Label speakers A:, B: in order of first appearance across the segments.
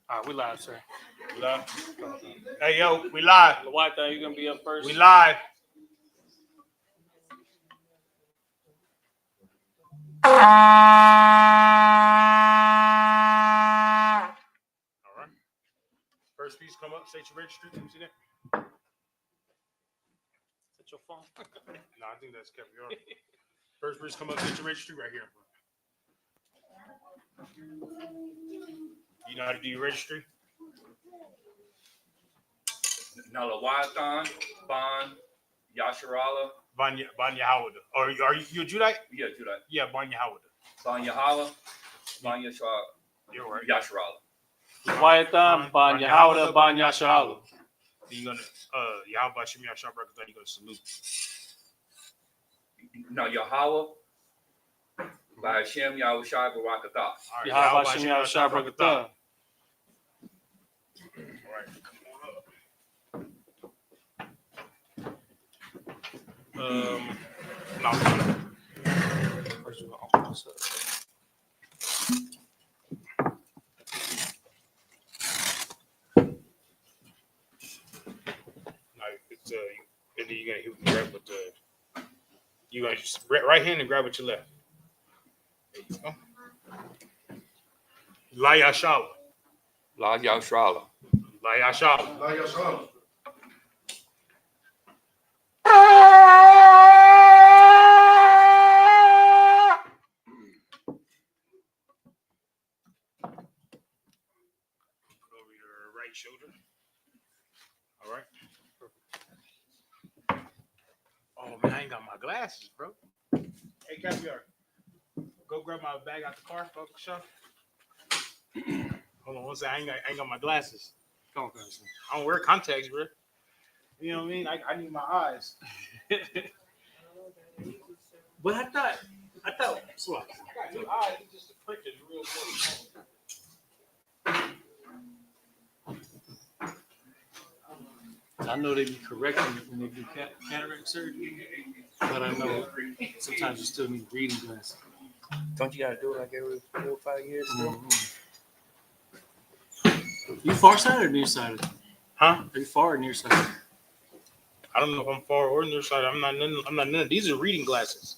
A: All right, we live, sir.
B: We live? Hey, yo, we live.
A: The white thing, you gonna be up first.
B: We live. All right. First piece come up, state your registry. Let me see that.
A: Is that your phone?
B: No, I think that's kept your. First piece come up, state your registry right here. You know how to do your registry?
C: Nalawatan, Ban, Yasharala.
B: Ban Yahawada. Or are you a Judite?
C: Yeah, Judah.
B: Yeah, Ban Yahawada.
C: Ban Yahala, Ban Yasharala.
B: You're right.
C: Yasharala.
A: Wyatham, Ban Yahawada, Ban Yasharala.
B: You're gonna Yahweh Shem Yashar Barakatah, you're gonna salute.
C: No, Yahweh, by Hashem Yahushai Barakatah.
A: Yahweh Hashem Yahushua Barakatah.
B: No.
A: First of all, what's up?
B: It's and then you're gonna grab with the. You gonna just right hand and grab with your left. There you go. La Yashala.
C: La Yasharala.
B: La Yashala.
D: La Yashala.
B: Over your right shoulder. All right. Oh man, I ain't got my glasses, bro. Hey, Caviar, go grab my bag out the car, go shop. Hold on one second. I ain't got my glasses.
A: Come on, guys.
B: I don't wear contacts, bro. You know what I mean? I need my eyes.
A: But I thought, so
B: I got new eyes. It's just the print is real small.
A: I know they be correcting it when they do cataract surgery, but I know sometimes you still need reading glasses.
C: Don't you gotta do it like every 4 or 5 years?
A: You farsighted or nearsighted?
B: Huh?
A: Are you far or nearsighted?
B: I don't know if I'm far or near side. I'm not none. These are reading glasses.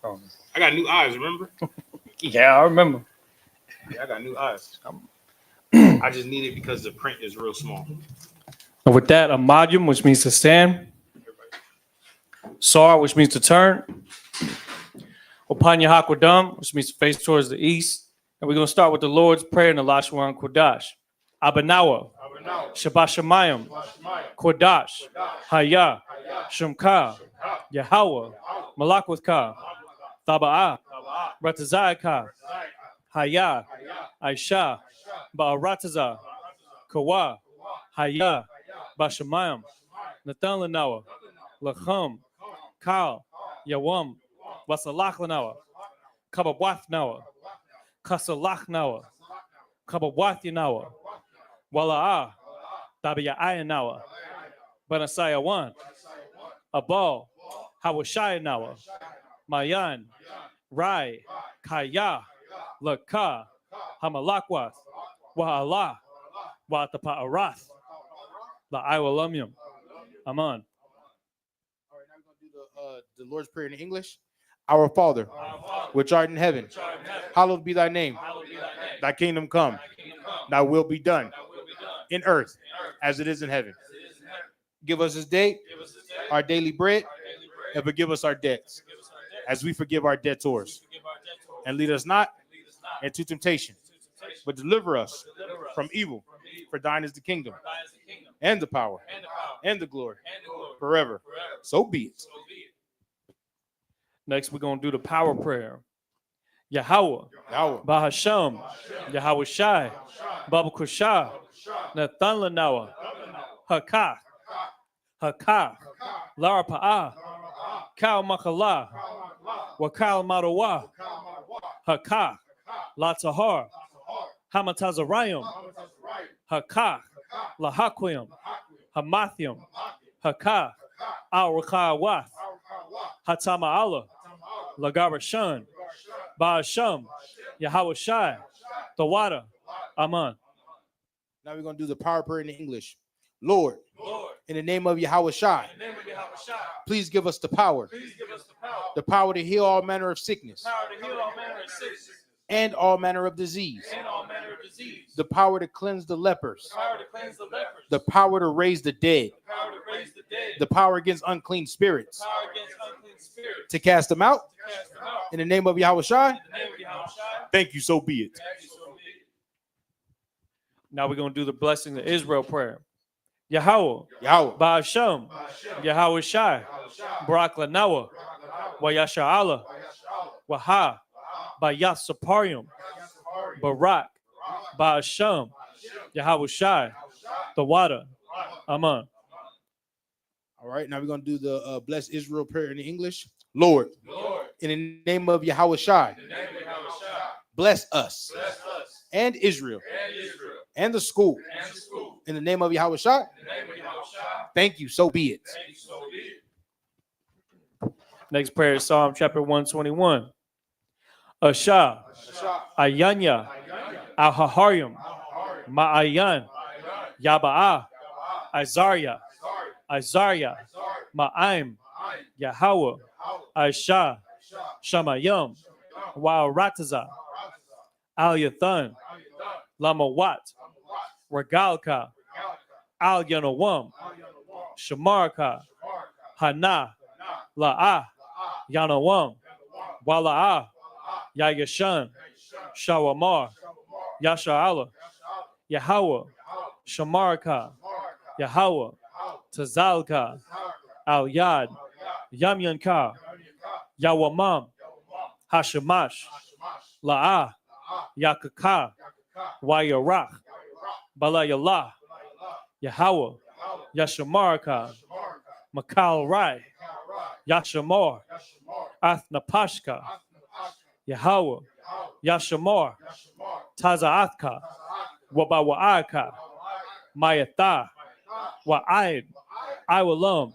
C: Oh.
B: I got new eyes, remember?
C: Yeah, I remember.
B: Yeah, I got new eyes. I just need it because the print is real small.
E: And with that, a madium, which means to stand. Sar, which means to turn. Upanya Hakwadam, which means to face towards the east. And we're going to start with the Lord's Prayer in the Lashwan Kodash. Abanawa, Shabbat Shemayim, Kodash, Haya, Shemka, Yahweh, Malakwithka, Thaba'ah, Ratazayaka, Haya, Aisha, Ba'arataza, Kawa, Haya, Bashamayim, Nathan Lanawa, Lacham, Kal, Yawam, Wasalach Lanawa, Kababwath Nawa, Kasalach Nawa, Kababwath Yanawa, Wala'ah, Tabiya Nawa, Banasaya Wan, Abal, Hawashaya Nawa, Mayan, Rai, Kaya, Laka, Hamalakwath, Wa'ala, Watapa Arath, La Iwalumium. Aman.
D: All right, now we're going to do the Lord's Prayer in English. Our Father, which art in heaven, hallowed be thy name. Thy kingdom come. Thy will be done in earth as it is in heaven. Give us this day our daily bread, and forgive us our debts as we forgive our debtors. And lead us not into temptation, but deliver us from evil. For thine is the kingdom and the power and the glory forever. So be it.
E: Next, we're going to do the power prayer. Yahweh, Bahasham, Yahweh Shai, Baba Kusha, Nathan Lanawa, Hakah, Lara Pa'ah, Kal Makala, Wakal Marawa, Hakah, Latahar, Hamatazarayim, Hakah, Lahaquium, Hamathium, Hakah, Al Rakawath, Hatama Allah, Lagarashan, Ba'asham, Yahweh Shai, Tawada, Aman.
D: Now we're going to do the power prayer in English. Lord, in the name of Yahweh Shai, please give us the power to heal all manner of sickness and all manner of disease, the power to cleanse the lepers, the power to raise the dead, the power against unclean spirits, to cast them out in the name of Yahweh Shai. Thank you, so be it.
E: Now we're going to do the blessing of Israel prayer. Yahweh,
D: Yahweh,
E: Ba'asham, Yahweh Shai, Barak Lanawa, Wayasha Allah, Waha, Bayasaparium, Barak, Ba'asham, Yahweh Shai, Tawada, Aman.
D: All right, now we're going to do the bless Israel prayer in English. Lord, in the name of Yahweh Shai, bless us and Israel and the school. In the name of Yahweh Shai, thank you, so be it.
E: Next prayer is Psalm chapter 121. Asha, Ayanya, Ahaharium, Ma'ayan, Yaba'a, Isaiah, Ma'aim, Yahweh, Aisha, Shamayim, Wa'arataza, Al Yathan, Lamawat, Regalka, Al Yanawam, Shamarka, Hana, La'ah, Yanawam, Wala'ah, Yayashan, Shawamar, Yasha'ala, Yahweh, Shamarka, Yahweh, Tazalka, Al Yad, Yamyanka, Yawamam, Hashemash, La'ah, Yakaka, Wayarach, Balayallah, Yahweh, Yashamarka, Makal Rai, Yashamor, Athnapashka, Yahweh, Yashamor, Tazaathka, Wabawa'aka, Mayatha, Wa'aid, Iwalam.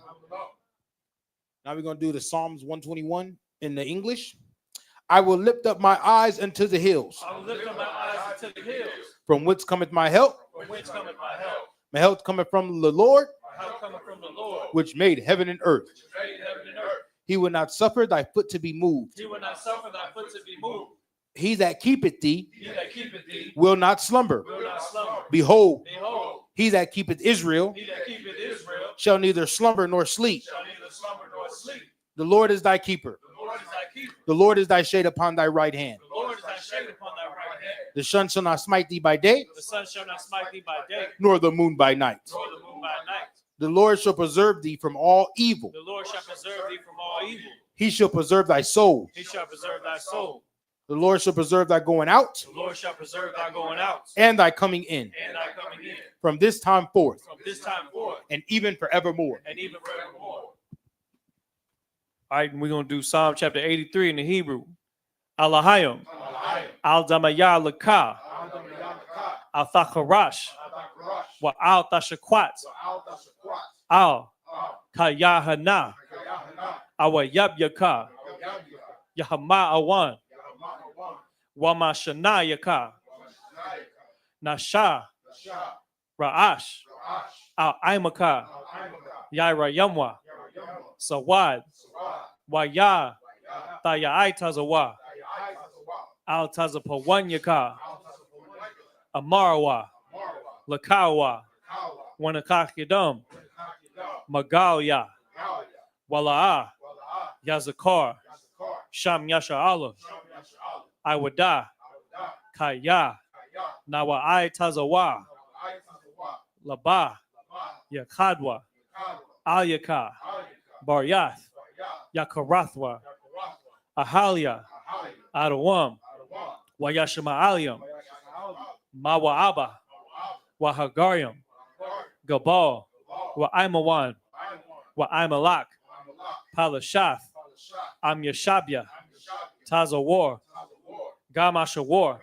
D: Now we're going to do the Psalms 121 in the English. I will lift up my eyes unto the hills.
E: I will lift up my eyes unto the hills.
D: From whence cometh my help?
E: From whence cometh my help?
D: My help cometh from the Lord,
E: My help cometh from the Lord,
D: which made heaven and earth.
E: which made heaven and earth.
D: He will not suffer thy foot to be moved.
E: He will not suffer thy foot to be moved.
D: He that keepeth thee
E: He that keepeth thee
D: will not slumber.
E: will not slumber.
D: Behold,
E: Behold,
D: he that keepeth Israel
E: he that keepeth Israel
D: shall neither slumber nor sleep.
E: shall neither slumber nor sleep.
D: The Lord is thy keeper.
E: The Lord is thy keeper.
D: The Lord is thy shade upon thy right hand.
E: The Lord is thy shade upon thy right hand.
D: The sun shall not smite thee by day,
E: The sun shall not smite thee by day,
D: nor the moon by night.
E: nor the moon by night.
D: The Lord shall preserve thee from all evil.
E: The Lord shall preserve thee from all evil.
D: He shall preserve thy soul.
E: He shall preserve thy soul.
D: The Lord shall preserve thy going out
E: The Lord shall preserve thy going out
D: and thy coming in
E: and thy coming in
D: from this time forth
E: from this time forth
D: and even forevermore.
E: and even forevermore. All right, and we're going to do Psalm chapter 83 in the Hebrew. Alahayim, Al-Damayah Lakah, Al-Thacharash, Wa Al-Tashakwat, Al-Kayahana, Awayab Yaka, Yahama Awan, Wamashana Yaka, Nasha, Ra'ash, Al-Aimaka, Yaira Yamwa, Sawad, Waya, Thayai Tazawa, Al Tazapawanyaka, Amarawa, Lakawa, Wanakakidum, Magalia, Wala'a, Yazakar, Sham Yasha Allah, Iwada, Kaya, Nawai Tazawa, Laba, Yakadwa, Alyaka, Baryath, Yakarathwa, Ahalia, Adawam, Wayashima Aliam, Mawa'aba, Wahagarium, Gabal, Wa'aimawan, Wa'aimalak, Palashath, Amyashabya, Tazawar, Gamashawar,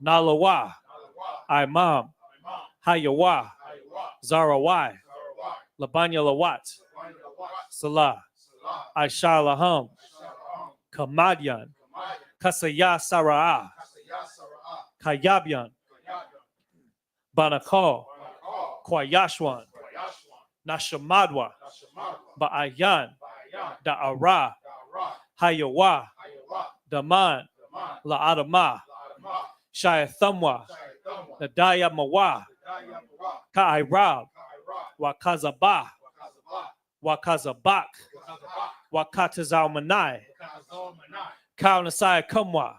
E: Nalawa, Imam, Hayawa, Zarawai, Labanya Lawat, Salah, Aishalaham, Kamadyan, Kasaya Saraa, Kayabyan, Banakal, Kwayashwan, Nashamadwa, Ba'ayan, Da'ara, Hayawa, Daman, La'adama, Shayathamwa, Nadaya Mawa, Ka'irab, Wakazabah, Wakazabak, Wakatazalmanai, Kaunasai Kumwa,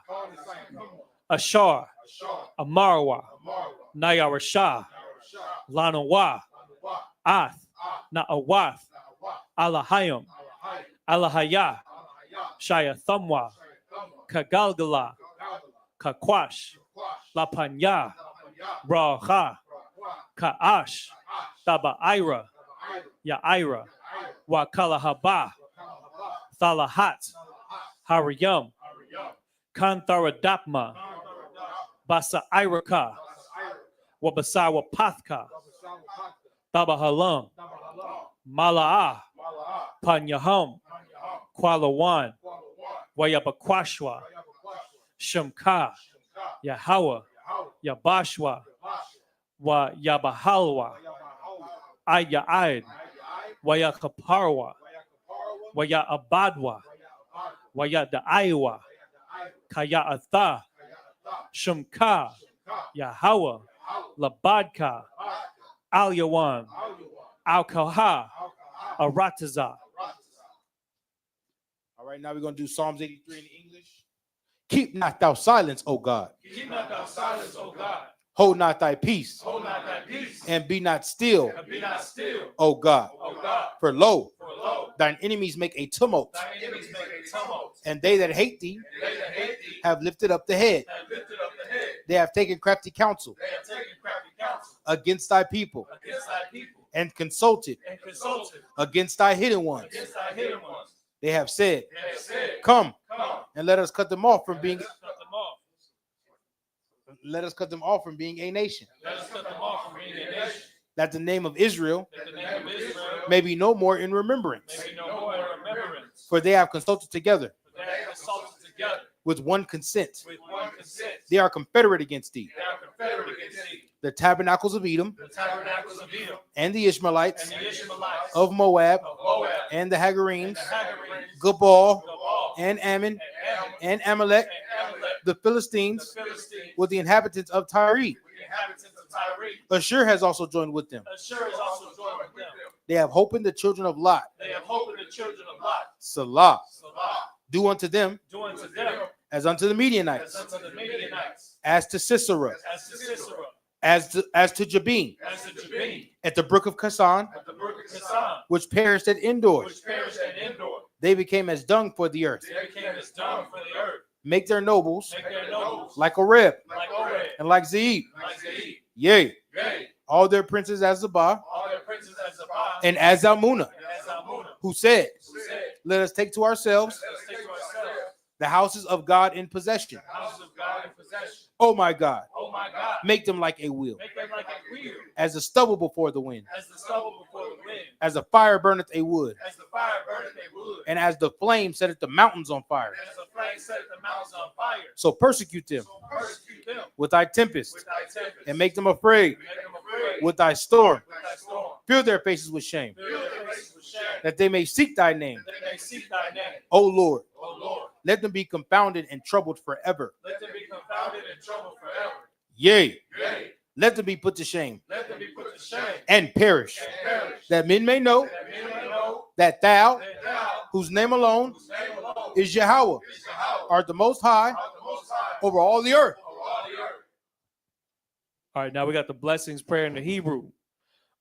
E: Ashar, Amarwa, Nayarashah, Lanawa, Ath, Na'awath, Alahayim, Alahaya, Shayathamwa, Kagalgala, Kakwash, Lapanya, Raha, Ka'ash, Taba'ira, Ya'ira, Wakalahaba, Thalahat, Hariyam, Kantharadapma, Basa Iraka, Wabasawa Pathka, Tabahalam, Mala'ah, Panyaham, Kwalawan, Wayabakwashwa, Shamka, Yahawa, Yabashwa, Wa Yabahalwa, Ayaid, Waya Kaparwa, Waya Abadwa, Waya Da'aiwa, Kaya Atha, Shumka, Yahawa, Labadka, Al Yawan, Al Kaha, Arataza.
D: All right, now we're going to do Psalms 83 in English. Keep not thou silence, O God.
E: Keep not thou silence, O God.
D: Hold not thy peace.
E: Hold not thy peace.
D: And be not still,
E: And be not still,
D: O God.
E: O God.
D: For lo,
E: For lo,
D: thine enemies make a tumult,
E: thine enemies make a tumult.
D: and they that hate thee
E: And they that hate thee
D: have lifted up the head.
E: have lifted up the head.
D: They have taken crafty counsel
E: They have taken crafty counsel
D: against thy people,
E: against thy people,
D: and consulted
E: and consulted
D: against thy hidden ones.
E: against thy hidden ones.
D: They have said,
E: They have said,
D: Come,
E: Come,
D: and let us cut them off from being
E: let us cut them off.
D: a nation,
E: Let us cut them off from being a nation.
D: that the name of Israel
E: That the name of Israel
D: may be no more in remembrance.
E: may be no more in remembrance.
D: For they have consulted together
E: For they have consulted together
D: with one consent.
E: with one consent.
D: They are confederate against thee.
E: They are confederate against thee.
D: The tabernacles of Edom,
E: The tabernacles of Edom
D: and the Ishmaelites,
E: and the Ishmaelites
D: of Moab,
E: of Moab
D: and the Hagarenes,
E: and the Hagarenes,
D: Gebal,
E: Gabal,
D: and Ammon,
E: and Ammon,
D: and Amalek,
E: and Amalek,
D: the
E: the
D: Philistines,
E: Philistines,
D: with the inhabitants of Tyre.
E: with the inhabitants of Tyre.
D: Ashur has also joined with them.
E: Ashur is also joined with them.
D: They have hope in the children of Lot.
E: They have hope in the children of Lot.
D: Salah.
E: Salah,
D: Do unto them
E: do unto them
D: as unto the
E: as
D: Midianites,
E: unto the Midianites,
D: as to Sisera,
E: as to Sisera,
D: as to Jabin,
E: as to Jabin,
D: at the brook of Kasan,
E: at the brook of Kasan,
D: which perished at Endor.
E: which perished at Endor.
D: They became as dung for the earth.
E: They became as dung for the earth.
D: Make their nobles
E: Make their nobles
D: like Oreb
E: like Oreb,
D: and like Zeeb.
E: like Zeeb.
D: Yea,
E: Yea,
D: all their princes as Zabah
E: all their princes as Zabah
D: and as Zalmunna,
E: and as Almunna,
D: who said,
E: who said,
D: Let us take to ourselves
E: let us take to ourselves
D: the houses of God in possession.
E: the houses of God in possession.
D: Oh my God,
E: Oh my God,
D: make them like a wheel,
E: make them like a wheel,
D: as the stubble before the wind,
E: as the stubble before the wind,
D: as the fire burneth a wood,
E: as the fire burneth a wood,
D: and as the flame setteth the mountains on fire.
E: and as the flame set the mountains on fire.
D: So persecute them
E: So persecute them
D: with thy tempest,
E: with thy tempest,
D: and make them afraid
E: make them afraid
D: with thy storm.
E: with thy storm.
D: Fill their faces with shame,
E: Fill their faces with shame,
D: that they may seek thy name.
E: that they may seek thy name.
D: O Lord,
E: O Lord,
D: let them be confounded and troubled forever.
E: let them be confounded and troubled forever.
D: Yea,
E: Yea,
D: let them be put to shame
E: let them be put to shame
D: and perish,
E: and perish,
D: that men may know
E: that men may know
D: that thou,
E: that thou,
D: whose name alone
E: whose name alone
D: is Yahweh,
E: is Yahweh,
D: art the most high
E: art the Most High
D: over all the earth.
E: over all the earth. All right, now we got the blessings prayer in the Hebrew.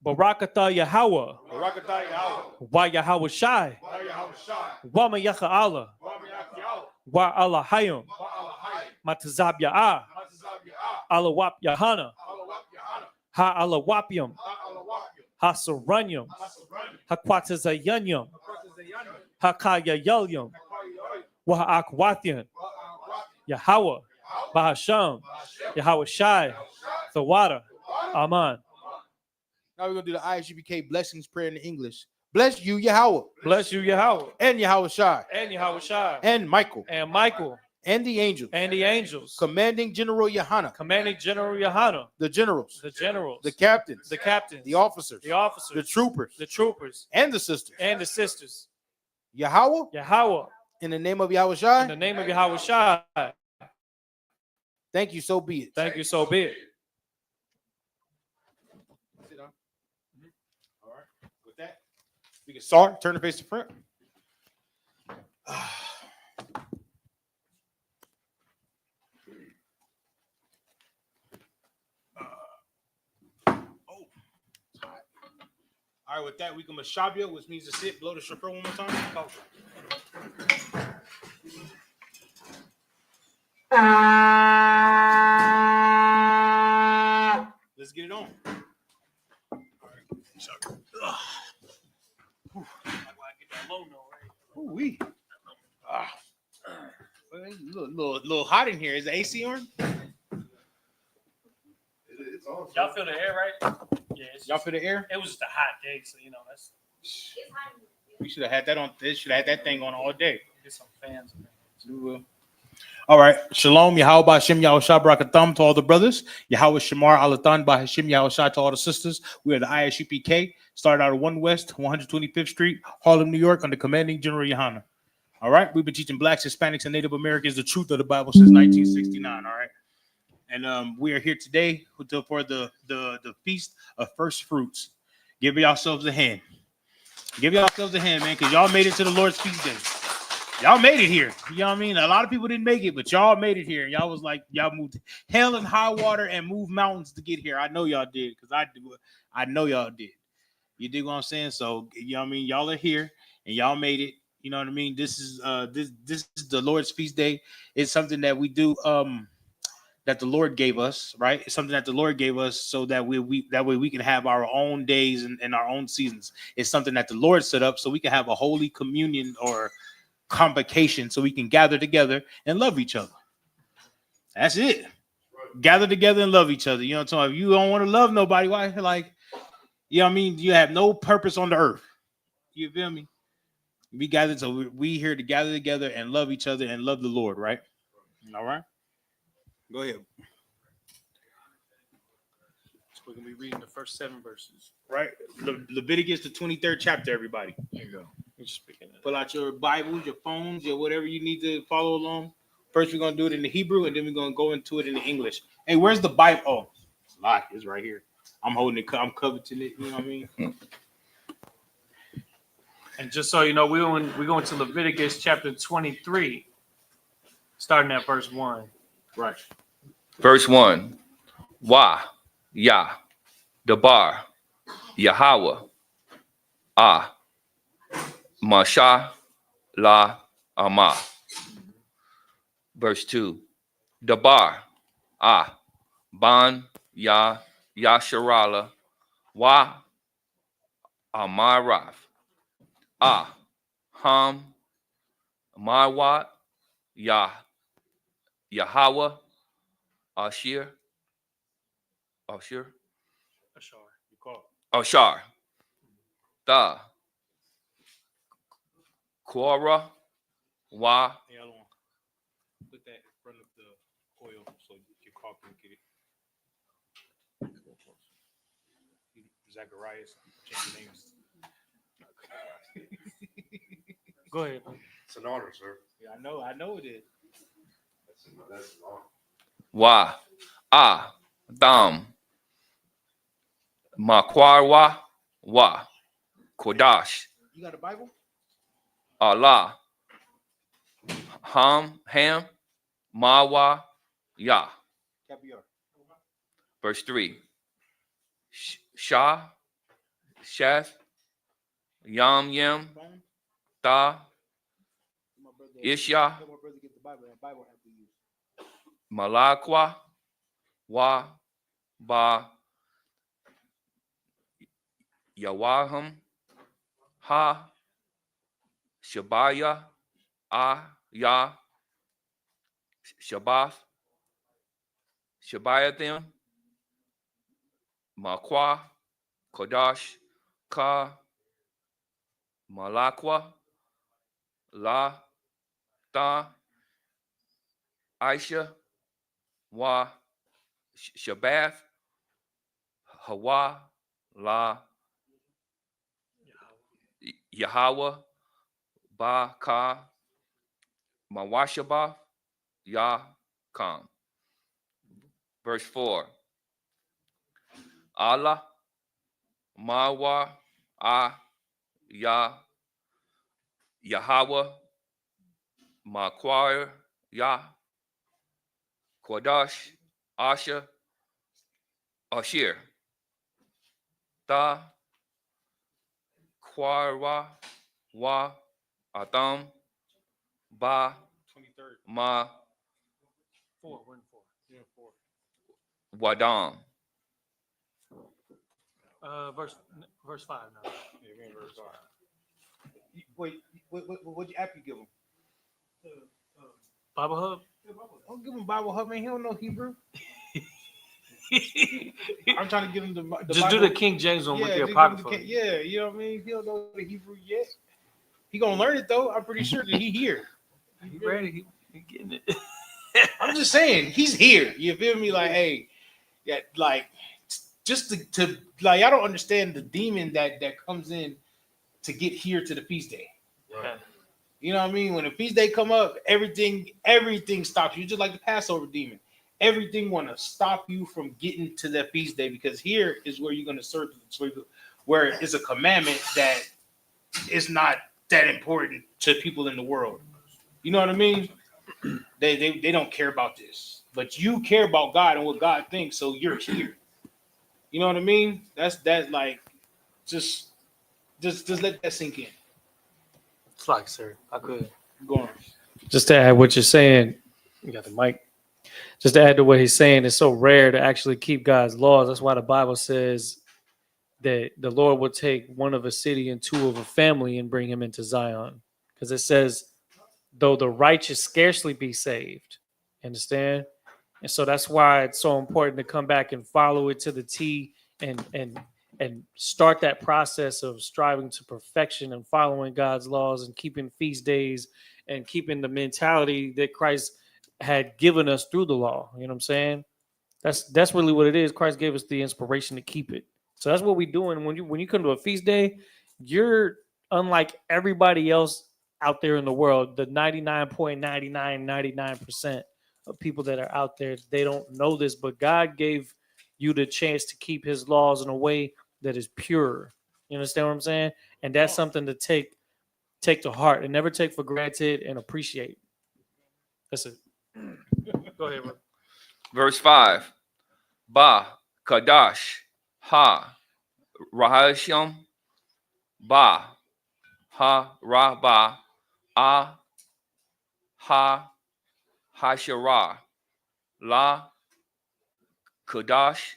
E: Barakatah Yahweh, Wa Yahweh Shai, Wa Mayacha Allah, Wa Allah Hayim, Matazab Ya'ah, Allah Wap Yahana, Ha Allah Wapium, Ha Saranyum, Ha Kwatazayanyum, Ha Kaya Yelyum, Wa Akwathian, Yahweh, Bahasham, Yahweh Shai, Thawada, Aman.
D: Now we're going to do the Isupk blessings prayer in English. Bless you, Yahweh.
E: Bless you, Yahweh.
D: And Yahweh Shai.
E: And Yahweh Shai.
D: And Michael.
E: And Michael.
D: And the angels.
E: And the angels.
D: Commanding General Yohana.
E: Commanding General Yohana.
D: The generals.
E: The generals.
D: The captains.
E: The captains.
D: The officers.
E: The officers.
D: The troopers.
E: The troopers.
D: And the sisters.
E: And the sisters.
D: Yahweh.
E: Yahweh.
D: In the name of Yahweh Shai.
E: In the name of Yahweh Shai.
D: Thank you, so be it.
E: Thank you, so be it.
D: Sit down. All right. With that, we can start. Turn the face to front. All right, with that, we can mashabia, which means to sit. Blow the shofar one more time. Let's get it on. All right. Sorry. Ooh-wee. Little hot in here. Is the AC on?
F: It's on.
E: Y'all feel the air, right? Yeah.
D: Y'all feel the air?
E: It was just a hot day, so you know that's.
D: We should have had that on. This should have had that thing on all day.
E: Get some fans.
D: We will. All right. Shalom, Yahweh Ba'Hashem Yahweh Shai Barakatam to all the brothers. Yahweh Shamar Alatan Ba'Hashem Yahweh Shai to all the sisters. We are the Isupk. Started out of 1 West, 125th Street, Harlem, New York, under commanding General Yohana. All right. We've been teaching blacks, Hispanics, and Native Americans the truth of the Bible since 1969. All right. And we are here today for the feast of first fruits. Give yourselves a hand. Give yourselves a hand, man, because y'all made it to the Lord's feast day. Y'all made it here. You know what I mean? A lot of people didn't make it, but y'all made it here. Y'all was like, y'all moved hell and high water and moved mountains to get here. I know y'all did, because I know y'all did. You dig what I'm saying? So, you know what I mean? Y'all are here and y'all made it. You know what I mean? This is this is the Lord's feast day. It's something that we do that the Lord gave us, right? It's something that the Lord gave us so that that way we can have our own days and our own seasons. It's something that the Lord set up so we can have a holy communion or convocation so we can gather together and love each other. That's it. Gather together and love each other. You know what I'm talking about? If you don't want to love nobody, why? Like, you know what I mean? You have no purpose on the earth. You feel me? We gathered, so we here to gather together and love each other and love the Lord, right? All right. Go ahead.
A: So we're gonna be reading the first 7 verses.
D: Right. Leviticus, the 23rd chapter, everybody.
A: There you go. We're just speaking.
D: Pull out your Bibles, your phones, your whatever you need to follow along. First, we're gonna do it in the Hebrew, and then we're gonna go into it in the English. Hey, where's the Bible? Oh, it's locked. It's right here. I'm holding it. I'm coveting it. You know what I mean?
E: And just so you know, we're going to Leviticus chapter 23, starting at verse 1.
D: Right.
C: Verse 1. Wa, Yah, Dabar, Yahweh, Ah, Masha, La, Amah. Verse 2. Dabar, Ah, Ban, Yah, Yasharala, Wa, Amaraf, Ah, Ham, Mawat, Yah, Yahweh, Ashir,
D: Ashar. You call
C: Ashar, Tha, Korah, Wa,
D: it. Hey, hold on. Put that in front of the oil so your car can get it. Zacharias. Change the names.
E: Go ahead.
F: It's an honor, sir.
D: Yeah, I know it is.
F: That's an honor.
C: Wa, Ah, Dam, Makwarwa, Wa, Kodash,
D: You got a Bible?
C: Allah, Ham, Mawa, Yah.
D: Caviar.
C: Verse 3. Shah, Sheth, Yam,
D: Phone?
C: Ta,
D: My brother.
C: Isha,
D: My brother get the Bible. That Bible have to use.
C: Malakwa, Wa, Ba, Yawaham, Ha, Shabaya, Ah, Ya, Shabath, Shabayathim, Makwa, Kodash, Ka, Malakwa, La, Ta, Aisha, Wa, Shabath, Hawa, La, Yahweh, Ba, Ka, Mawashaba, Ya, Kam. Verse 4. Allah, Mawa, Ah, Ya, Yahweh, Maquire, Ya, Quadash, Asha, Ashir, Ta, Quara, Wa, Atam, Ba,
D: 23rd.
C: Ma,
D: 4. We're in 4. Yeah, 4.
C: Wadam.
A: Verse 5 now.
D: Yeah, we're in verse 5. Wait, what app you give him?
A: Bible Hub.
D: Don't give him Bible Hub, man. He don't know Hebrew. I'm trying to give him the
A: Just
D: Bible.
A: do the King James one with the
D: just give him
A: Apocrypha.
D: yeah, you know what I mean? He don't know the Hebrew yet. He gonna learn it though. I'm pretty sure that he here.
A: He ready. He getting it.
D: I'm just saying he's here. You feel me? Like, hey, yeah, like just to like I don't understand the demon that comes in to get here to the feast day.
A: Right.
D: You know what I mean? When the feast day come up, everything stops you. Just like the Passover demon. Everything want to stop you from getting to that feast day because here is where you're going to serve, where it's a commandment that is not that important to people in the world. You know what I mean? They don't care about this, but you care about God and what God thinks, so you're here. You know what I mean? That's like just let that sink in.
A: It's like, sir, I could.
D: Go on.
E: Just to add what you're saying, you got the mic. Just to add to what he's saying, it's so rare to actually keep God's laws. That's why the Bible says that the Lord will take one of a city and two of a family and bring him into Zion. Because it says, though the righteous scarcely be saved. Understand? And so that's why it's so important to come back and follow it to the T and start that process of striving to perfection and following God's laws and keeping feast days and keeping the mentality that Christ had given us through the law. You know what I'm saying? That's really what it is. Christ gave us the inspiration to keep it. So that's what we're doing. When you come to a feast day, you're unlike everybody else out there in the world. The 99.99% of people that are out there, they don't know this, but God gave you the chance to keep his laws in a way that is pure. You understand what I'm saying? And that's something to take to heart and never take for granted and appreciate. That's it.
A: Go ahead, bro.
C: Verse 5. Ba, Kadash, Ha, Rahasham, Ba, Ha, Ra, Ba, Ah, Ha, Hasharah, La, Kadash,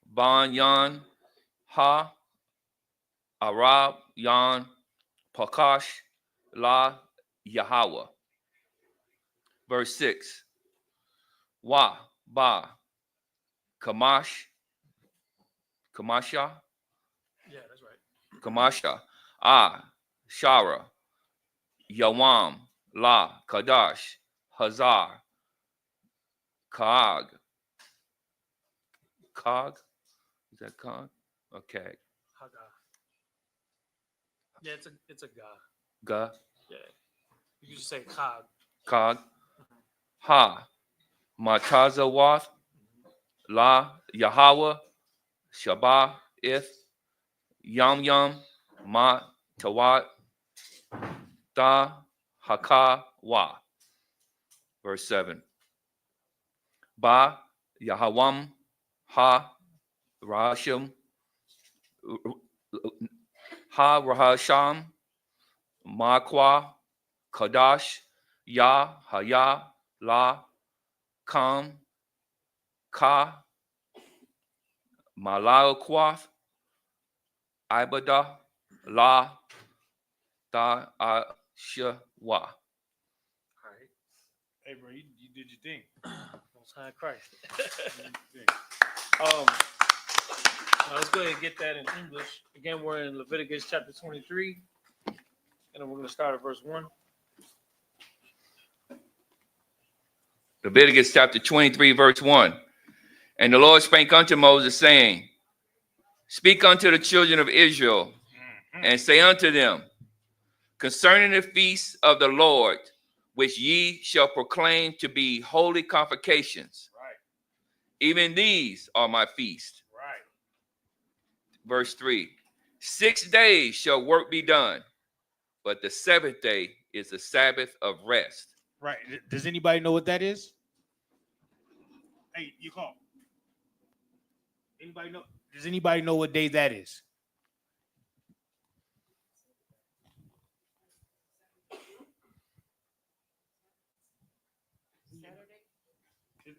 C: Ban, Yan, Ha, Arab, Yan, Pakash, La, Yahweh. Verse 6. Wa, Ba, Kamasha,
A: Yeah, that's right.
C: Kamasha, Ah, Shara, Yawam, La, Kadash, Hazar, Kaag. Kaag? Is that Kaag? Okay.
A: Haga. Yeah, it's a God.
C: Ga,
A: Yeah. You can just say Chag.
C: Kaag. Ha, Matazawath, La, Yahweh, Shabbat, If, Yam Yam, Ma, Tawat, Da, Haka, Wa. Verse 7. Ba, Yahawam, Ha, Rahashim, Ha, Rahasham, Makwa, Kadash, Ya, Haya, La, Kam, Ka, Malakwath, Ibada, La, Da, Asha, Wa.
A: All right.
D: Hey, bro, you did your thing.
A: Most High Christ.
D: You did your thing.
A: Now let's go ahead and get that in English. Again, we're in Leviticus chapter 23.
E: then we're going to start at verse 1.
C: Leviticus chapter 23, verse 1. And the Lord spake unto Moses, saying, Speak unto the children of Israel, and say unto them, concerning the feasts of the Lord, which ye shall proclaim to be holy convocations.
B: Right.
C: Even these are my feasts.
B: Right.
C: Verse 3. 6 days shall work be done, but the seventh day is the Sabbath of rest.
D: Right. Does anybody know what that is? Hey, you call. Anybody know? Does anybody know what day that is?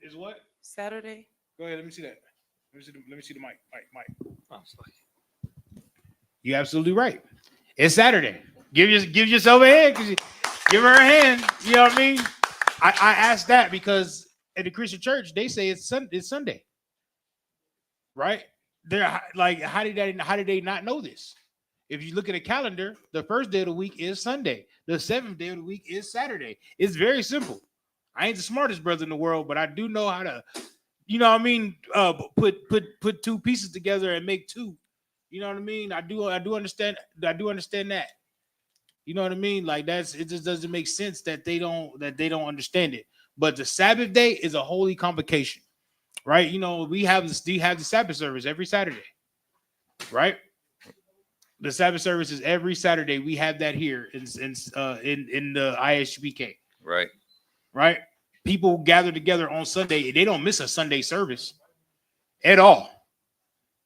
D: Is what?
G: Saturday.
D: Go ahead. Let me see that. Let me see the mic. Mike.
E: Oh, sorry.
D: You're absolutely right. It's Saturday. Give yourself a hand. Give her a hand. You know what I mean? I asked that because at the Christian church they say it's Sunday, right? They're like, how did they not know this? If you look at a calendar, the first day of the week is Sunday. The seventh day of the week is Saturday. It's very simple. I ain't the smartest brother in the world, but I do know how to, you know what I mean, put two pieces together and make two. You know what I mean? I do understand that. You know what I mean? Like it just doesn't make sense that they don't understand it. But the Sabbath day is a holy convocation, right? You know, we have the Sabbath service every Saturday, right? The Sabbath service is every Saturday. We have that here in the ISUPK. Right? People gather together on Sunday. They don't miss a Sunday service at all.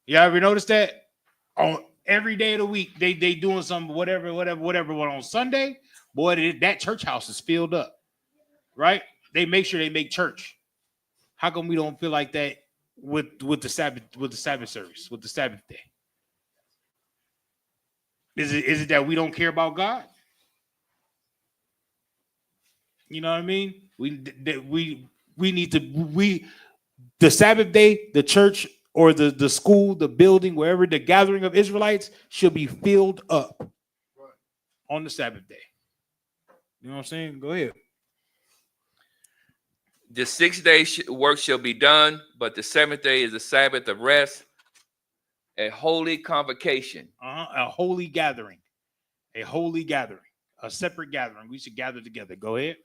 D: You ever notice that? On every day of the week, they doing some whatever. But on Sunday, boy, that church house is filled up. Right? They make sure they make church. How come we don't feel like that with the Sabbath service, with the Sabbath day? Is it that we don't care about God? You know what I mean? We need to the Sabbath day, the church or the school, the building, wherever the gathering of Israelites should be filled up on the Sabbath day. You know what I'm saying? Go ahead.
C: The 6 day work shall be done, but the seventh day is the Sabbath of rest, a holy convocation.
D: A holy gathering, a separate gathering. We should gather together. Go ahead.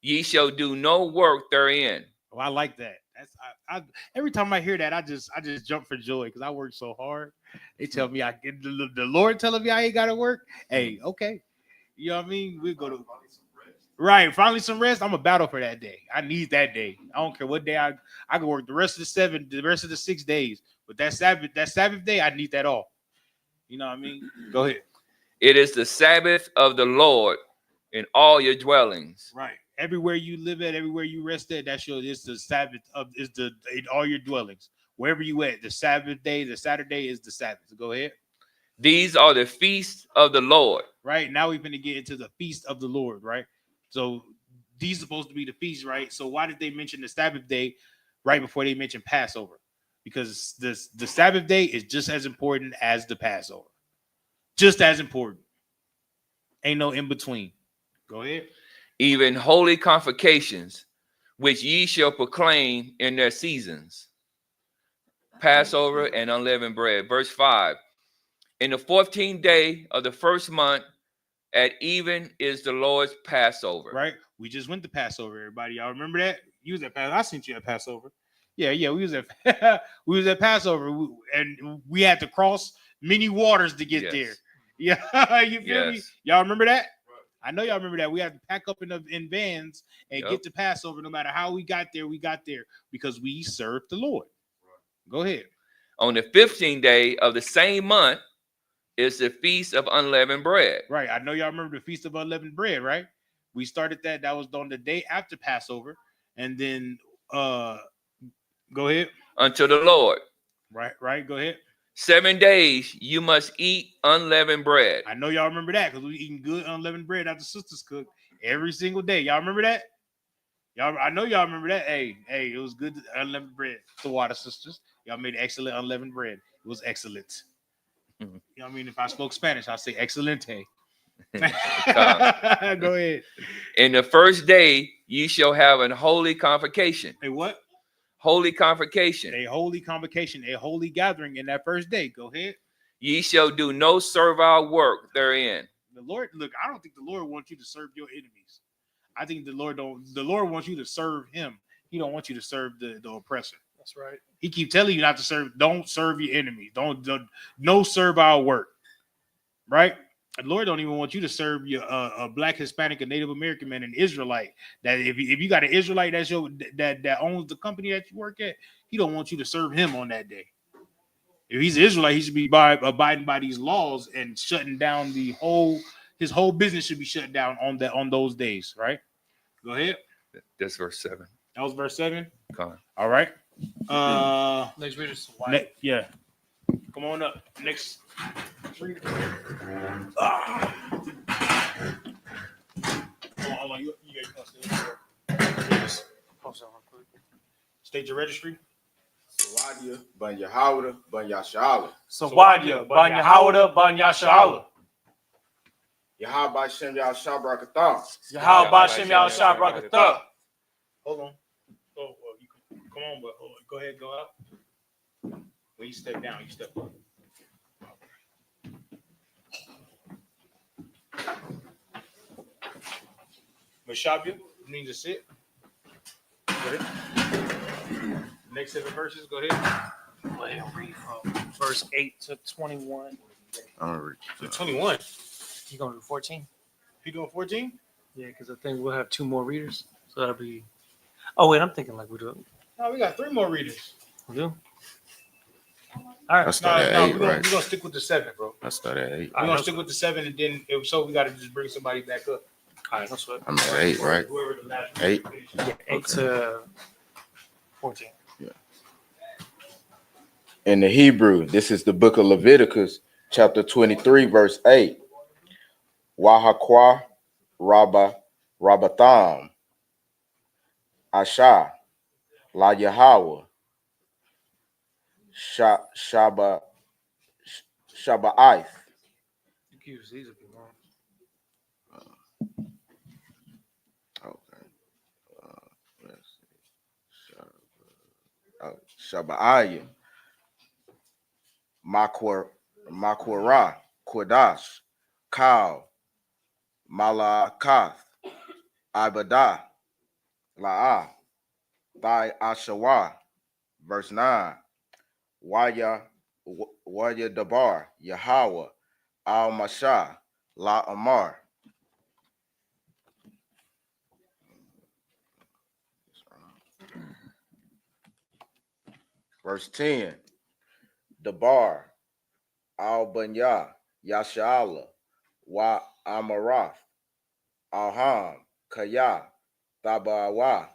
C: Ye shall do no work therein.
D: Oh, I like that. That's I every time I hear that, I just jump for joy because I work so hard. They tell me I get the Lord telling me I ain't gotta work. Hey, okay. You know what I mean? We go to right, finally some rest. I'm a battle for that day. I need that day. I don't care what day I can work the rest of the 6 days. But that Sabbath day, I need that off. You know what I mean? Go ahead.
C: It is the Sabbath of the Lord in all your dwellings.
D: Right. Everywhere you live at, everywhere you rest at, it's the Sabbath in all your dwellings. Wherever you at, the Sabbath day, the Saturday is the Sabbath. So go ahead.
C: These are the feasts of the Lord.
D: Right. Now we're going to get into the feast of the Lord, right? So these are supposed to be the feasts, right? So why did they mention the Sabbath day right before they mentioned Passover? Because the Sabbath day is just as important as the Passover. Just as important. Ain't no in between. Go ahead.
C: Even holy convocations, which ye shall proclaim in their seasons. Passover and unleavened bread. Verse 5. In the 14th day of the first month, at even is the Lord's Passover.
D: Right? We just went to Passover, everybody. Y'all remember that? You was at Passover. I sent you at Passover. Yeah, we was at Passover, and we had to cross many waters to get there. Yeah, you feel me? Y'all remember that? I know y'all remember that. We had to pack up in vans and get to Passover. No matter how we got there because we served the Lord. Go ahead.
C: On the 15th day of the same month is the Feast of Unleavened Bread.
D: Right. I know y'all remember the Feast of Unleavened Bread, right? We started that. That was on the day after Passover. And then go ahead.
C: Unto the Lord.
D: Right. Go ahead. 7
C: days you must eat unleavened bread.
D: I know y'all remember that because we eating good unleavened bread after sisters cook every single day. Y'all remember that? I know y'all remember that. Hey, it was good unleavened bread. The water sisters. Y'all made excellent unleavened bread. It was excellent. Mm-hmm. You know what I mean? If I spoke Spanish, I'd say excelente. Go ahead.
C: In the first day, ye shall have an holy convocation.
D: A what?
C: Holy convocation.
D: A holy convocation, a holy gathering in that first day. Go ahead.
C: Ye shall do no servile work therein.
D: The Lord, look, I don't think the Lord wants you to serve your enemies. I think the Lord wants you to serve him. He don't want you to serve the oppressor.
E: That's right.
D: He keep telling you not to serve. Don't serve your enemies. Don't no servile work. Right? The Lord don't even want you to serve your a black, Hispanic, a Native American man, an Israelite. That if you got an Israelite that's that owns the company that you work at, he don't want you to serve him on that day. If he's an Israelite, he should be abiding by these laws and shutting down his whole business should be shut down on those days, right? Go ahead.
C: That's verse 7.
D: That was verse 7.
C: Come on.
D: All right.
E: Next reader.
D: Yeah. Come on up. Next. Hold on. You guys state your registry.
G: Sawadia, Ban Yahawada, Ban Yashala.
H: Sawadia, Ban Yahawada, Ban Yashala.
G: Yahaba Shem Yah Shabrakatah.
H: Yahweh Shem Yah Shabrakatah.
D: Hold on. Oh, you come on, but go ahead, go out. When you step down, you step up. Mashabia means to sit. Go ahead. Next 7 verses, go ahead.
E: Well, read from verse 8 to 21.
G: I'm gonna read.
D: 21.
E: You gonna do 14?
D: You doing 14?
E: Yeah, because I think we'll have 2 more readers. So that'll be. Oh wait, I'm thinking like we do.
D: No, we got 3 more readers.
E: We do. All right.
G: I start at 8,
D: we're
G: right?
D: gonna stick with the 7, bro.
G: I start at 8.
D: We're gonna stick with the 7, and then if so, we gotta just bring somebody back up.
E: All right, no sweat.
G: I'm at 8, right?
D: Whoever the last
G: 8.
E: Yeah, 8 to 14.
G: In the Hebrew, this is the book of Leviticus, chapter 23, verse 8. Wahakwa Rabatham Asha La Yahweh Shaba Shaba'ith.
E: You can use these if you want.
G: Okay. Let's see. Shaba'ayim. Makwara, Kodash, Kal, Malakath, Ibadah, La'ah, Thai Ashawa, verse 9. Waya Dabar, Yahweh, Al Mashah, La Amar. Verse 10. Dabar, Al Banya, Yashala, Wa Amarath, Alham, Kaya, Tabawa,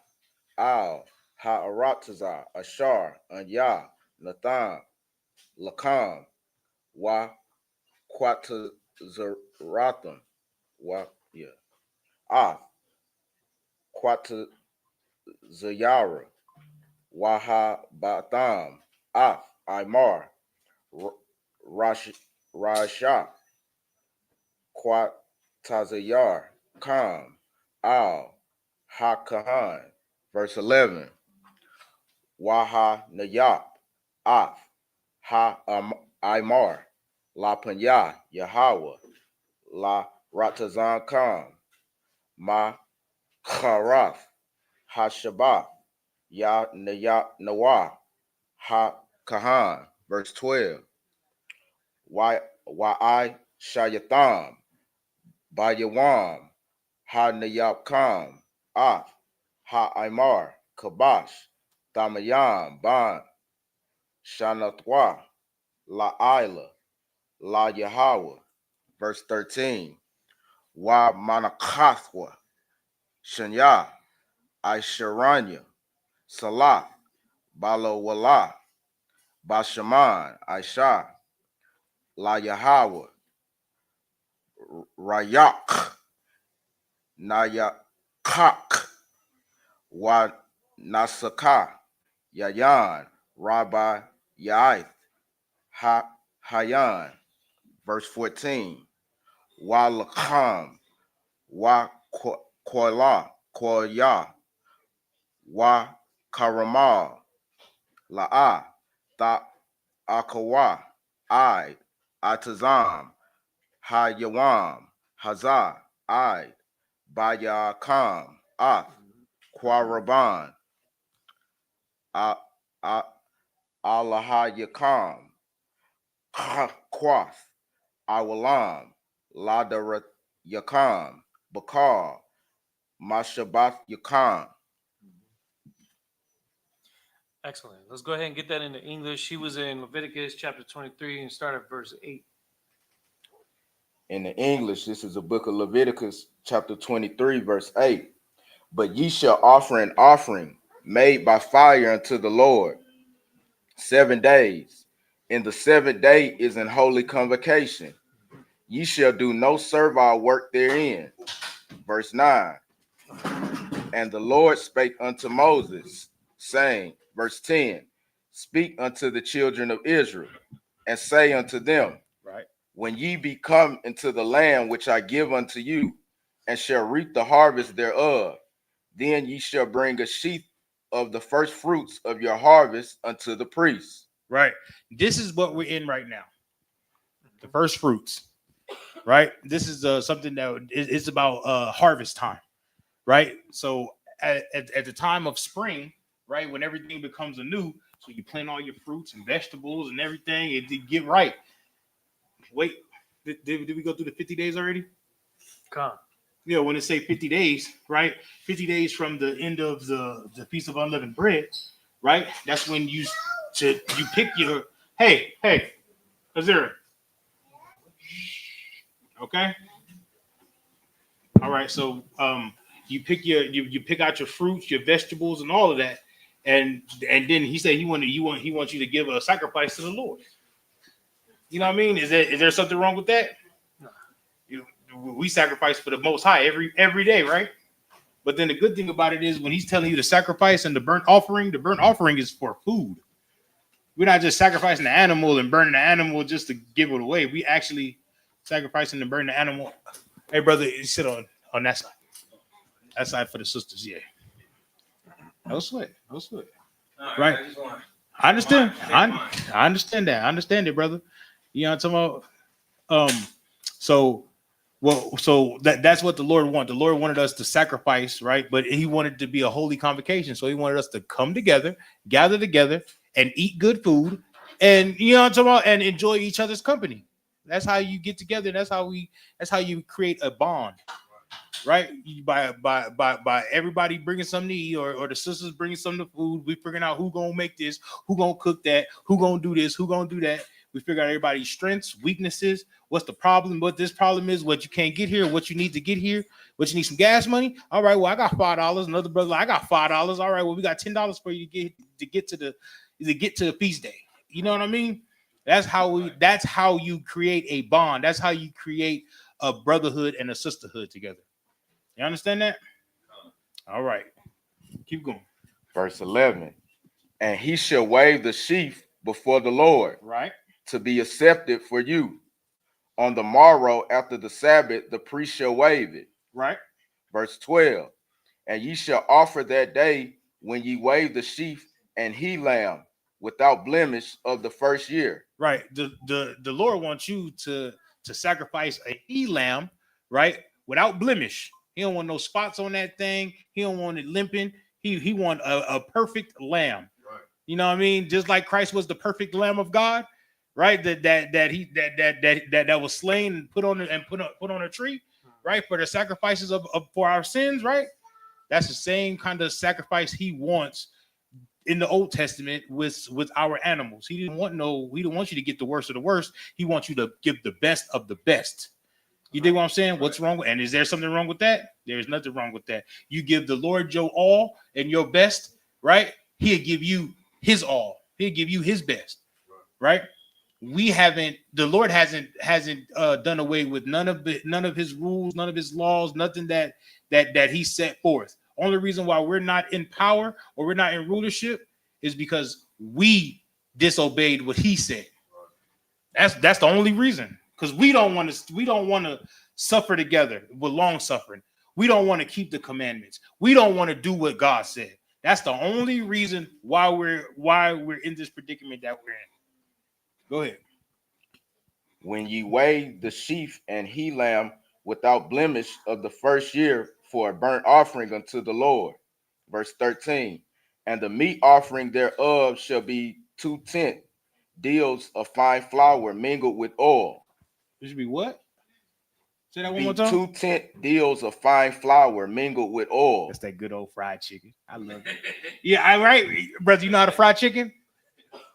G: Al, Ha'aratazar, Ashar, Anya, Nathan, Lakam, Wa Quatazaratham, Quatazayara, Waha Batham, Imar, Rasha, Quatazayar, Kam, Al, HaKahan, verse 11. Waha Nayap, Af, Imar, La Panya, Yahweh, La Ratazan Kam, Ma Kharath, HaShabbat, Ya Nawa, HaKahan, verse 12. Wa'ai Shayatham, Bayawam, Ha-Nayab Kam, Af, Ha-Imar, Kabash, Damayam, Ban, Shanatwa, La-Ila, La Yahweh, verse 13. Wa-Manakathwa, Shanya, Aisharanya, Salah, Balawala, Bashaman, Aisha, La Yahweh, Rayak, Nayakak, Wa Nasaka, Yayan, Rabbi Yaith, Hayan, verse 14. wa lakam, wa kola, koya, wa karamal, la'a, ta akawa, I, atazam, ha yawam, haza, I, bayakam, kwaraban, a alaha yakam, quath, awalam, ladarat yakam, bakar, mashabath yakam.
E: Excellent. Let's go ahead and get that into English. She was in Leviticus chapter 23 and start at verse 8.
G: In the English, this is the book of Leviticus, chapter 23, verse 8. But ye shall offer an offering made by fire unto the Lord 7 days. In the 7th day is an holy convocation. Ye shall do no servile work therein. Verse 9. And the Lord spake unto Moses, saying, verse 10, speak unto the children of Israel, and say unto them,
D: Right.
G: when ye be come into the land which I give unto you, and shall reap the harvest thereof, then ye shall bring a sheaf of the first fruits of your harvest unto the priests.
D: Right. This is what we're in right now. The first fruits. Right. This is something that it's about harvest time. Right. So at the time of spring, right, when everything becomes anew, so you plant all your fruits and vegetables and everything, it get right. Wait, did we go through the 50 days already?
E: Come.
D: Yeah, when it say 50 days, right? 50 days from the end of the Feast of Unleavened Bread, right? That's when you pick your hey, Azira. Okay. All right. So you pick you pick out your fruits, your vegetables, and all of that, and then he said he wants you to give a sacrifice to the Lord. You know what I mean? Is there something wrong with that? We sacrifice for the Most High every day, right? But then the good thing about it is when he's telling you to sacrifice and the burnt offering is for food. We're not just sacrificing the animal and burning the animal just to give it away. We actually sacrificing and burning the animal. Hey, brother, you sit on that side. That side for the sisters, yeah. No sweat. Right. I understand. I understand that. I understand it, brother. You know what I'm talking about? So that's what the Lord wanted. The Lord wanted us to sacrifice, right? But he wanted it to be a holy convocation. So he wanted us to come together, gather together, and eat good food, and you know what I'm talking about, and enjoy each other's company. That's how you get together. That's how you create a bond, right? By everybody bringing something to eat, or the sisters bringing something to food. We figuring out who gonna make this, who gonna cook that, who gonna do this, who gonna do that. We figure out everybody's strengths, weaknesses, what's the problem, what this problem is, what you can't get here, what you need to get here, what you need some gas money. All right, well, I got $5. Another brother, I got $5. All right, well, we got $10 for you to get to the feast day. You know what I mean? That's how you create a bond. That's how you create a brotherhood and a sisterhood together. You understand that? All right. Keep going.
G: Verse 11. And he shall wave the sheaf before the Lord,
D: Right.
G: to be accepted for you. On the morrow after the Sabbath, the priest shall wave it.
D: Right.
G: Verse 12. And ye shall offer that day when ye wave the sheaf and he lamb without blemish of the first year.
D: Right. The Lord wants you to sacrifice a he lamb, right, without blemish. He don't want no spots on that thing. He don't want it limping. He want a perfect lamb.
F: Right.
D: You know what I mean? Just like Christ was the perfect Lamb of God, right? That was slain and put on a tree, right? For the sacrifices of for our sins, right? That's the same kind of sacrifice he wants in the Old Testament with our animals. He didn't want you to get the worst of the worst. He wants you to give the best of the best. You dig what I'm saying? What's wrong with, and is there something wrong with that? There's nothing wrong with that. You give the Lord your all and your best, right? He'll give you his all. He'll give you his best, right? The Lord hasn't done away with none of his rules, none of his laws, nothing that he set forth. Only reason why we're not in power or we're not in rulership is because we disobeyed what he said. That's the only reason. Because we don't want to suffer together with long suffering. We don't want to keep the commandments. We don't want to do what God said. That's the only reason why we're in this predicament that we're in. Go ahead.
G: When ye weigh the sheaf and he lamb without blemish of the first year for a burnt offering unto the Lord. Verse 13. And the meat offering thereof shall be 2 deals of fine flour mingled with oil.
D: It should be what? Say that one
G: Be
D: more time.
G: 2 deals of fine flour mingled with oil.
D: That's that good old fried chicken. I love it. Yeah, right, brother. You know how to fry chicken?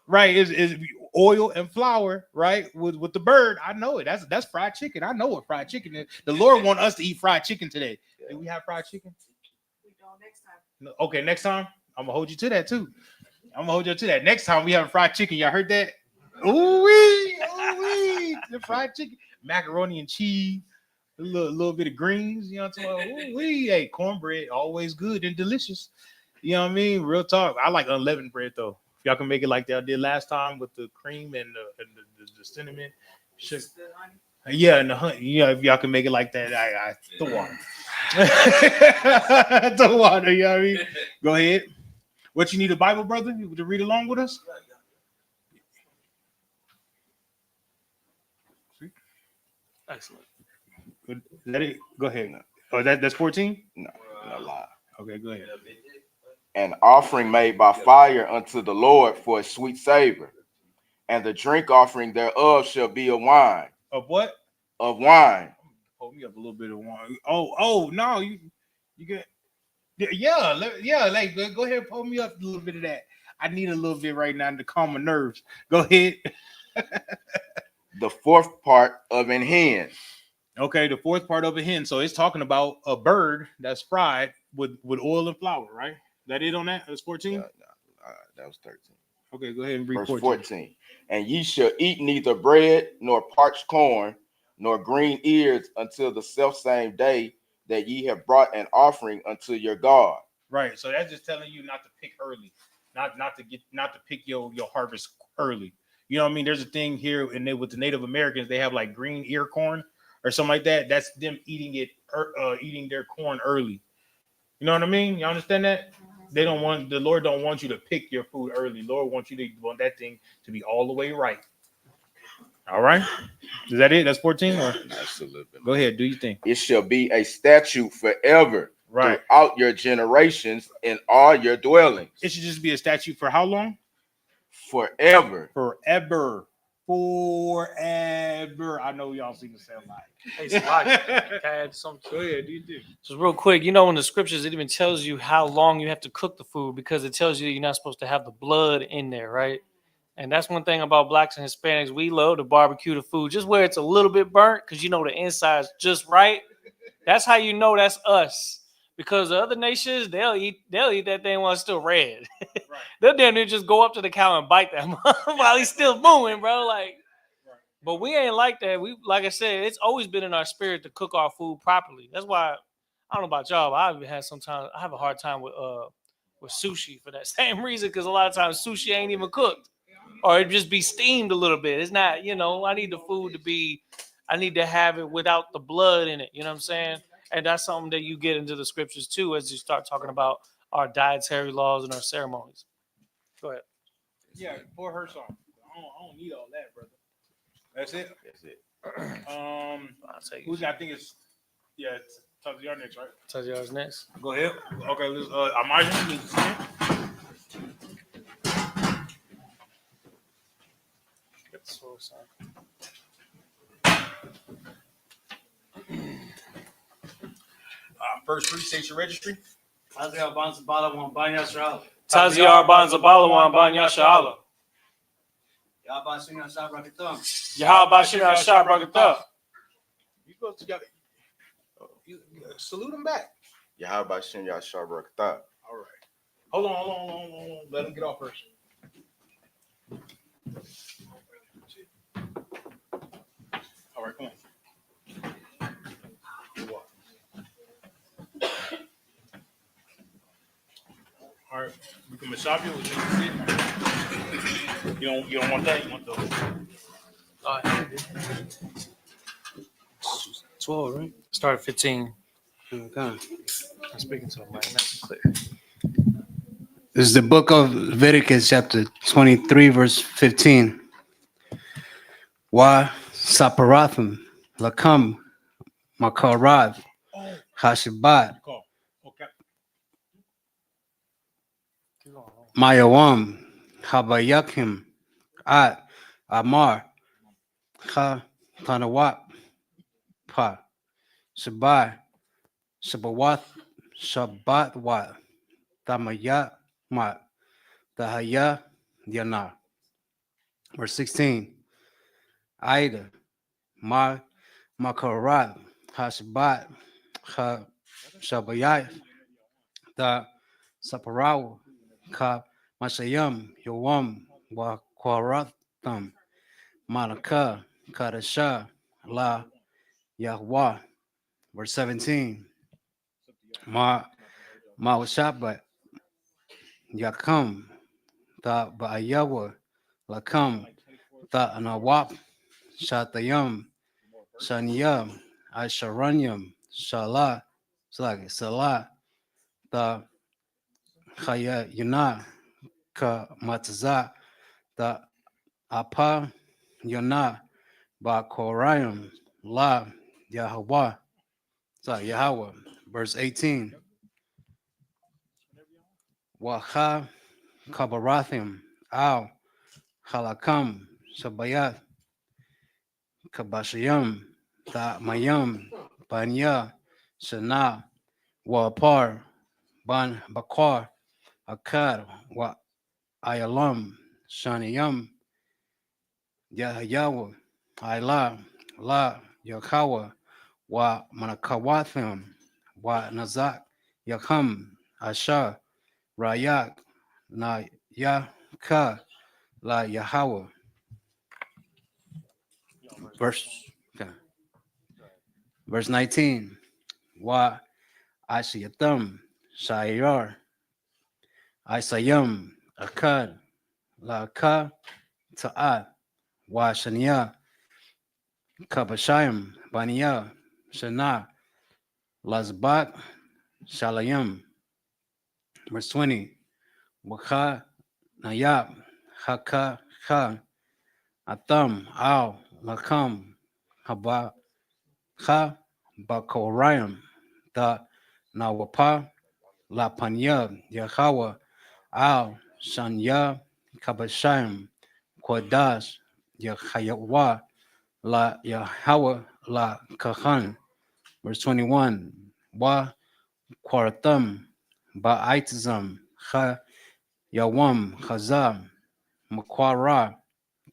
D: Right, is oil and flour, right? With the bird, I know it. That's fried chicken. I know what fried chicken is. The Lord want us to eat fried chicken today. Do we have fried chicken?
I: We don't next time.
D: No, okay, next time I'm gonna hold you to that too. I'm gonna hold you to that. Next time we have fried chicken. Y'all heard that? Ooh wee, the fried chicken, macaroni and cheese, a little bit of greens. You know what I'm talking about? Ooh wee, hey, cornbread, always good and delicious. You know what I mean? Real talk. I like unleavened bread though. If y'all can make it like that I did last time with the cream and the cinnamon, sugar. Yeah, and the honey. Yeah, if y'all can make it like that, I the water. The water, you know what I mean? Go ahead. What you need a Bible, brother, to read along with us?
E: Excellent.
D: Let it go ahead. Oh, that's 14?
G: No lie.
D: Okay, go ahead.
G: An offering made by fire unto the Lord for a sweet savor. And the drink offering thereof shall be of wine.
D: Of what?
G: Of wine.
D: Hold me up a little bit of wine. Oh no, you get like go ahead and pull me up a little bit of that. I need a little bit right now to calm my nerves. Go ahead.
G: The fourth part of an hen.
D: Okay, the fourth part of a hen. So it's talking about a bird that's fried with oil and flour, right? That it on that? That's 14?
G: That was 13.
D: Okay, go ahead and read
G: Verse
D: 14.
G: 14. And ye shall eat neither bread nor parched corn nor green ears until the selfsame day that ye have brought an offering unto your God.
D: Right. So that's just telling you not to pick early, not to pick your harvest early. You know what I mean? There's a thing here with the Native Americans, they have like green ear corn or something like that. That's them eating their corn early. You know what I mean? You understand that? The Lord don't want you to pick your food early. Lord wants you to want that thing to be all the way right. All right. Is that it? That's 14? Or?
G: Absolutely.
D: Go ahead. Do you think?
G: It shall be a statute forever throughout your generations in all your dwellings.
D: It should just be a statute for how long?
G: Forever.
D: Forever. I know y'all seen the sound like.
E: Hey, Isupk, can I add something?
D: Go ahead. Do you think?
E: Just real quick, in the scriptures, it even tells you how long you have to cook the food because it tells you you're not supposed to have the blood in there, right? And that's one thing about blacks and Hispanics. We love to barbecue the food just where it's a little bit burnt because the inside's just right. That's how you know that's us. Because the other nations, they'll eat that thing while it's still red. Right. They'll damn near just go up to the cow and bite them while he's still moving, bro. But we ain't like that. We, like I said, it's always been in our spirit to cook our food properly. That's why I don't know about y'all, but I have a hard time with sushi for that same reason. Because a lot of times sushi ain't even cooked, or it just be steamed a little bit. It's not, I need the food I need to have it without the blood in it. You know what I'm saying? And that's something that you get into the scriptures too as you start talking about our dietary laws and our ceremonies. Go ahead.
D: Yeah, for her song. I don't need all that, brother. That's it.
E: I'll take
D: who's I think it's Taziar next, right?
E: Taziar's next.
D: Go ahead. Okay, let's Amajin.
E: Get the source on.
D: Firstfruits Station Registry.
H: Taziar Banza Balawan Banya Shala.
E: Taziar Banza Balawan Banya Shala.
H: Yaba Sina Sabrakatum.
E: Yahabashina Shabrakath.
D: You go together. You salute him back.
G: Yahabashim Yashabrakta.
D: All right. Hold on. Let him get off first. All right, come on. All right, we can massage you. You don't want that. You want those.
H: 12, right?
E: Start at 15.
H: Okay.
E: I'm speaking to him right now. It's clear.
H: This is the book of Leviticus, chapter 23, verse 15. Wa Saparathim Lakam Makarav Hashabat Mayawam Habayakim At Amar Ha Tanawat Pa Shabai Shabawath Shabbatwat Tamayat Mat Tahaya Yana. Verse 16. Aida Ma Makarat Hashabat Ha Shabayat Ta Saparaw Ka Mashayam Yawam Wa Kwaratham Malaka Kadasha La Yahweh. Verse 17. Ma Mawashabat Yakam Ta Ba'ayawa Lakam Ta Anawap Shatayam Shanyam Asharanyam Shala Salah Ta Chaya Yana Ka Matza Ta Apa Yana Ba Korayam La Yahweh. Yahweh. Verse 18. Waha Kabarathim Al Halakam Sabayat Kabashayam Ta Mayam Banya Sana Wapar Ban Bakar Akar Wa Ayalam Shaniyam Yahayawa Ila La Yakawa Wa Manakawathim Wa Nazak Yakam Asha Rayak Na Yaka La Yahweh. Okay. Verse 19. Wa Ashiyatam Shayar Isayam Akad La Ka Ta'at Wa Shania Kabashayim Bania Shana Lazbat Shalayim. Verse 20. Waka Nayab Haka Kha Atam Al Lakam Haba Kha Bakorayam Da Nawapa La Panya Yahawa Al Shanya Kabashayim Kodash Yahayawa La Yahawa La Kahan. Verse 21. Wa Kwartam Ba'aitizam Kha Yawam Khazam Makwara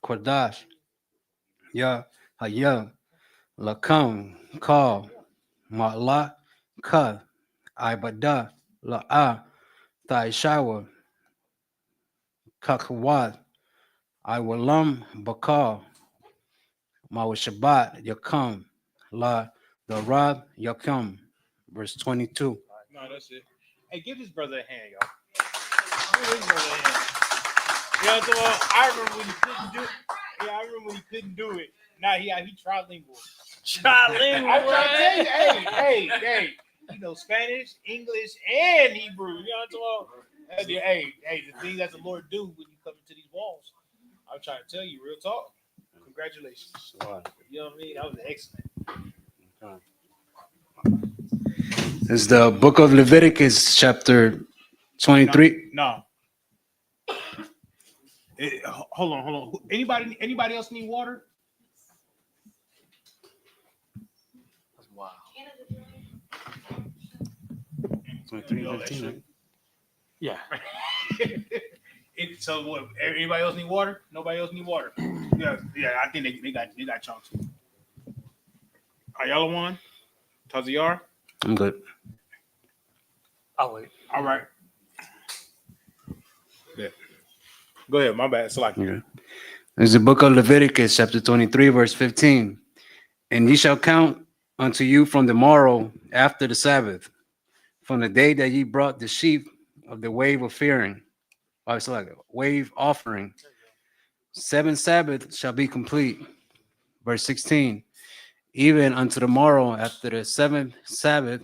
H: Kodash Ya Haya Lakam Ka Ma'la Ka Ibada La'a Taishawa Kakawad Iwalam Bakal Mawashabat Yakam La Darab Yakam. Verse 22.
B: No, that's it. Hey, give this brother a hand, y'all. Give this brother a hand. You know what I'm saying? I remember when he couldn't do it. Yeah, I remember when he couldn't do it. Now he trilingual.
E: Trilingual.
B: I'm trying to tell you, hey, you know Spanish, English, and Hebrew. You know what I'm talking about? Hey, the thing that the Lord do when you come into these walls. I'm trying to tell you, real talk. Congratulations. You know what I mean? That was excellent.
H: This is the book of Leviticus, chapter 23.
B: No. Hold on. Anybody else need water?
E: Wow.
H: 23, 15, right?
E: Yeah.
B: So what? Anybody else need water? Nobody else need water. Yeah. I think they got chunks. Ayala one, Taziyar.
H: I'm good.
E: I'll wait.
B: All right. Yeah. Go ahead. My bad. Select.
H: Okay. This is the book of Leviticus, chapter 23, verse 15. And ye shall count unto you from the morrow after the Sabbath, from the day that ye brought the sheep of the wave of fearing, wave offering. 7 Sabbaths shall be complete. Verse 16. Even unto the morrow after the seventh Sabbath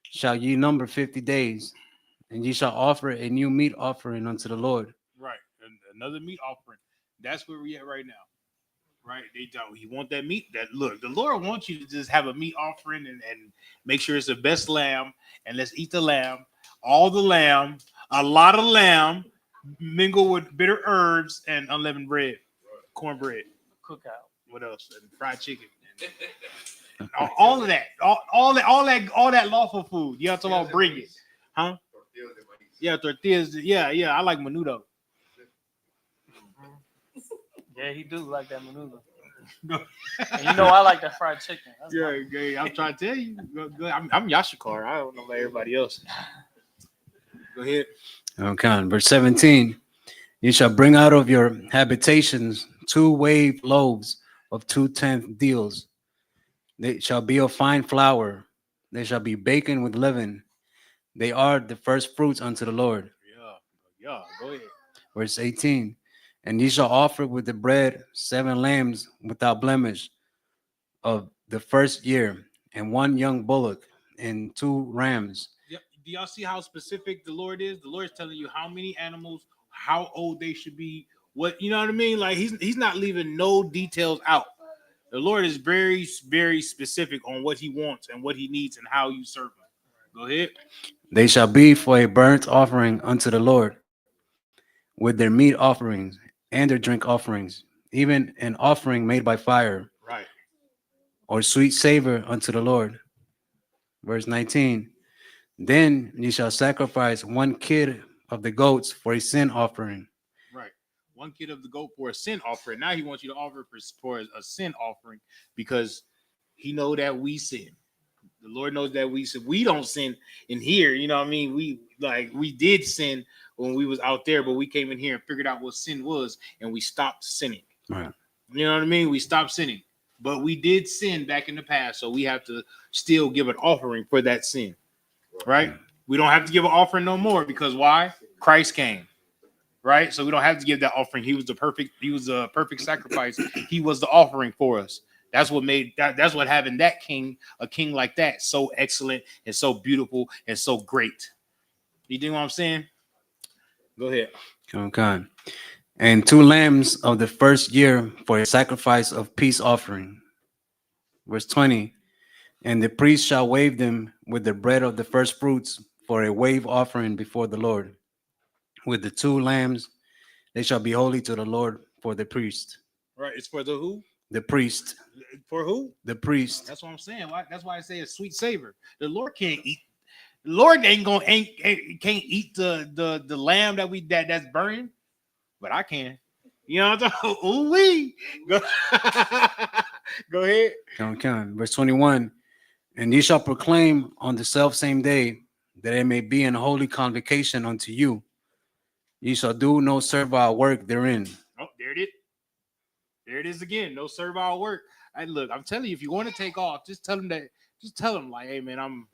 H: shall ye number 50 days, and ye shall offer a new meat offering unto the Lord.
B: Right. Another meat offering. That's where we at right now. Right. They don't. You want that meat? That look, the Lord wants you to just have a meat offering and make sure it's the best lamb. And let's eat the lamb, all the lamb, a lot of lamb, mingle with bitter herbs and unleavened bread, cornbread,
E: Cookout.
B: what else? And fried chicken. And all of that. All that lawful food. You have to all bring it. Huh? Yeah, tortillas. Yeah. I like menudo.
E: Yeah, he do like that maneuver. And you know I like that fried chicken. That's
B: Yeah,
E: my-
B: okay. I'm trying to tell you. I'm Yashikar. I don't know about everybody else. Go ahead.
H: Okay, verse 17. You shall bring out of your habitations 2 wave loaves of 2/10 deals. They shall be of fine flour. They shall be baken with leaven. They are the first fruits unto the Lord.
B: Yeah. Go ahead.
H: Verse 18. And ye shall offer with the bread 7 lambs without blemish of the first year, and 1 young bullock, and 2 rams.
B: Yeah. Do y'all see how specific the Lord is? The Lord is telling you how many animals, how old they should be, what you know what I mean? Like he's not leaving no details out. The Lord is very, very specific on what he wants and what he needs and how you serve him. Go ahead.
H: They shall be for a burnt offering unto the Lord, with their meat offerings and their drink offerings, even an offering made by fire,
B: Right.
H: or sweet savor unto the Lord. Verse 19. Then ye shall sacrifice 1 kid of the goats for a sin offering.
B: Right. 1 kid of the goat for a sin offering. Now he wants you to offer for a sin offering because he know that we sin. The Lord knows that we sin. We don't sin in here. You know what I mean? We did sin when we was out there, but we came in here and figured out what sin was and we stopped sinning.
H: Right.
B: You know what I mean? We stopped sinning. But we did sin back in the past, so we have to still give an offering for that sin. Right? We don't have to give an offering no more because why? Christ came. Right? So we don't have to give that offering. He was a perfect sacrifice. He was the offering for us. That's what made that's what having that king, a king like that, so excellent and so beautiful and so great. You know what I'm saying? Go ahead.
H: Okay. And 2 lambs of the first year for a sacrifice of peace offering. Verse 20. And the priest shall wave them with the bread of the first fruits for a wave offering before the Lord. With the 2 lambs, they shall be holy to the Lord for the priest.
B: Right. It's for the who?
H: The priest.
B: For who?
H: The priest.
B: That's what I'm saying. That's why I say a sweet savor. The Lord can't eat. The Lord can't eat the lamb that's burning, but I can. You know what I'm talking? Ooh wee. Go, go ahead.
H: Okay. Verse 21. And ye shall proclaim on the self same day that it may be an holy convocation unto you. Ye shall do no servile work therein.
B: Oh, there it is. There it is again. No servile work. Look, I'm telling you, if you want to take off, just tell them that. Just tell them like, hey man,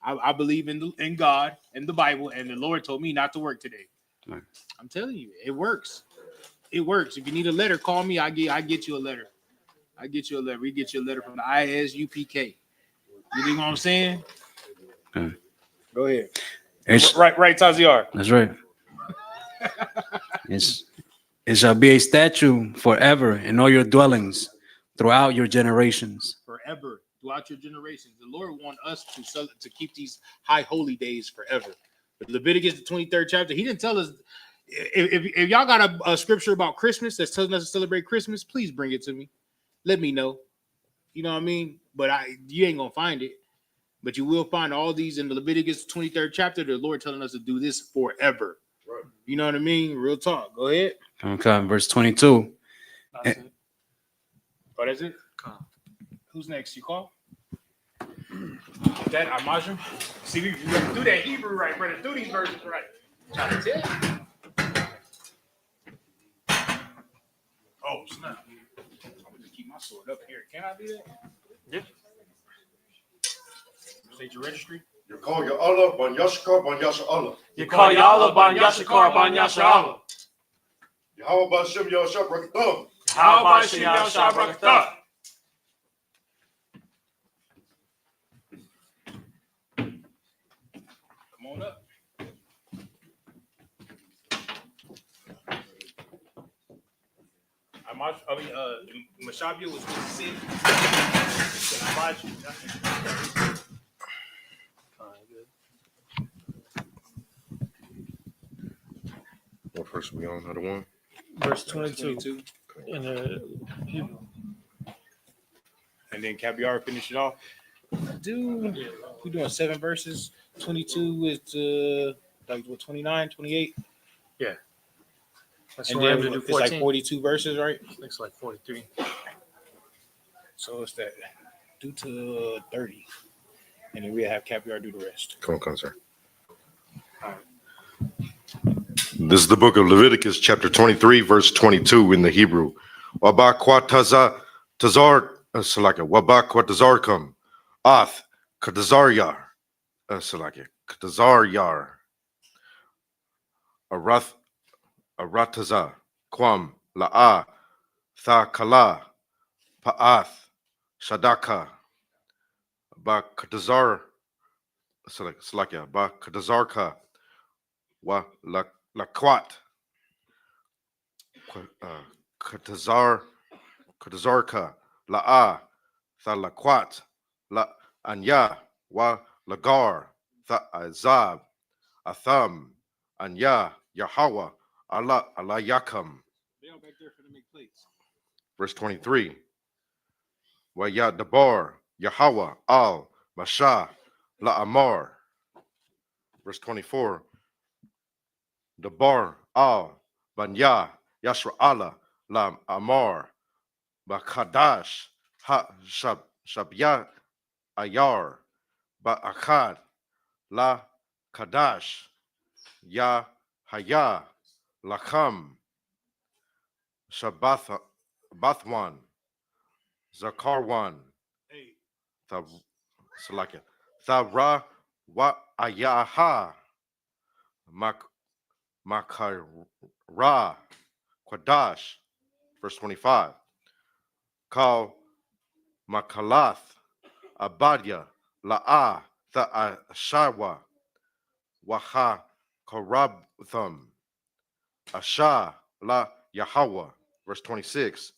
B: I believe in God and the Bible, and the Lord told me not to work today.
H: Right.
B: I'm telling you, it works. It works. If you need a letter, call me. I get you a letter. I get you a letter. We get you a letter from the ISUPK. You know what I'm saying?
H: Okay.
B: Go ahead.
H: It's,
B: Right, Taziar.
H: that's right. It shall be a statute forever in all your dwellings throughout your generations.
B: Forever, throughout your generations. The Lord wants us to keep these high holy days forever. But Leviticus, the 23rd chapter, he didn't tell us. If y'all got a scripture about Christmas that's telling us to celebrate Christmas, please bring it to me. Let me know. You know what I mean? But you ain't gonna find it. But you will find all these in the Leviticus 23rd chapter. The Lord telling us to do this forever. Right. You know what I mean? Real talk. Go ahead.
H: Okay, verse 22.
E: That's it.
B: Oh, that's it? Who's next? You call? That Amajim? See, we gotta do that Hebrew right, brother. Do these verses right. Trying to tell you. Oh, snap. I'm gonna just keep my sword up here. Can I do that?
E: Yeah.
B: State your registry.
F: You call your Allah, Ban Yashkar, Ban Yasha Allah.
E: You call Yalla Ban Yashikar Ban Yashala.
F: Yahweh Ban Shem Yahshua Brakatah.
E: How about Shem Yahshua Barakatah?
B: on up. Mashabia was with Sid. Can I mod you?
F: What first we on? Another one?
E: Verse 22. In the Hebrew.
B: And then Caviar finish it off. Dude, we're doing 7 verses. 22 is like what, 29, 28?
E: That's
B: And
E: what
B: then
E: I'm to do
B: it's like
E: 14.
B: 42 verses, right?
E: Looks like 43.
B: So it's that do to 30. And then we'll have Caviar do the rest.
F: Come on, sir. This is the book of Leviticus, chapter 23, verse 22 in the Hebrew. Wabak tazar salaka. Wabak tazarkum. Ath katazaryar. Salaka. Katazaryar. Arataza. Kwam. La'a. Tha kala. Pa'ath. Shadaka. Ba katazar. Salaka. Ba katazarka. Wa lakwat. Katazarka, La'a, Thalaquat, La Anya, Wa Lagar, Azab, Atham, Anya, Yahweh, Allah Yakam.
B: They all back there for to make plates.
F: Verse 23. Wa Ya Dabar, Yahweh, Al, Masha, La Amar. Verse 24. Dabar, Al, Banya, Yashra Allah, La Amar. Bakadash, Ha Shabya Ayar, Ba'akad, La Kadash, Ya Haya, Lakam, Shabbath, Bathwan, Zakarwan,
B: Hey,
F: Salakia, Thabra, Wa Ayaha, Makara, Quadash, verse 25. Kal Makalath, Abadya, La'a, Tha'ashawa, Waha, Karabtham, Asha, La Yahweh, verse 26.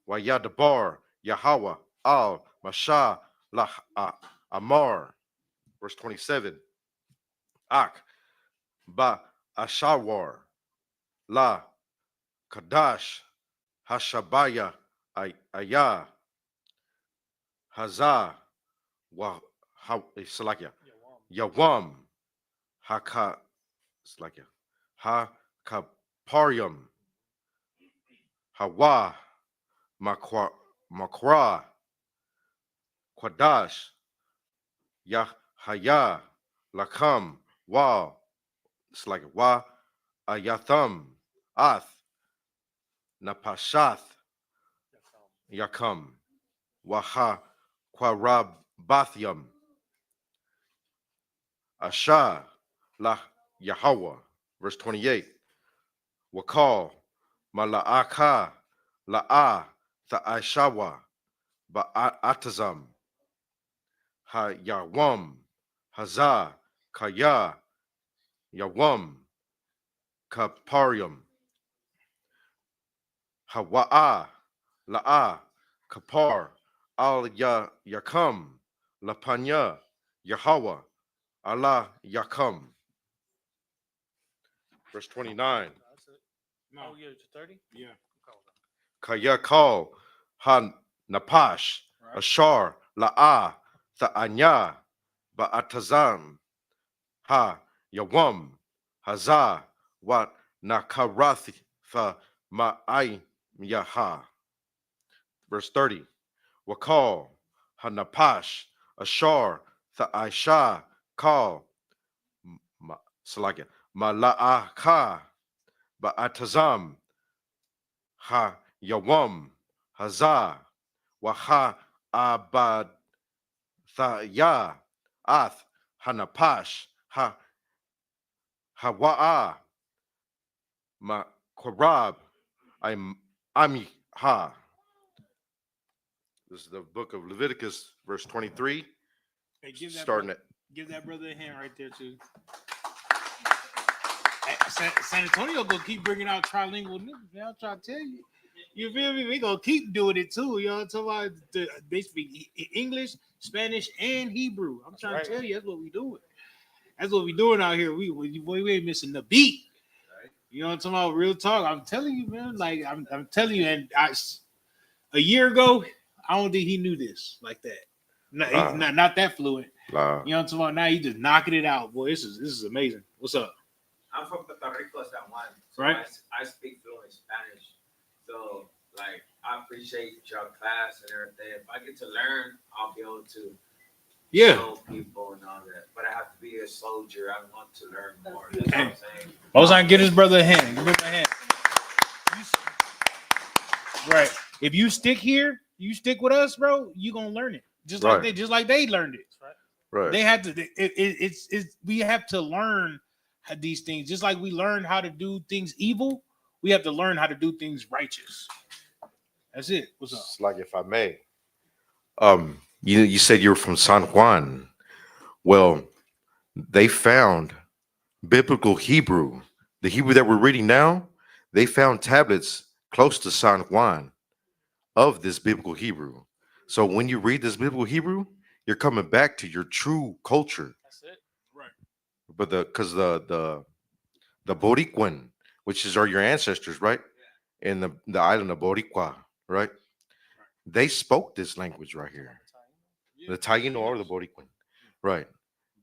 F: Wayadabar, Yahweh, Al, Masha, La Amar, verse 27. Ak, Ba Ashawar, La Kadash, Hashabaya, Ayah, Hazah, Salakia, Yawam, Haka, Salakia, Hakaparium, Hawa, Makra, Quadash, Yahaya, Lakam, Wa, Salakia, Wa, Ayatham, Ath, Napashath, Yakam, Waha, Quarabathium, Asha, La Yahweh, verse 28. Wakal, Mala'aka, La'a, Tha'ashawa, Ba'atazam, Ha Yawam, Hazah, Kaya, Yawam, Kaparium, Hawa'a, La'a, Kapar, Al Yakam, Lapanya, Yahweh, Allah Yakam. Verse 29.
B: no.
E: Oh, yeah, 30?
B: Yeah.
F: Kayakal, Han Napash,
B: Right.
F: Ashar, La'a, Tha'anya, Ba'atazam, Ha Yawam, Hazah, Wat Nakarathi, Fa Ma'ay Yaha. Verse 30. Wakal, Hanapash, Ashar, Tha'aisha, Kal, Salakia, Mala'aka, Ba'atazam, Ha Yawam, Hazah, Waha Abad Thaya, Ath, Hanapash, Ha Hawa'a, Ma Korab, Ami Ha. This is the book of Leviticus, verse 23,
B: Hey,
F: starting at
B: give that brother a hand right there too. San Antonio gonna keep bringing out trilingual niggas, man. I'm trying to tell you. You feel me? We gonna keep doing it too. You know what I'm talking about? They speak English, Spanish, and Hebrew. I'm trying to tell you, that's what we doing. That's what we doing out here. We ain't missing the beat. You know what I'm talking about? Real talk. I'm telling you, man. Like I'm telling you, and a year ago, I don't think he knew this like that. Not that fluent. You know what I'm talking about? Now he just knocking it out, boy. This is amazing. What's up?
I: I'm from Puerto Rico, San Juan. So
B: Right.
I: I speak fluent Spanish. So, like, I appreciate your class and everything. If I get to learn, I'll be able to show people and all that. But I have to be a soldier. I want to learn more. That's what I'm saying.
B: Ozan, get his brother a hand. Give him a hand. Right. If you stick here, you stick with us, bro, you gonna learn it. Just like they learned it.
F: Right.
B: They had to we have to learn these things. Just like we learned how to do things evil, we have to learn how to do things righteous. That's it. What's up?
F: It's like, if I may, you said you were from San Juan. Well, they found biblical Hebrew, the Hebrew that we're reading now. They found tablets close to San Juan of this biblical Hebrew. So when you read this biblical Hebrew, you're coming back to your true culture.
B: That's it. Right.
F: But the Boricuan, which are your ancestors, right? In the island of Boricua, right? They spoke this language right here. The Taino or the Boricuan, right?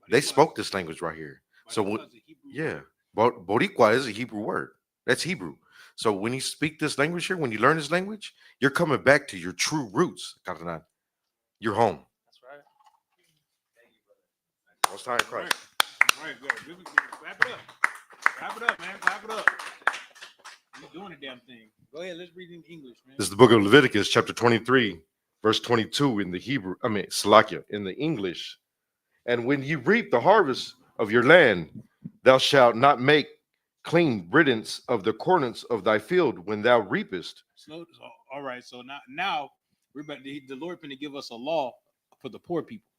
F: They spoke this language right here. So yeah, Boricua is a Hebrew word. That's Hebrew. So when you speak this language here, when you learn this language, you're coming back to your true roots, carnal. Your home.
B: That's right.
F: Most High in Christ.
B: Right. Clap it up. Clap it up, man. Clap it up. You doing the damn thing. Go ahead. Let's read in English, man.
F: This is the book of Leviticus, chapter 23, verse 22 in the Hebrew, Salakia, in the English. And when you reap the harvest of your land, thou shalt not make clean riddance of the corners of thy field when thou reapest.
B: All right. So now we're about the Lord going to give us a law for the poor people,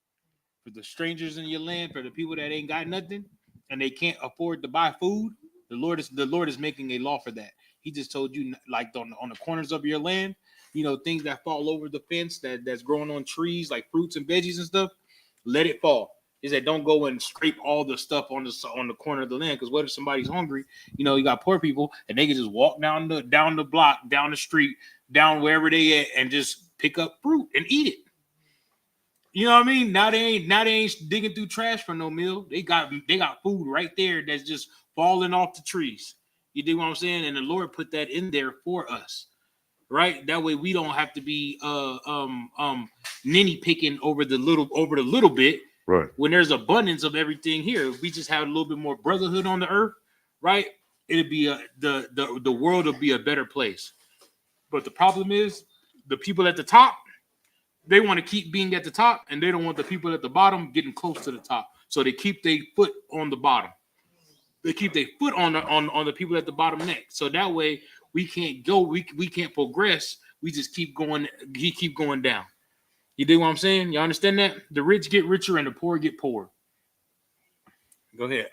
B: for the strangers in your land, for the people that ain't got nothing and they can't afford to buy food. The Lord is making a law for that. He just told you, like on the corners of your land, you know, things that fall over the fence that's growing on trees like fruits and veggies and stuff. Let it fall. He said, don't go and scrape all the stuff on the corner of the land, because what if somebody's hungry? You know, you got poor people and they can just walk down the block, down the street, down wherever they at, and just pick up fruit and eat it. You know what I mean? Now they ain't digging through trash for no meal. They got food right there that's just falling off the trees. You dig what I'm saying? And the Lord put that in there for us, right? That way we don't have to be ninny picking over the little bit.
F: Right.
B: When there's abundance of everything here, if we just have a little bit more brotherhood on the earth, right? It'd be the world will be a better place. But the problem is the people at the top, they want to keep being at the top, and they don't want the people at the bottom getting close to the top. So they keep their foot on the bottom. They keep their foot on the people at the bottom next. So that way we can't go, we can't progress. We just keep going down. You dig what I'm saying? You understand that? The rich get richer and the poor get poorer. Go ahead.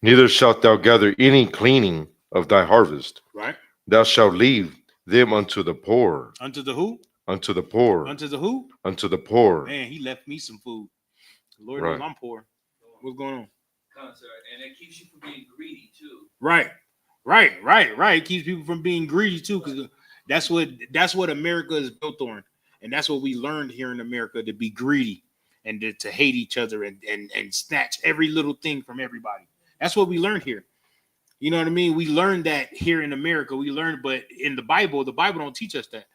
F: Neither shalt thou gather any cleaning of thy harvest.
B: Right.
F: Thou shalt leave them unto the poor.
B: Unto the who?
F: Unto the poor.
B: Unto the who?
F: Unto the poor.
B: Man, he left me some food. The Lord
F: Right.
B: knows I'm poor. What's going on?
I: And it keeps you from being greedy, too.
B: Right. It keeps people from being greedy too, because that's what America is built on. And that's what we learned here in America, to be greedy and to hate each other and snatch every little thing from everybody. That's what we learned here. You know what I mean? We learned that here in America. But in the Bible don't teach us that.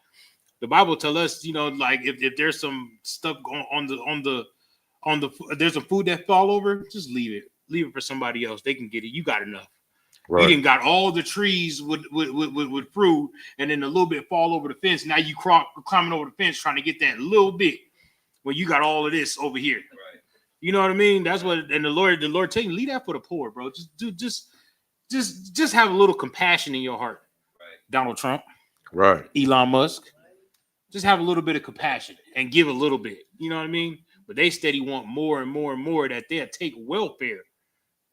B: The Bible tell us, you know, like if there's some stuff going on there's some food that fall over, just leave it. Leave it for somebody else. They can get it. You got enough.
F: Right.
B: You didn't got all the trees with fruit, and then a little bit fall over the fence. Now you climbing over the fence trying to get that little bit when you got all of this over here.
I: Right.
B: You know what I mean? That's what. And the Lord telling you, leave that for the poor, bro. Just have a little compassion in your heart.
I: Right.
B: Donald Trump,
F: Right.
B: Elon Musk, just have a little bit of compassion and give a little bit. You know what I mean? But they steady want more and more and more, that they'll take welfare.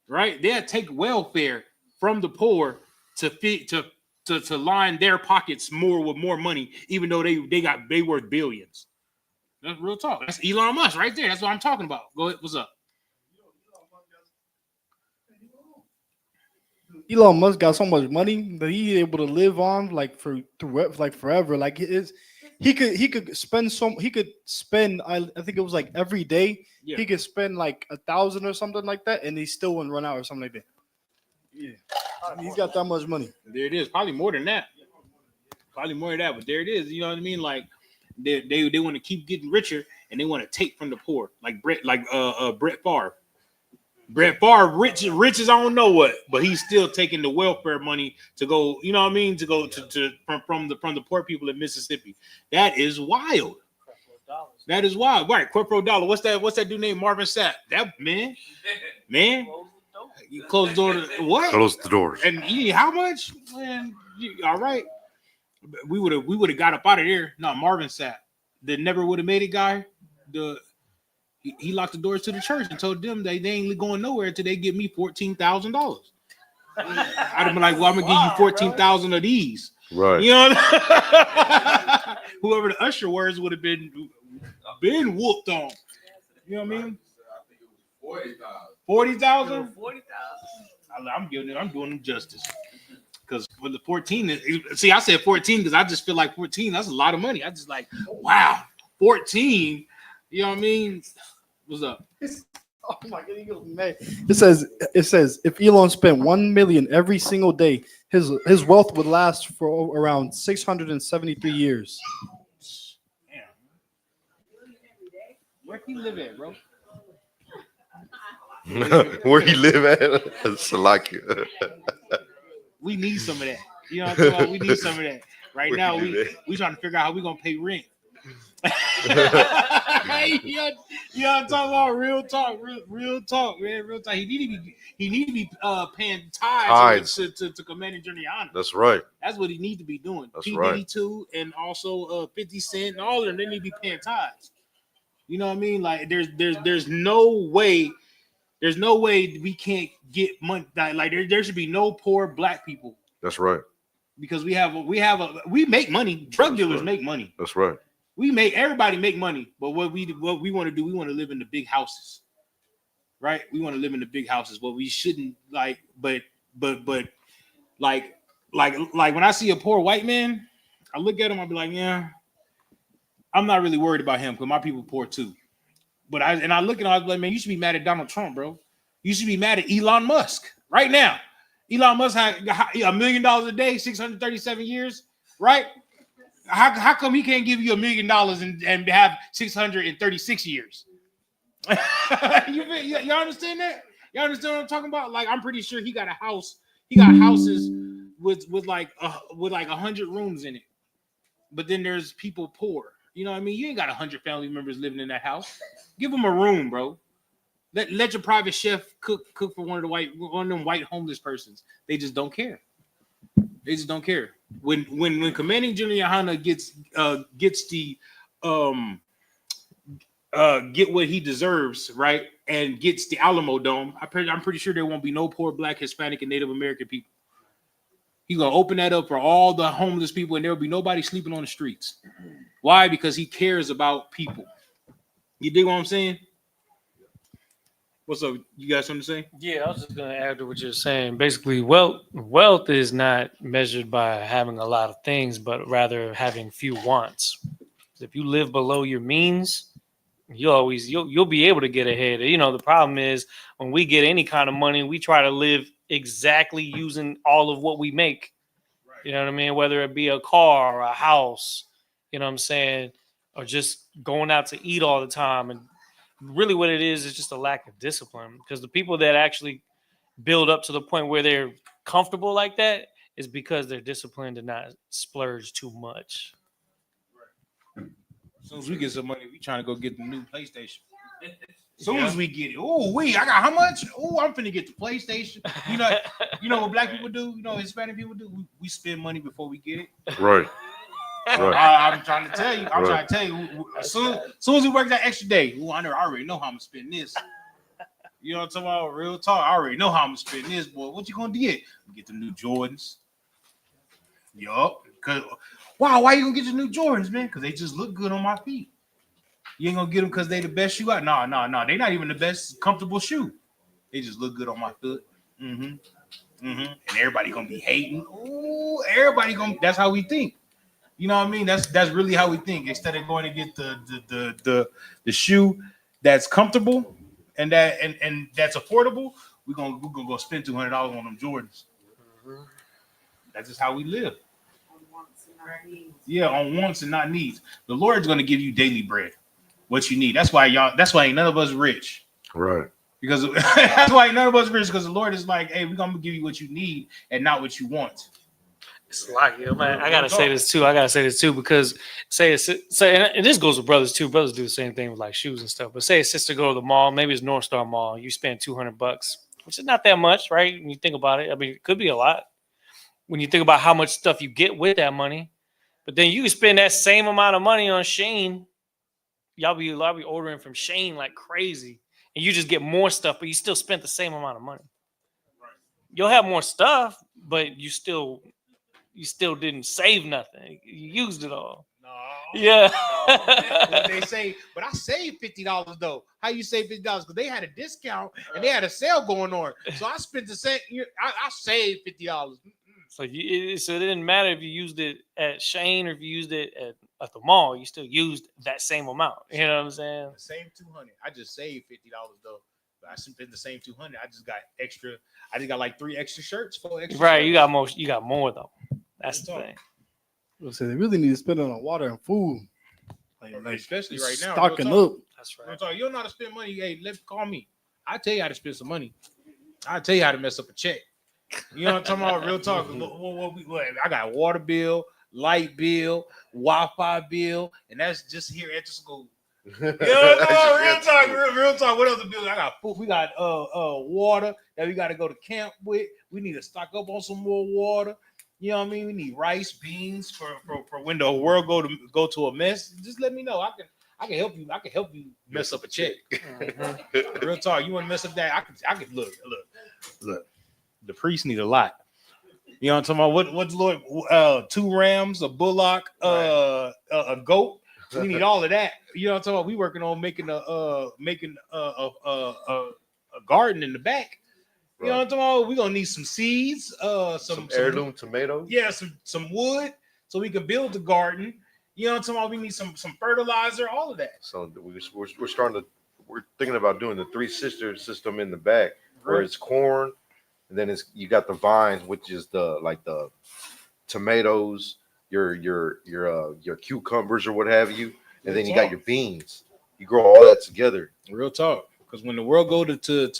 B: Right? They'll take welfare from the poor to line their pockets more with more money, even though they worth billions. That's real talk. That's Elon Musk right there. That's what I'm talking about. Go ahead. What's up?
J: Elon Musk got so much money that he's able to live on like forever. Like he could spend I think it was like every day he could spend like 1,000 or something like that, and he still wouldn't run out or something like that. Yeah, he's got that much money.
B: There it is. Probably more than that. Probably more than that. But there it is. You know what I mean? Like they want to keep getting richer, and they want to take from the poor. Like Brett Favre. Brett Favre, rich as I don't know what, but he's still taking the welfare money to go, you know what I mean, to go to from the poor people in Mississippi. That is wild. That is wild. Right, corporal dollar. What's that dude named Marvin Sapp? That man, you close the door to what?
F: Close the doors.
B: And how much? Man, all right. We would have got up out of there. No, Marvin Sapp, the never would have made it guy. He locked the doors to the church and told them they ain't going nowhere until they give me $14,000. I'd have been like, well, I'm gonna give you 14,000 of these.
F: Right.
B: You know, whoever the usher words would have been whooped on. You know what I mean? 40,000. 40,000. I'm doing them justice. Because for the 14, see, I said 14 because I just feel like 14. That's a lot of money. I just like, wow, 14. You know what I mean? What's up?
J: Oh my God, he goes mad. It says if Elon spent 1 million every single day, his wealth would last for around 673 years.
B: Damn. Where he live at, bro?
F: Where he live at? Salakia.
B: We need some of that. You know what I'm talking about? We need some of that. Right now, we trying to figure out how we gonna pay rent. You know what I'm talking about? Real talk, man. Real talk. He need to be paying tithes to Commanding Juliana.
F: That's right.
B: That's what he need to be doing.
F: That's
B: P.
F: right.
B: Diddy too, and also 50 Cent and all of them. They need to be paying tithes. You know what I mean? Like there's no way we can't get money. Like there should be no poor black people.
F: That's right.
B: Because we make money. Drug dealers make money.
F: That's right.
B: Everybody make money, but what we want to do, we want to live in the big houses, right? We want to live in the big houses, but we shouldn't like when I see a poor white man, I look at him, I'll be like, yeah, I'm not really worried about him because my people poor too. But I look at him, I was like, man, you should be mad at Donald Trump, bro. You should be mad at Elon Musk right now. Elon Musk had $1 million a day, 637 years, right? How come he can't give you $1 million and have 636 years? You understand that? You understand what I'm talking about? Like, I'm pretty sure he got a house. He got houses with like 100 rooms in it. But then there's people poor. You know what I mean? You ain't got 100 family members living in that house. Give them a room, bro. Let your private chef cook for one of them white homeless persons. They just don't care. They just don't care. When Commanding Juliana gets the get what he deserves, right, and gets the Alamo Dome, I'm pretty sure there won't be no poor Black, Hispanic, and Native American people. He's gonna open that up for all the homeless people, and there will be nobody sleeping on the streets. Why? Because he cares about people. You dig what I'm saying? What's up? You got something to say?
E: Yeah, I was just gonna add to what you're saying. Basically, wealth is not measured by having a lot of things, but rather having few wants. If you live below your means, you'll be able to get ahead. You know, the problem is when we get any kind of money, we try to live exactly using all of what we make. Right. You know what I mean? Whether it be a car or a house, you know what I'm saying, or just going out to eat all the time. And really what it is just a lack of discipline, because the people that actually build up to the point where they're comfortable like that is because they're disciplined to not splurge too much.
B: As soon as we get some money, we trying to go get the new PlayStation. As soon as we get it, I got how much? Oh, I'm finna get the PlayStation. You know what black people do? You know what Hispanic people do? We spend money before we get it.
F: Right.
B: I'm trying to tell you. As soon as we work that extra day, I already know how I'm gonna spend this. You know what I'm talking about? Real talk. I already know how I'm gonna spend this, boy. What you gonna get? Get the new Jordans. Yup. Cause why you gonna get your new Jordans, man? Cause they just look good on my feet. You ain't gonna get them because they the best shoe out. No. They not even the best comfortable shoe. They just look good on my foot. And everybody gonna be hating. Ooh, everybody gonna. That's how we think. You know what I mean? That's really how we think. Instead of going to get the shoe that's comfortable and that's affordable, we're gonna go spend $200 on them Jordans. That's just how we live. Yeah, on wants and not needs. The Lord's gonna give you daily bread, what you need. That's why ain't none of us rich.
F: Right.
B: Because that's why ain't none of us rich, because the Lord is like, hey, we're gonna give you what you need and not what you want.
E: It's like, man, I gotta say this too, because say, and this goes with brothers too. Brothers do the same thing with like shoes and stuff. But say a sister go to the mall, maybe it's North Star Mall, you spend $200, which is not that much, right? When you think about it, I mean, it could be a lot when you think about how much stuff you get with that money. But then you can spend that same amount of money on Shane. Y'all be ordering from Shane like crazy, and you just get more stuff, but you still spent the same amount of money. You'll have more stuff, but you still didn't save nothing. You used it all.
B: No.
E: Yeah.
B: What they say, but I saved $50 though. How you save $50? Because they had a discount and they had a sale going on. So I spent the same. I saved $50.
E: So it didn't matter if you used it at Shane or if you used it at the mall. You still used that same amount. You know what I'm saying?
B: The same $200. I just saved $50 though. But I spent the same $200. I just got extra. I just got like 3 extra shirts, 4 extra.
E: Right.
B: Shirts.
E: You got more though. That's the thing.
J: So they really need to spend it on water and food. Like
B: especially right now.
J: Stocking up.
E: That's right.
B: You don't know how to spend money. Hey, call me. I'll tell you how to spend some money. I'll tell you how to mess up a check. You know what I'm talking about? Real talk. I got water bill, light bill, Wi-Fi bill, and that's just here at the school. You know what I'm talking about? Real talk. What other bills? I got food. We got water that we got to go to camp with. We need to stock up on some more water. You know what I mean? We need rice, beans for when the world go to a mess. Just let me know. I can help you. I can help you mess up a check. Real talk. You want to mess up that? I can look. The priest need a lot. You know what I'm talking about? What's Lord? 2 rams, a bullock, a goat. We need all of that. You know what I'm talking about? We working on making a garden in the back. You know what I'm talking about? We're gonna need some seeds, some
F: heirloom tomatoes.
B: Yeah, some wood so we can build the garden. You know what I'm talking about? We need some fertilizer, all of that.
F: So we're thinking about doing the 3 sister system in the back, where it's corn, and then you got the vines, which is the tomatoes, your cucumbers or what have you, and then you got your beans. You grow all that together.
B: Real talk. Because when the world go to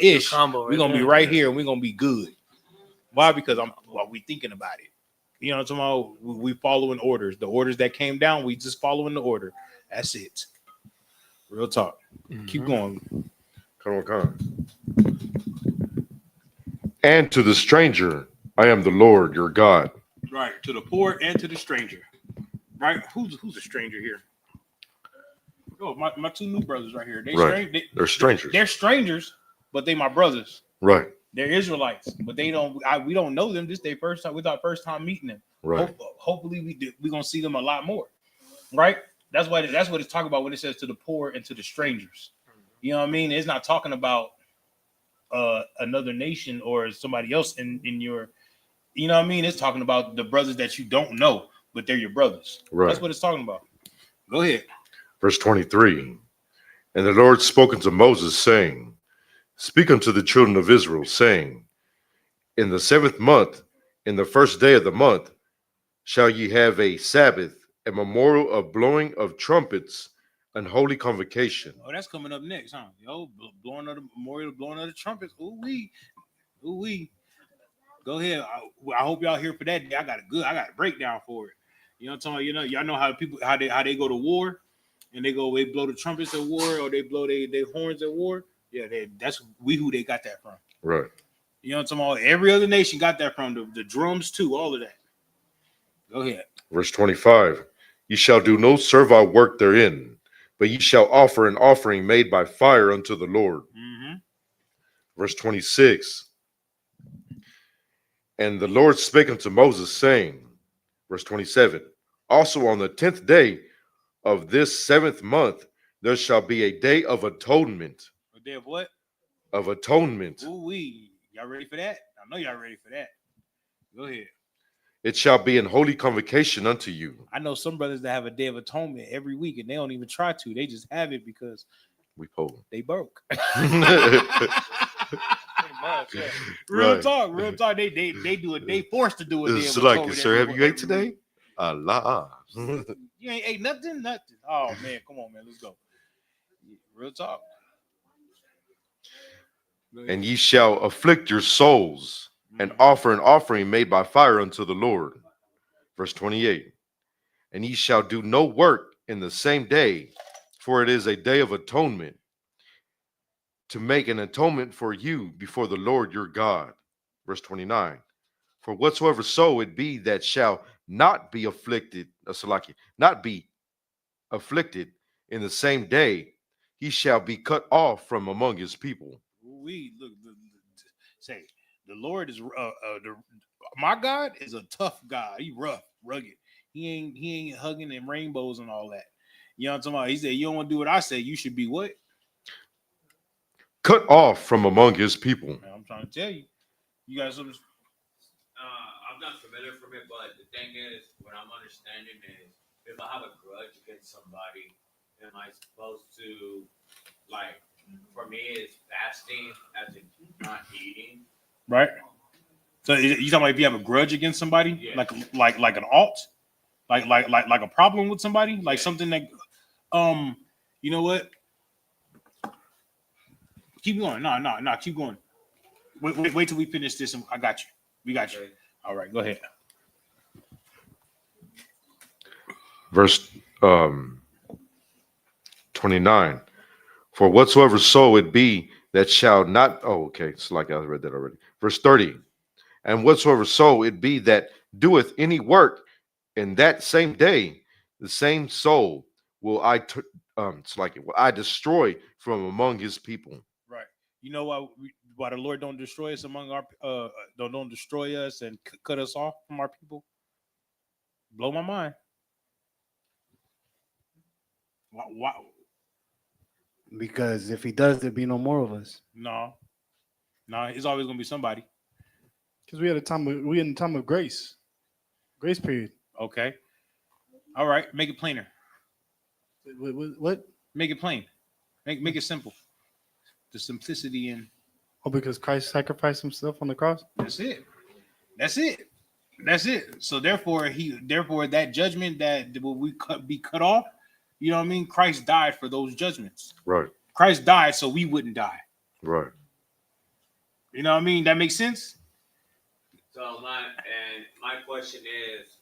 B: Ish, we're gonna be right here and we're gonna be good. Why? Because we thinking about it. You know what I'm talking about? We following orders. The orders that came down, we just following the order. That's it. Real talk. Keep going.
F: Come on. And to the stranger, I am the Lord your God.
B: Right. To the poor and to the stranger. Right. Who's a stranger here? Oh, my 2 new brothers right here.
F: They're strangers.
B: They're strangers, but they my brothers.
F: Right.
B: They're Israelites, but we don't know them. This their first time. With our first time meeting them.
F: Right.
B: Hopefully we gonna see them a lot more. Right. That's what it's talking about when it says to the poor and to the strangers. You know what I mean? It's not talking about another nation or somebody else in your. You know what I mean? It's talking about the brothers that you don't know, but they're your brothers.
F: Right.
B: That's what it's talking about. Go ahead.
F: Verse 23. And the Lord spoke unto Moses, saying, Speak unto the children of Israel, saying, In the 7th month, in the 1st day of the month, shall ye have a Sabbath, a memorial of blowing of trumpets, and holy convocation.
B: Oh, that's coming up next, huh? Yo, blowing of the memorial, blowing of the trumpets. Ooh wee. Go ahead. I hope y'all here for that day. I got a breakdown for it. You know what I'm talking about? Y'all know how they go to war, and they blow the trumpets at war, or they blow their horns at war. Yeah, that's who they got that from.
F: Right.
B: You know what I'm talking about? Every other nation got that from the drums too, all of that. Go ahead.
F: Verse 25. Ye shall do no servile work therein, but ye shall offer an offering made by fire unto the Lord.
B: Mm-hmm.
F: Verse 26. And the Lord spake unto Moses, saying, verse 27, also on the 10th day of this 7th month, there shall be a day of atonement.
B: A day of what?
F: Of atonement.
B: Ooh wee. Y'all ready for that? I know y'all ready for that. Go ahead.
F: It shall be an holy convocation unto you.
B: I know some brothers that have a day of atonement every week and they don't even try to. They just have it because
F: We poll.
B: they broke.
F: Right.
B: Real talk. They do it. They forced to do a day of
F: It's like,
B: atonement.
F: sir, have you ate
B: every
F: today?
B: week.
F: Allah.
B: You ain't ate nothing? Nothing. Oh man, come on, man. Let's go. Real talk.
F: And ye shall afflict your souls and offer an offering made by fire unto the Lord. Verse 28. And ye shall do no work in the same day, for it is a day of atonement, to make an atonement for you before the Lord your God. Verse 29. For whatsoever soul it be that shall not be afflicted, not be afflicted in the same day, he shall be cut off from among his people.
B: We look, say the Lord is my God is a tough God. He rough, rugged. He ain't hugging and rainbows and all that. You know what I'm talking about? He said, "You don't want to do what I say. You should be what?
F: Cut off from among his people."
B: Man, I'm trying to tell you. You got some.
I: I'm not familiar from it, but the thing is, what I'm understanding is, if I have a grudge against somebody, am I supposed to, like, for me, it's fasting as in not eating?
B: Right. So you talking about if you have a grudge against somebody,
I: Yeah.
B: like an alt, like a problem with somebody, like something that, you know what? Keep going. No, keep going. Wait till we finish this. And I got you. We got you.
I: Okay.
B: All right, go ahead.
F: Verse 29. For whatsoever soul it be that shall not, it's like I read that already. Verse 30. And whatsoever soul it be that doeth any work in that same day, the same soul will will I destroy from among his people.
B: Right. You know why the Lord don't destroy us among our don't destroy us and cut us off from our people? Blow my mind. Why?
H: Because if he does, there'd be no more of us.
B: No, it's always gonna be somebody.
J: Because we in a time of grace period.
B: Okay. All right. Make it plainer.
J: What?
B: Make it plain. Make it simple. The simplicity in.
J: Oh, because Christ sacrificed himself on the cross.
B: That's it. So therefore, that judgment that will be cut off. You know what I mean? Christ died for those judgments.
F: Right.
B: Christ died so we wouldn't die.
F: Right.
B: You know what I mean? That makes sense.
I: So my question is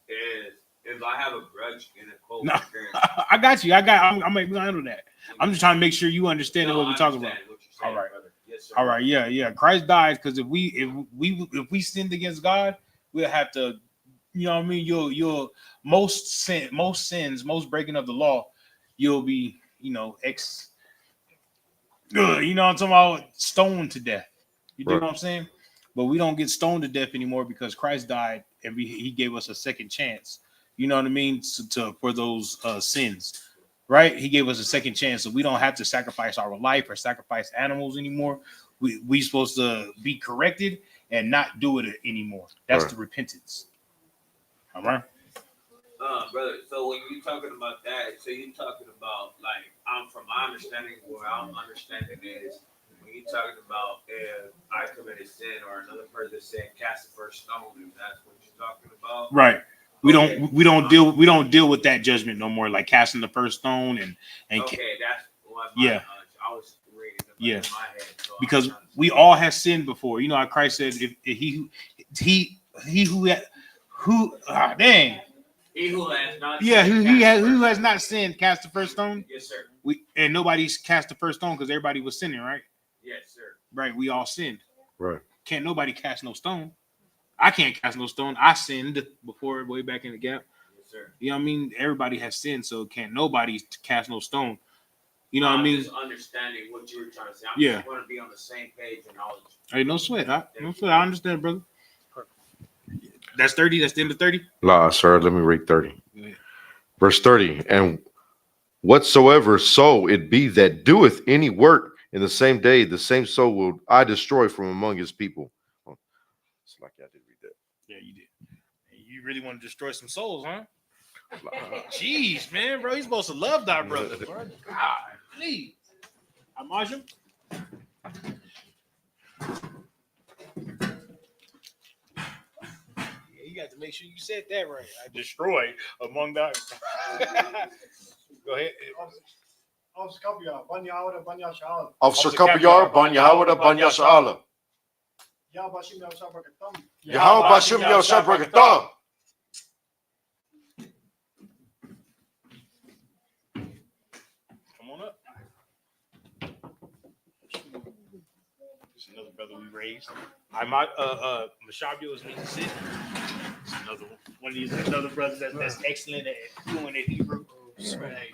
I: if I have a grudge in a quote,
B: No, I got you. I'm gonna handle that. I'm just trying to make sure you understand what we're talking about.
I: All right,
B: brother.
I: Yes, sir.
B: All right, yeah. Christ died because if we sinned against God, we'll have to, you know what I mean. You'll most sins, most breaking of the law, you'll be, you know what I'm talking about, stoned to death. You dig what I'm saying? But we don't get stoned to death anymore because Christ died and he gave us a second chance. You know what I mean? For those sins, right? He gave us a second chance, so we don't have to sacrifice our life or sacrifice animals anymore. We supposed to be corrected and not do it anymore. That's the repentance. All right.
I: Brother, so when you're talking about that, so you're talking about, like, from my understanding, where I'm understanding is, when you're talking about if I committed sin or another person said cast the first stone, if that's what you're talking about.
B: Right. We don't deal with that judgment no more, like casting the first stone and
I: okay, that's what I was reading in my head. So
B: because we all have sinned before. You know how Christ said, if he who dang.
I: He who has not
B: who has not sinned, cast the first stone.
I: Yes, sir.
B: And nobody's cast the first stone because everybody was sinning, right?
I: Yes, sir.
B: Right, we all sinned.
F: Right.
B: Can't nobody cast no stone. I can't cast no stone. I sinned before, way back in the gap.
I: Yes, sir.
B: You know what I mean? Everybody has sinned, so can't nobody cast no stone. You know what I mean?
I: Just understanding what you were trying to say. I'm
B: Yeah.
I: just want to be on the same page and knowledge.
B: Hey, no sweat. I understand, brother. That's 30. That's the end of 30.
F: La, sir. Let me read 30.
B: Yeah.
F: Verse 30. And whatsoever soul it be that doeth any work in the same day, the same soul will I destroy from among his people. Oh, it's like I did read that.
B: Yeah, you did. You really want to destroy some souls, huh? Jeez, man, bro. You're supposed to love thy brother, bro. God, please. Amajim? You got to make sure you said that right. I destroy among the. Go ahead.
F: Officer Kapiyar, Ban Yahweh, Ban Yasha'Allah. Yahweh Bashim Yahweh.
B: Come on up. It's another brother we raised. Mashabios means to sit. It's another one of these another brothers that's excellent at doing it Hebrew. Hey,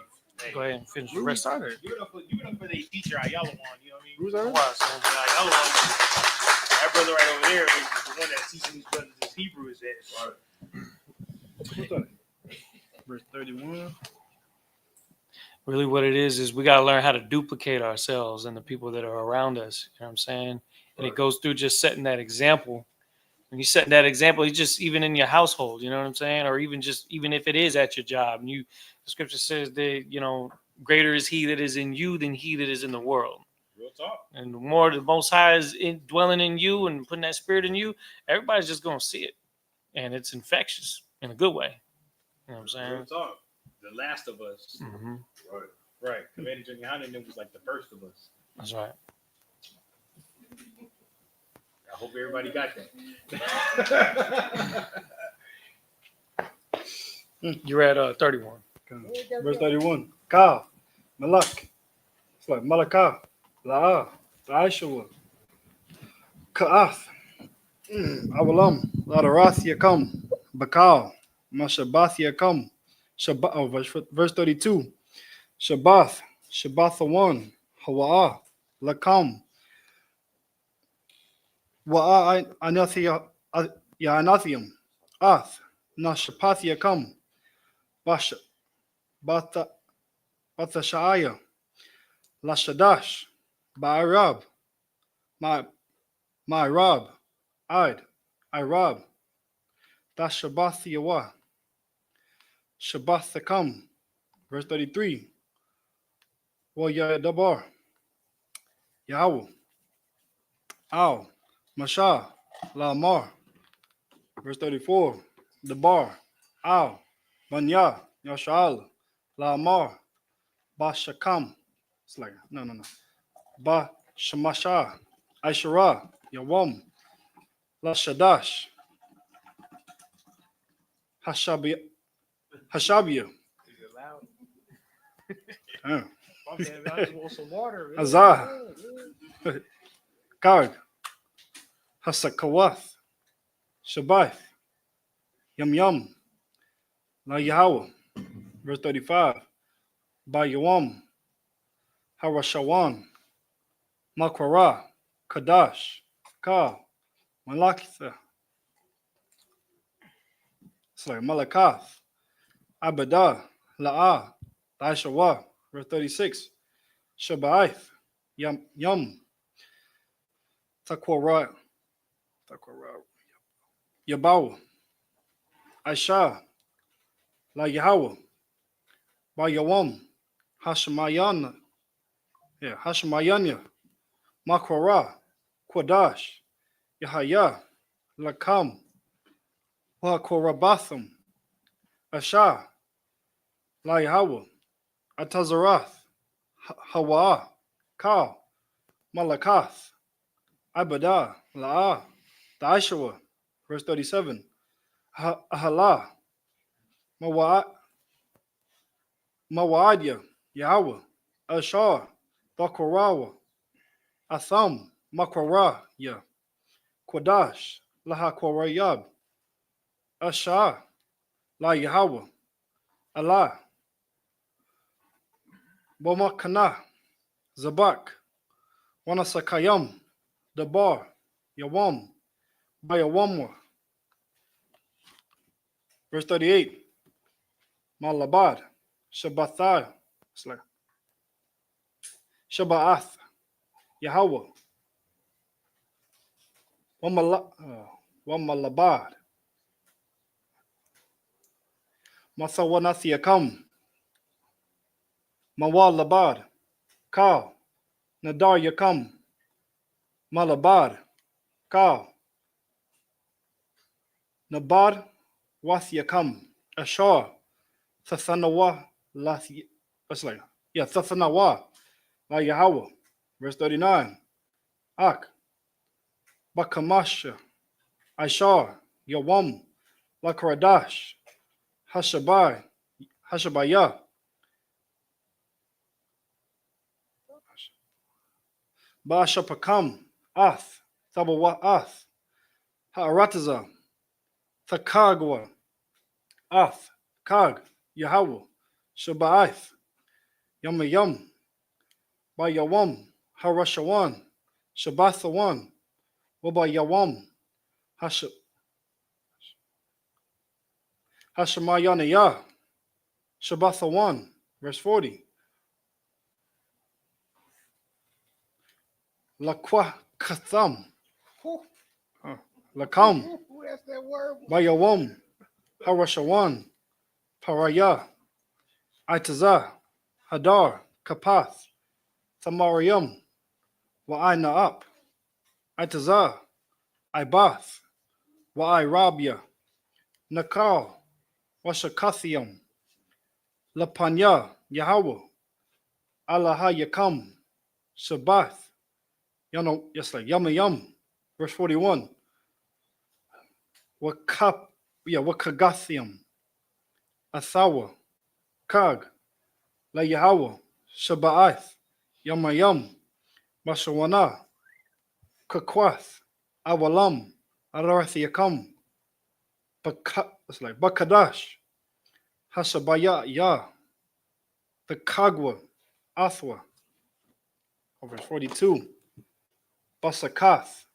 E: Go ahead and finish the
B: Ruby
E: rest.
B: started. Give it up for the teacher Ayala one. You know what I mean?
D: Who's that?
B: Ayala one. That brother right over there is the one that's teaching these brothers this Hebrew is that.
J: Verse 31.
E: Really what it is we got to learn how to duplicate ourselves and the people that are around us. You know what I'm saying? And it goes through just setting that example. When you set that example, it's just even in your household, you know what I'm saying? Or even if it is at your job. And the scripture says that, greater is he that is in you than he that is in the world.
B: Real talk.
E: And the more the Most High is dwelling in you and putting that spirit in you, everybody's just going to see it. And it's infectious in a good way. You know what I'm saying?
B: Real talk. The last of us.
E: Mm-hmm.
B: Right. Commander Johnny was like the first of us.
E: That's right.
B: I hope everybody got that.
E: You're at 31.
J: Verse 31. Ka, Malak. It's like Malakah, La'ah, Ta'ashua, Ka'ath, Awalam, Ladarath Yakam, Bakal, Mashabath Yakam, verse 32. Shabbath, Shabbathawan, Hawa'ah, Lakam, Wa'a Anathium, Ath, Nashapath Yakam, Basha, Bathashaya, Lashadash, Ba'arab, Ma'arab, Irab, Dashabath Yawa, Shabbath Thakam, verse 33. Well, Yadabar, Yahweh, Al, Mashah, Lamar, verse 34. Dabar, Al, Banya, Yashal, Lamar, Bashakam. It's like, no. Ba Shamasha, Aishara, Yawam, Lashadash, Hashabia.
B: Is it loud?
J: Yeah.
B: I want some water.
J: Azah, Karg, Hasakawath, Shabbath, Yum, La Yahweh, verse 35. Ba Yawam, Harashawan, Makwara, Kadash, Ka, Malakitha. It's like Malakath, Abadah, La'ah, Taishawa, verse 36. Shabbath, Yum, Takwara, Yabaw, Aisha, La Yahweh, Ba Yawam, Hashemayana, Hashemayanya, Makwara, Quadash, Yahaya, Lakam, Wakorabatham, Asha, La Yahweh, Atazarath, Hawa, Ka, Malakath, Abadah, La'ah, Daishawa, verse 37. Ahala, Mawadia, Yahweh, Ashar, Bakorawa, Atham, Makwara, Ya, Quadash, Laha Korayab, Ashar, La Yahweh, Allah, Bomakana, Zabak, Wanasakayam, Dabar, Yawam, Bayawamwa. Verse 38. Malabad, Shabbathai, Shabbaath, Yahweh, Wamalabad, Masawanathiakam, Mawalabad, Ka, Nadar Yakam, Malabad, Ka, Nabad, Wathiakam, Ashar, Sathanawa, Lathi, Sathanawa, La Yahweh. Verse 39. Ak, Bakamasha, Ashar, Yawam, Lakaradash, Hashabai, Hashabaya, Baashapakam, Ath, Thabawa Ath, Ha'arataza, Thakagwa, Ath, Kag, Yahweh, Shabaath, Yamayam, Bayawam, Harashawan, Shabbathawan, Wabayawam, Hashemayanaya, Shabbathawan. Verse 40. Lakwa Katham, Lakam, Bayawam, Harashawan, Paraya, Itazah, Hadar, Kapath, Thamariam, Wa'inaap, Itazah, Ibath, Wa'irabia, Nakal, Washakathiam, Lapanya, Yahweh, Alaha Yakam, Shabbath, Yamayam. Verse 41. Wakagathiam, Athawa, Kag, La Yahweh, Shabbath, Yamayam, Mashawana, Kakwath, Awalam, Arathiakam, Bakadash, Hashabaya, Ya, the Kagwa, Athwa. Verse 42. Basakath,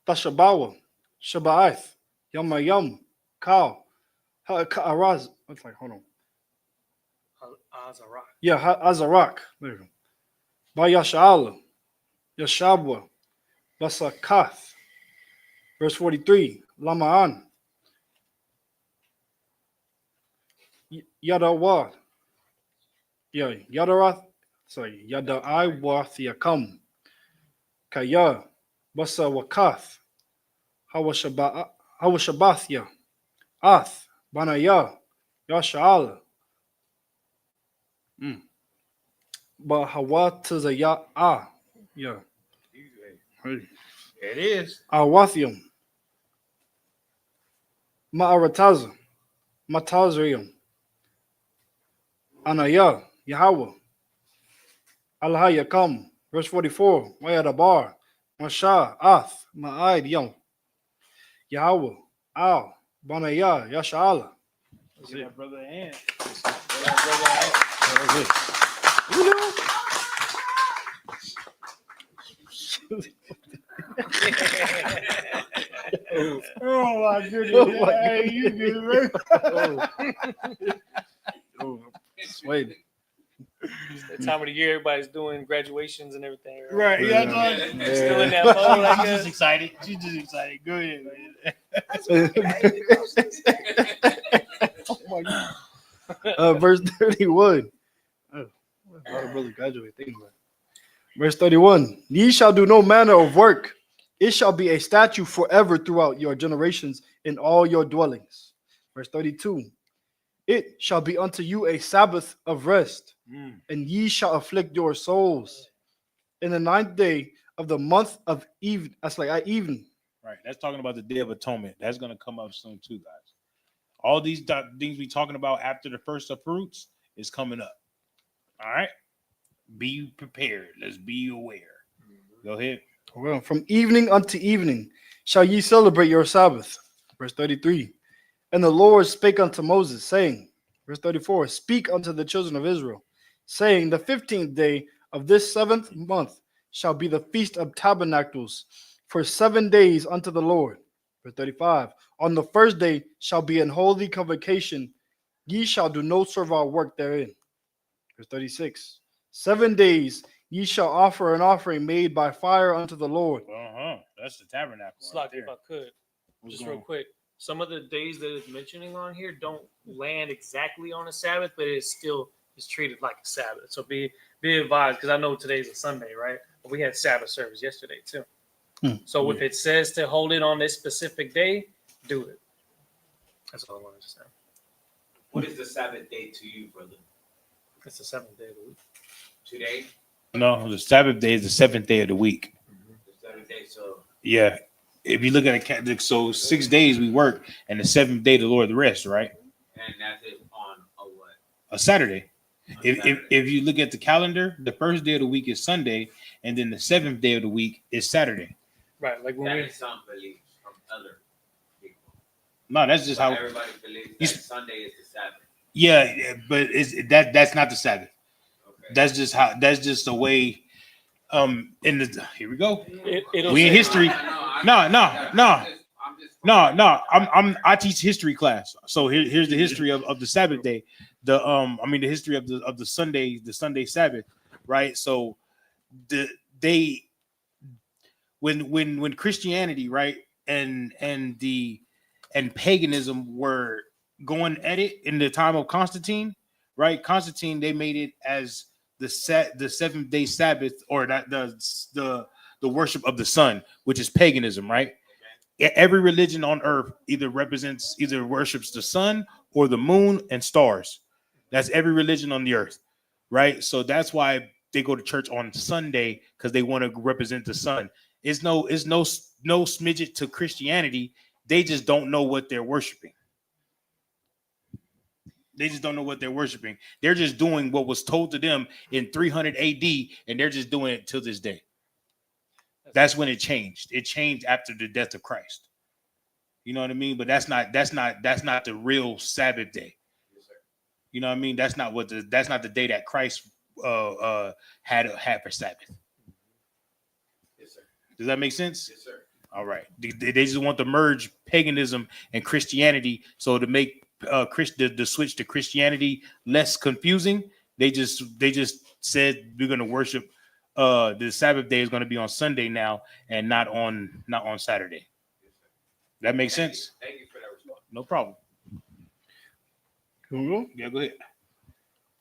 J: Dashabawa, Shabbath, Yamayam, Kal, Ha'araz. Hold on.
E: Azarak.
J: Yeah, Azarak. There you go. Bayasha'ala, Yashabwa, Basakath. Verse 43. Lama'an, Yadawad. Yeah, Yadarath. Sorry, Yadai Wathiakam. Kaya, Basa Wakath. Hawashabathya. Ath, Banaya, Yasha'ala. Bahawatazaya. Yeah.
B: It is.
J: Awathium. Ma'arataza. Matazrium. Anaya. Yahweh. Alhayakam. Verse 44. Wayadabar. Masha. Ath. Ma'aid Yom. Yahweh. Al. Banaya. Yasha'ala.
B: That's it. Brother Ant. Oh my goodness. Hey, you good, man?
J: Wait.
E: That time of the year, everybody's doing graduations and everything.
B: Right. Yeah, no,
E: Still in that mode, I
B: She's
E: guess.
B: just excited. She's just excited. Go ahead, man.
J: Oh my God. Verse 31. Oh, a lot of brothers graduate. Think about it. Verse 31. Ye shall do no manner of work. It shall be a statute forever throughout your generations in all your dwellings. Verse 32. It shall be unto you a Sabbath of rest, and ye shall afflict your souls. In the 9th day of the month of even. That's like even.
B: Right. That's talking about the Day of Atonement. That's going to come up soon too, guys. All these things we talking about after the first of fruits is coming up. All right. Be prepared. Let's be aware. Go ahead.
J: Well, from evening unto evening shall ye celebrate your Sabbath. Verse 33. And the Lord spake unto Moses, saying, verse 34, speak unto the children of Israel, saying, the 15th day of this 7th month shall be the Feast of Tabernacles for 7 days unto the Lord. Verse 35. On the first day shall be an holy convocation. Ye shall do no servile work therein. Verse 36. 7 days ye shall offer an offering made by fire unto the Lord.
D: That's the tabernacle.
E: Slack, if I could, just real quick. Some of the days that it's mentioning on here don't land exactly on a Sabbath, but it's treated like a Sabbath. So be advised, because I know today's a Sunday, right? But we had Sabbath service yesterday too. So if it says to hold it on this specific day, do it. That's all I wanted to say.
I: What is the Sabbath day to you, brother?
E: It's the 7th day of the week.
I: Today?
D: No, the Sabbath day is the 7th day of the week.
I: The 7th day, so
D: Yeah. If you look at it, so 6 days we work, and the 7th day the Lord rests, right?
I: and that's it on a what?
D: A Saturday.
I: On
D: If
I: Saturday.
D: if you look at the calendar, the first day of the week is Sunday, and then the 7th day of the week is Saturday.
E: Right, like when
I: That
E: we
I: is some beliefs from other people.
D: No, that's just
I: But
D: how.
I: everybody believes
D: You
I: that
D: s-
I: Sunday is the Sabbath.
D: Yeah, but that's not the Sabbath.
I: Okay.
D: That's just the way. In the here we go.
E: it'll
D: We in
E: say-
D: history. No. I teach history class. So here's the history of the Sabbath day. The history of the Sunday Sabbath, right? So they when Christianity, right, and paganism were going at it in the time of Constantine, right? Constantine, they made it as the 7th day Sabbath, or that the worship of the sun, which is paganism, right? Every religion on earth either worships the sun or the moon and stars. That's every religion on the earth, right? So that's why they go to church on Sunday, because they want to represent the sun. It's no smidget to Christianity. They just don't know what they're worshiping. They just don't know what they're worshiping. They're just doing what was told to them in 300 AD, and they're just doing it till this day. That's when it changed. It changed after the death of Christ. You know what I mean? But that's not the real Sabbath day. You know what I mean? That's not the day that Christ had for Sabbath.
I: Yes, sir.
D: Does that make sense?
I: Yes, sir.
D: All right. They just want to merge paganism and Christianity, so to make the switch to Christianity less confusing. They just said we're going to worship. The Sabbath day is going to be on Sunday now, and not on Saturday. That makes sense.
I: Thank you for that response.
D: No problem.
J: Google.
D: Yeah, go ahead.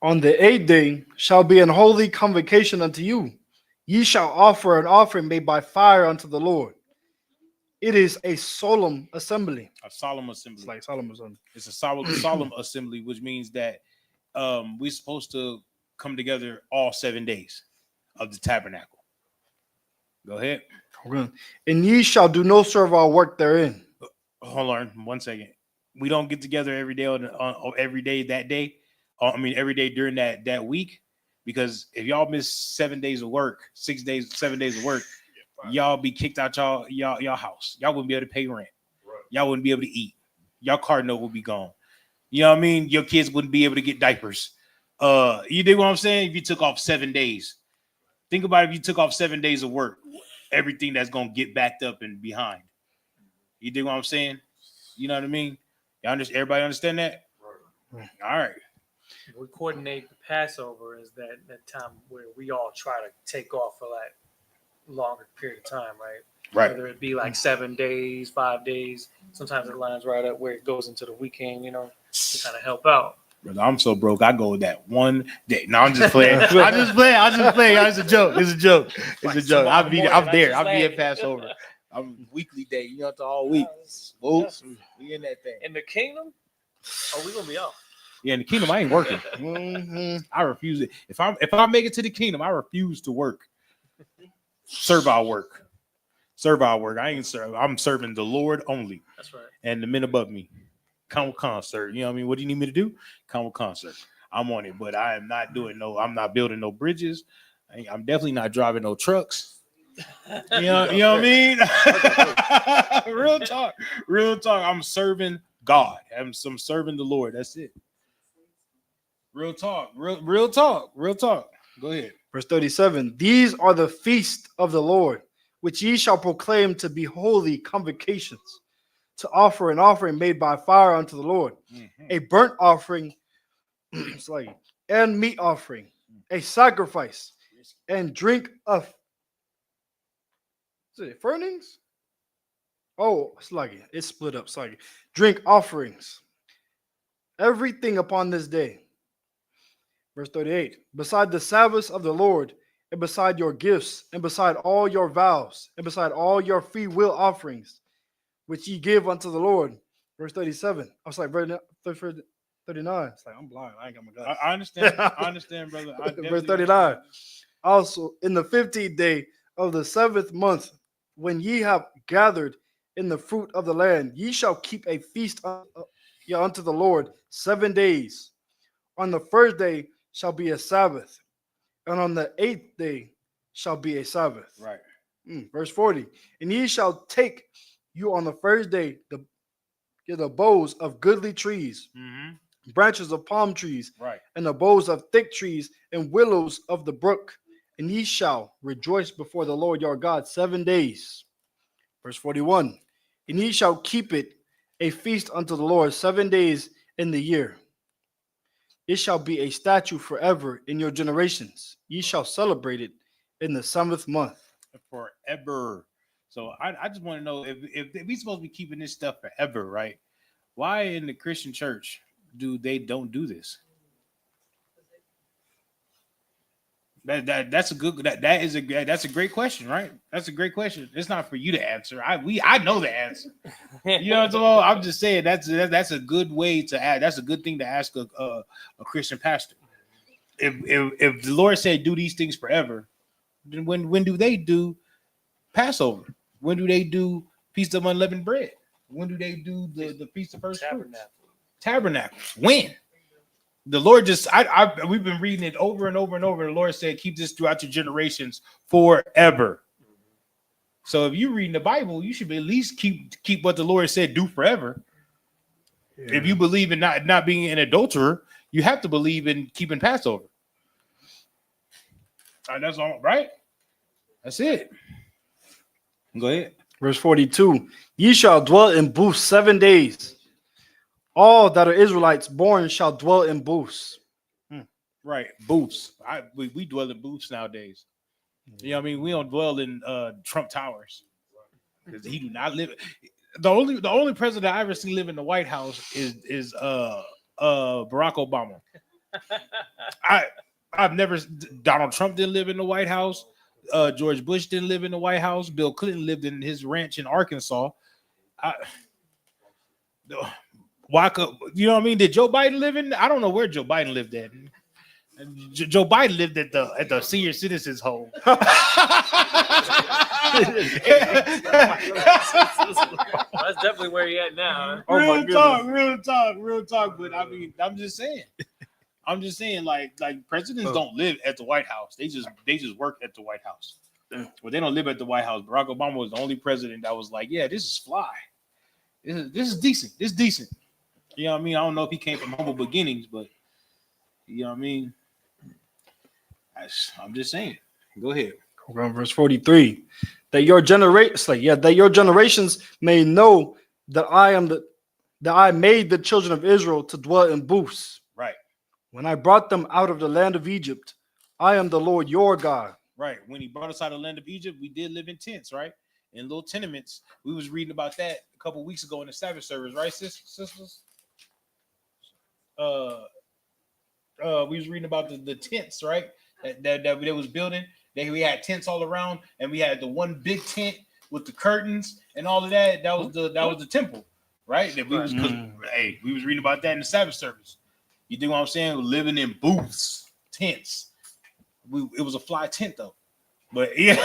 J: On the 8th day shall be an holy convocation unto you. Ye shall offer an offering made by fire unto the Lord. It is a solemn assembly.
D: A solemn assembly.
J: It's like solemn assembly.
D: It's a solemn assembly, which means that we're supposed to come together all 7 days of the tabernacle. Go ahead.
J: Okay. And ye shall do no servile work therein.
D: Hold on 1 second. We don't get together every day on every day that day. Every day during that week, because if y'all miss 7 days of work, 6 days, 7 days of work, y'all be kicked out y'all house. Y'all wouldn't be able to pay rent. Y'all wouldn't be able to eat. Y'all car note would be gone. You know what I mean? Your kids wouldn't be able to get diapers. You dig what I'm saying? If you took off 7 days, think about if you took off 7 days of work, everything that's gonna get backed up and behind. You dig what I'm saying? You know what I mean? Everybody understand that? All right.
E: We coordinate the Passover is that time where we all try to take off for that longer period of time, right?
D: Right.
E: Whether it be like 7 days, 5 days, sometimes it lines right up where it goes into the weekend, to kind of help out.
D: Brother, I'm so broke. I go with that 1 day. No, I'm just playing. I'm just playing. It's a joke. It's a joke. I'm there. I'll be at Passover. I'm weekly day. You know, it's all week. Folks, we in that thing.
E: In the kingdom, we gonna be out.
D: Yeah, in the kingdom, I ain't working. I refuse it. If I make it to the kingdom, I refuse to work. Servile work. I ain't serve. I'm serving the Lord only.
E: That's right.
D: And the men above me. Come with concert. You know what I mean? What do you need me to do? Come with concert. I'm on it, but I am not doing I'm not building no bridges. I'm definitely not driving no trucks. You know what I mean? Real talk. I'm serving God. I'm serving the Lord. That's it.
B: Real talk. Real talk. Real talk. Go ahead.
J: Verse 37. These are the feast of the Lord, which ye shall proclaim to be holy convocations, to offer an offering made by fire unto the Lord, a burnt offering and meat offering, a sacrifice, and drink of furnings. Oh, sluggy. It's split up. Sluggy. Drink offerings. Everything upon this day. Verse 38. Beside the Sabbaths of the Lord, and beside your gifts, and beside all your vows, and beside all your free will offerings, which ye give unto the Lord. Verse 37. I was like, verse 39. It's like, I'm blind. I ain't got my glasses.
B: I understand. I understand, brother.
J: Verse 39. Also, in the 15th day of the 7th month, when ye have gathered in the fruit of the land, ye shall keep a feast unto the Lord 7 days. On the first day shall be a Sabbath, and on the 8th day shall be a Sabbath.
B: Right.
J: Verse 40. And ye shall take you on the first day the boughs of goodly trees, branches of palm trees,
B: right,
J: and the boughs of thick trees and willows of the brook, and ye shall rejoice before the Lord your God 7 days. Verse 41. And ye shall keep it a feast unto the Lord 7 days in the year. It shall be a statute forever in your generations. Ye shall celebrate it in the 7th month.
B: Forever. So I just want to know if we supposed to be keeping this stuff forever, right? Why in the Christian church don't do this? That's a great question, right? That's a great question. It's not for you to answer. I know the answer. You know what I'm saying? I'm just saying that's a good way to add. That's a good thing to ask a Christian pastor. If the Lord said do these things forever, then when do they do Passover? When do they do Feast of Unleavened Bread? When do they do the Feast of Firstfruits? Tabernacle. When? The Lord just we've been reading it over and over and over. The Lord said, keep this throughout your generations forever. So if you're reading the Bible, you should at least keep what the Lord said do forever. Yeah. If you believe in not being an adulterer, you have to believe in keeping Passover. That's all right. That's it. Go ahead.
J: Verse 42. Ye shall dwell in booths 7 days. All that are Israelites born shall dwell in booths.
B: Right, booths. We dwell in booths nowadays. You know what I mean? We don't dwell in Trump Towers because he do not live. The only president I ever seen live in the White House is Barack Obama. I've never. Donald Trump didn't live in the White House. George Bush didn't live in the White House. Bill Clinton lived in his ranch in Arkansas. Why could you know what I mean? Did Joe Biden live in? I don't know where Joe Biden lived at. Joe Biden lived at the senior citizens home.
E: That's definitely where he at now.
B: Real talk. But I mean, I'm just saying, like presidents don't live at the White House. They just work at the White House. Well, they don't live at the White House. Barack Obama was the only president that was like, yeah, this is fly. This is decent. This is decent. You know what I mean? I don't know if he came from humble beginnings, but you know what I mean? I'm just saying. Go ahead.
J: Verse 43. That your generations may know that I made the children of Israel to dwell in booths.
B: Right.
J: When I brought them out of the land of Egypt, I am the Lord your God.
B: Right. When he brought us out of the land of Egypt, we did live in tents, right? In little tenements. We was reading about that a couple weeks ago in the Sabbath service, right, sisters? We was reading about the tents, right? That they was building. We had tents all around, and we had the one big tent with the curtains and all of that. That was the temple, right? That we was we was reading about that in the Sabbath service. You think what I'm saying? We're living in booths, tents. It was a fly tent though. But yeah,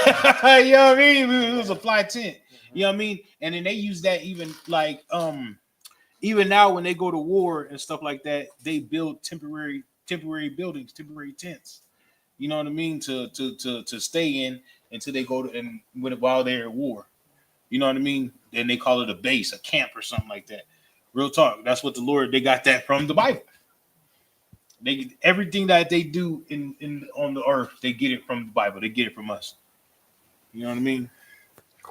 B: you know what I mean? It was a fly tent. You know what I mean? And then they use that even like even now when they go to war and stuff like that, they build temporary buildings, temporary tents. You know what I mean? To stay in until they go to while they're at war. You know what I mean? And they call it a base, a camp, or something like that. Real talk. That's what the Lord, they got that from the Bible. They everything that they do in on the earth, they get it from the Bible. They get it from us. You know what I mean?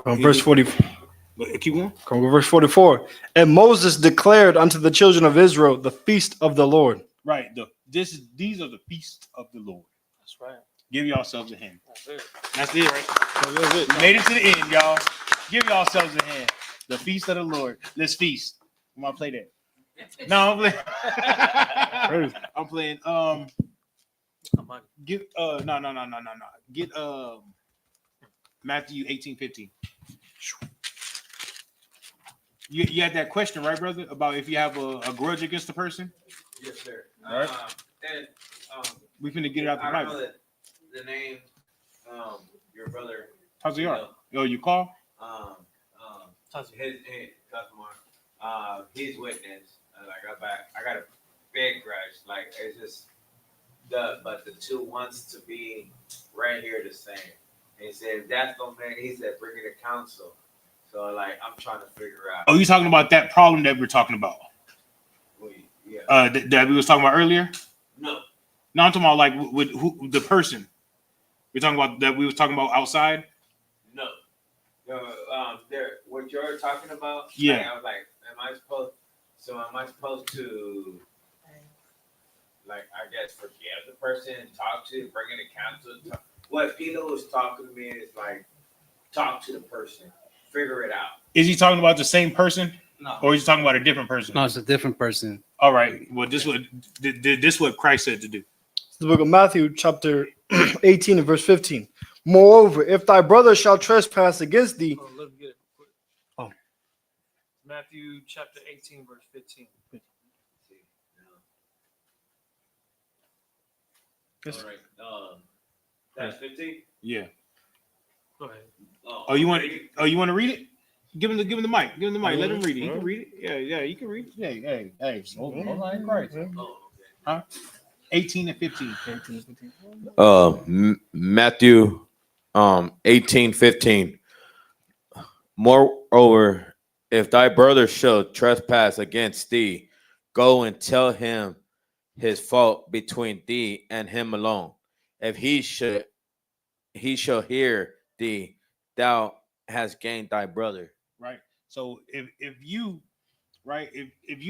J: Verse 40.
B: But keep going.
J: Verse 44. And Moses declared unto the children of Israel the feast of the Lord.
B: Right. These are the feasts of the Lord.
E: That's right.
B: Give yourselves a hand.
E: That's it.
B: That's it, right? We made it to the end, y'all. Give yourselves a hand. The feast of the Lord. Let's feast. I'm gonna play that. No, I'm playing. I'm playing. Get no. Get Matthew 18:15. You had that question, right, brother? About if you have a grudge against the person?
I: Yes, sir.
B: All right.
I: And
B: We finna get it out the
I: I don't
B: Bible.
I: know the name. Your brother.
B: How's he are? Yo, you call?
I: His customer. His witness. I got a big grudge. Like it's just but the two wants to be right here the same. And he said, if that's the man, he said, bring it to council. So like I'm trying to figure out.
B: Oh, you talking about that problem that we're talking about?
I: Yeah.
B: That we was talking about earlier?
I: No.
B: No, I'm talking about like with who the person. We're talking about that we was talking about outside.
I: No. What you're talking about?
B: Yeah.
I: Like, I was like, am I supposed to, like, I guess forgive the person and talk to, bring in a counsel? What Peter was talking to me is like, talk to the person, figure it out.
B: Is he talking about the same person?
I: No.
B: Or is he talking about a different person?
H: No, it's a different person.
B: All right. Well, this what Christ said to do.
J: It's the book of Matthew, chapter 18 and verse 15. Moreover, if thy brother shall trespass against thee.
E: Oh, let me get it quick.
J: Oh.
E: Matthew chapter 18, verse 15.
J: Yes.
I: All right. That's 15?
B: Yeah.
E: Go ahead.
B: Oh, you want to read it? Give him the mic. Give him the mic. Let him read it. He can read it. Yeah, you can read it. Hey. Hold on, Christ. Huh? 18 and 15.
K: Matthew 18:15. Moreover, if thy brother shall trespass against thee, go and tell him his fault between thee and him alone. If he shall hear thee, thou hast gained thy brother.
B: Right. So if you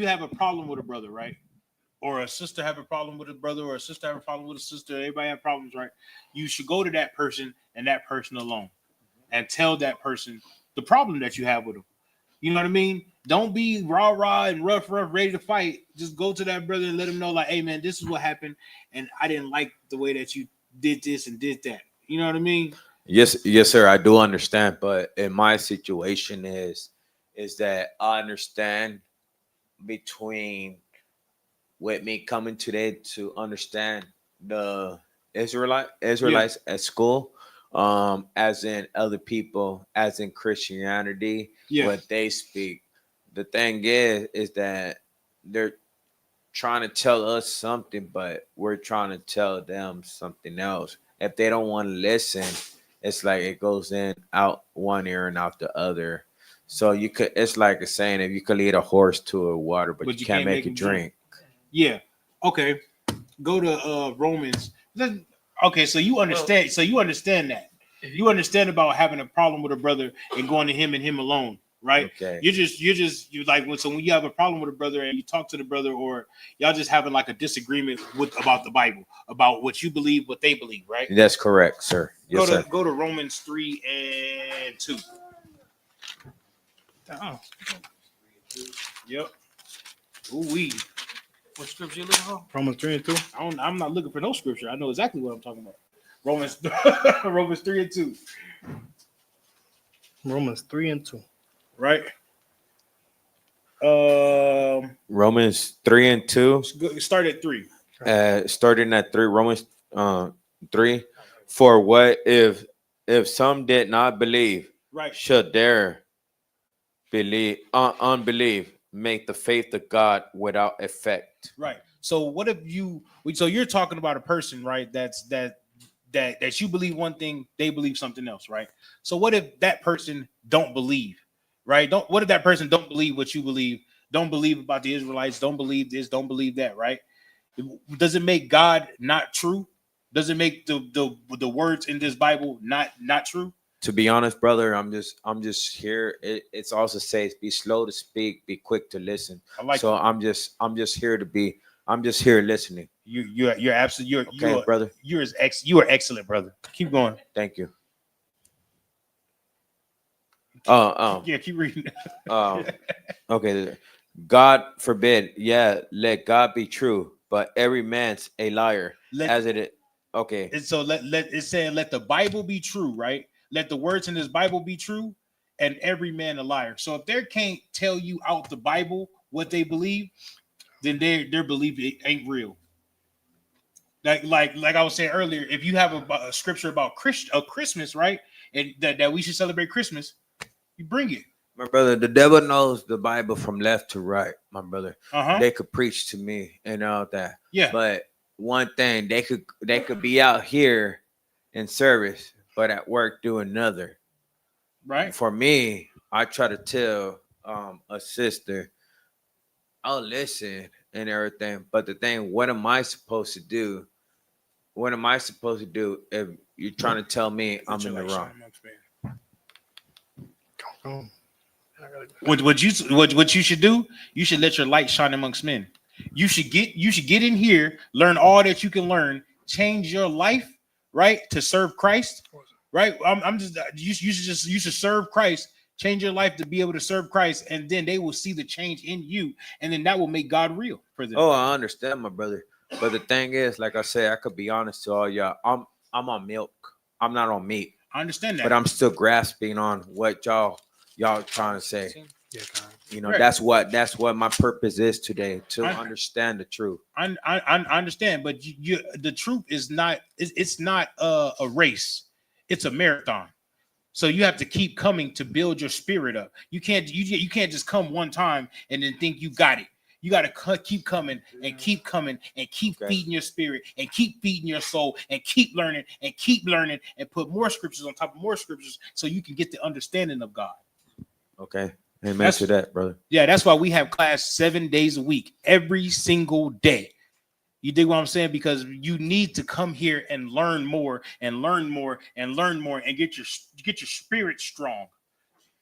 B: have a problem with a brother, right? Or a sister have a problem with a brother, or a sister have a problem with a sister, everybody have problems, right? You should go to that person and that person alone and tell that person the problem that you have with them. You know what I mean? Don't be rah and rough, ready to fight. Just go to that brother and let him know, like, hey man, this is what happened, and I didn't like the way that you did this and did that. You know what I mean?
K: Yes, sir. I do understand, but in my situation is that I understand between with me coming today to understand the Israelites at school, as in other people, as in Christianity, what they speak. The thing is that they're trying to tell us something, but we're trying to tell them something else. If they don't want to listen, it's like it goes in out one ear and out the other. So it's like a saying, if you could lead a horse to a water, but you can't make it drink.
B: Yeah. Okay. Go to Romans. Okay, so you understand. So you understand that. You understand about having a problem with a brother and going to him and him alone, right?
K: Okay.
B: You like when you have a problem with a brother and you talk to the brother, or y'all just having like a disagreement about the Bible, about what you believe, what they believe, right?
K: That's correct, sir. Yes, sir.
B: Go to Romans 3 and 2.
J: Oh.
B: Yep. Ooh-wee.
E: What scripture you looking for?
J: Romans 3 and 2.
B: I'm not looking for no scripture. I know exactly what I'm talking about. Romans 3 and 2.
J: Romans 3 and 2.
B: Right.
K: Romans 3 and 2.
B: Start at 3.
K: Starting at 3. Romans 3. For what if some did not believe?
B: Right.
K: Should their unbelief make the faith of God without effect?
B: Right. So what if so you're talking about a person, right? That you believe one thing, they believe something else, right? So what if that person don't believe, right? What if that person don't believe what you believe, don't believe about the Israelites, don't believe this, don't believe that, right? Does it make God not true? Does it make the words in this Bible not true?
K: To be honest, brother, I'm just here. It's also says be slow to speak, be quick to listen.
B: I like
K: So
B: that.
K: I'm just here listening.
B: You're absolutely
K: Okay, brother.
B: you are excellent, brother. Keep going.
K: Thank you.
B: Yeah, keep reading.
K: Okay. God forbid, let God be true, but every man's a liar. As it is. Okay.
B: And so it's saying let the Bible be true, right? Let the words in this Bible be true, and every man a liar. So if they can't tell you out the Bible what they believe, then their belief ain't real. Like I was saying earlier, if you have a scripture about Christmas, right, and that we should celebrate Christmas, you bring it.
K: My brother, the devil knows the Bible from left to right, my brother. They could preach to me and all that.
B: Yeah.
K: But one thing, they could be out here in service, but at work do another.
B: Right.
K: For me, I try to tell a sister, I'll listen and everything. But the thing, what am I supposed to do? What am I supposed to do if you're trying to tell me I'm in the wrong?
B: What you should do? You should let your light shine amongst men. You should get in here, learn all that you can learn, change your life, right, to serve Christ, right? You should serve Christ, change your life to be able to serve Christ, and then they will see the change in you, and then that will make God real for them.
K: Oh, I understand, my brother. But the thing is, like I said, I could be honest to all y'all. I'm on milk. I'm not on meat.
B: I understand that,
K: but I'm still grasping on what y'all trying to say. You know,
B: Correct.
K: that's what my purpose is today, to understand the truth.
B: I understand, but the truth is not. It's not a race. It's a marathon. So you have to keep coming to build your spirit up. You can't just come one time and then think you got it. You got to keep coming and keep coming and keep feeding your spirit and keep feeding your soul and keep learning and put more scriptures on top of more scriptures so you can get the understanding of God.
K: Okay. Amen to that, brother.
B: Yeah, that's why we have class 7 days a week, every single day. You dig what I'm saying? Because you need to come here and learn more and learn more and learn more and get your spirit strong.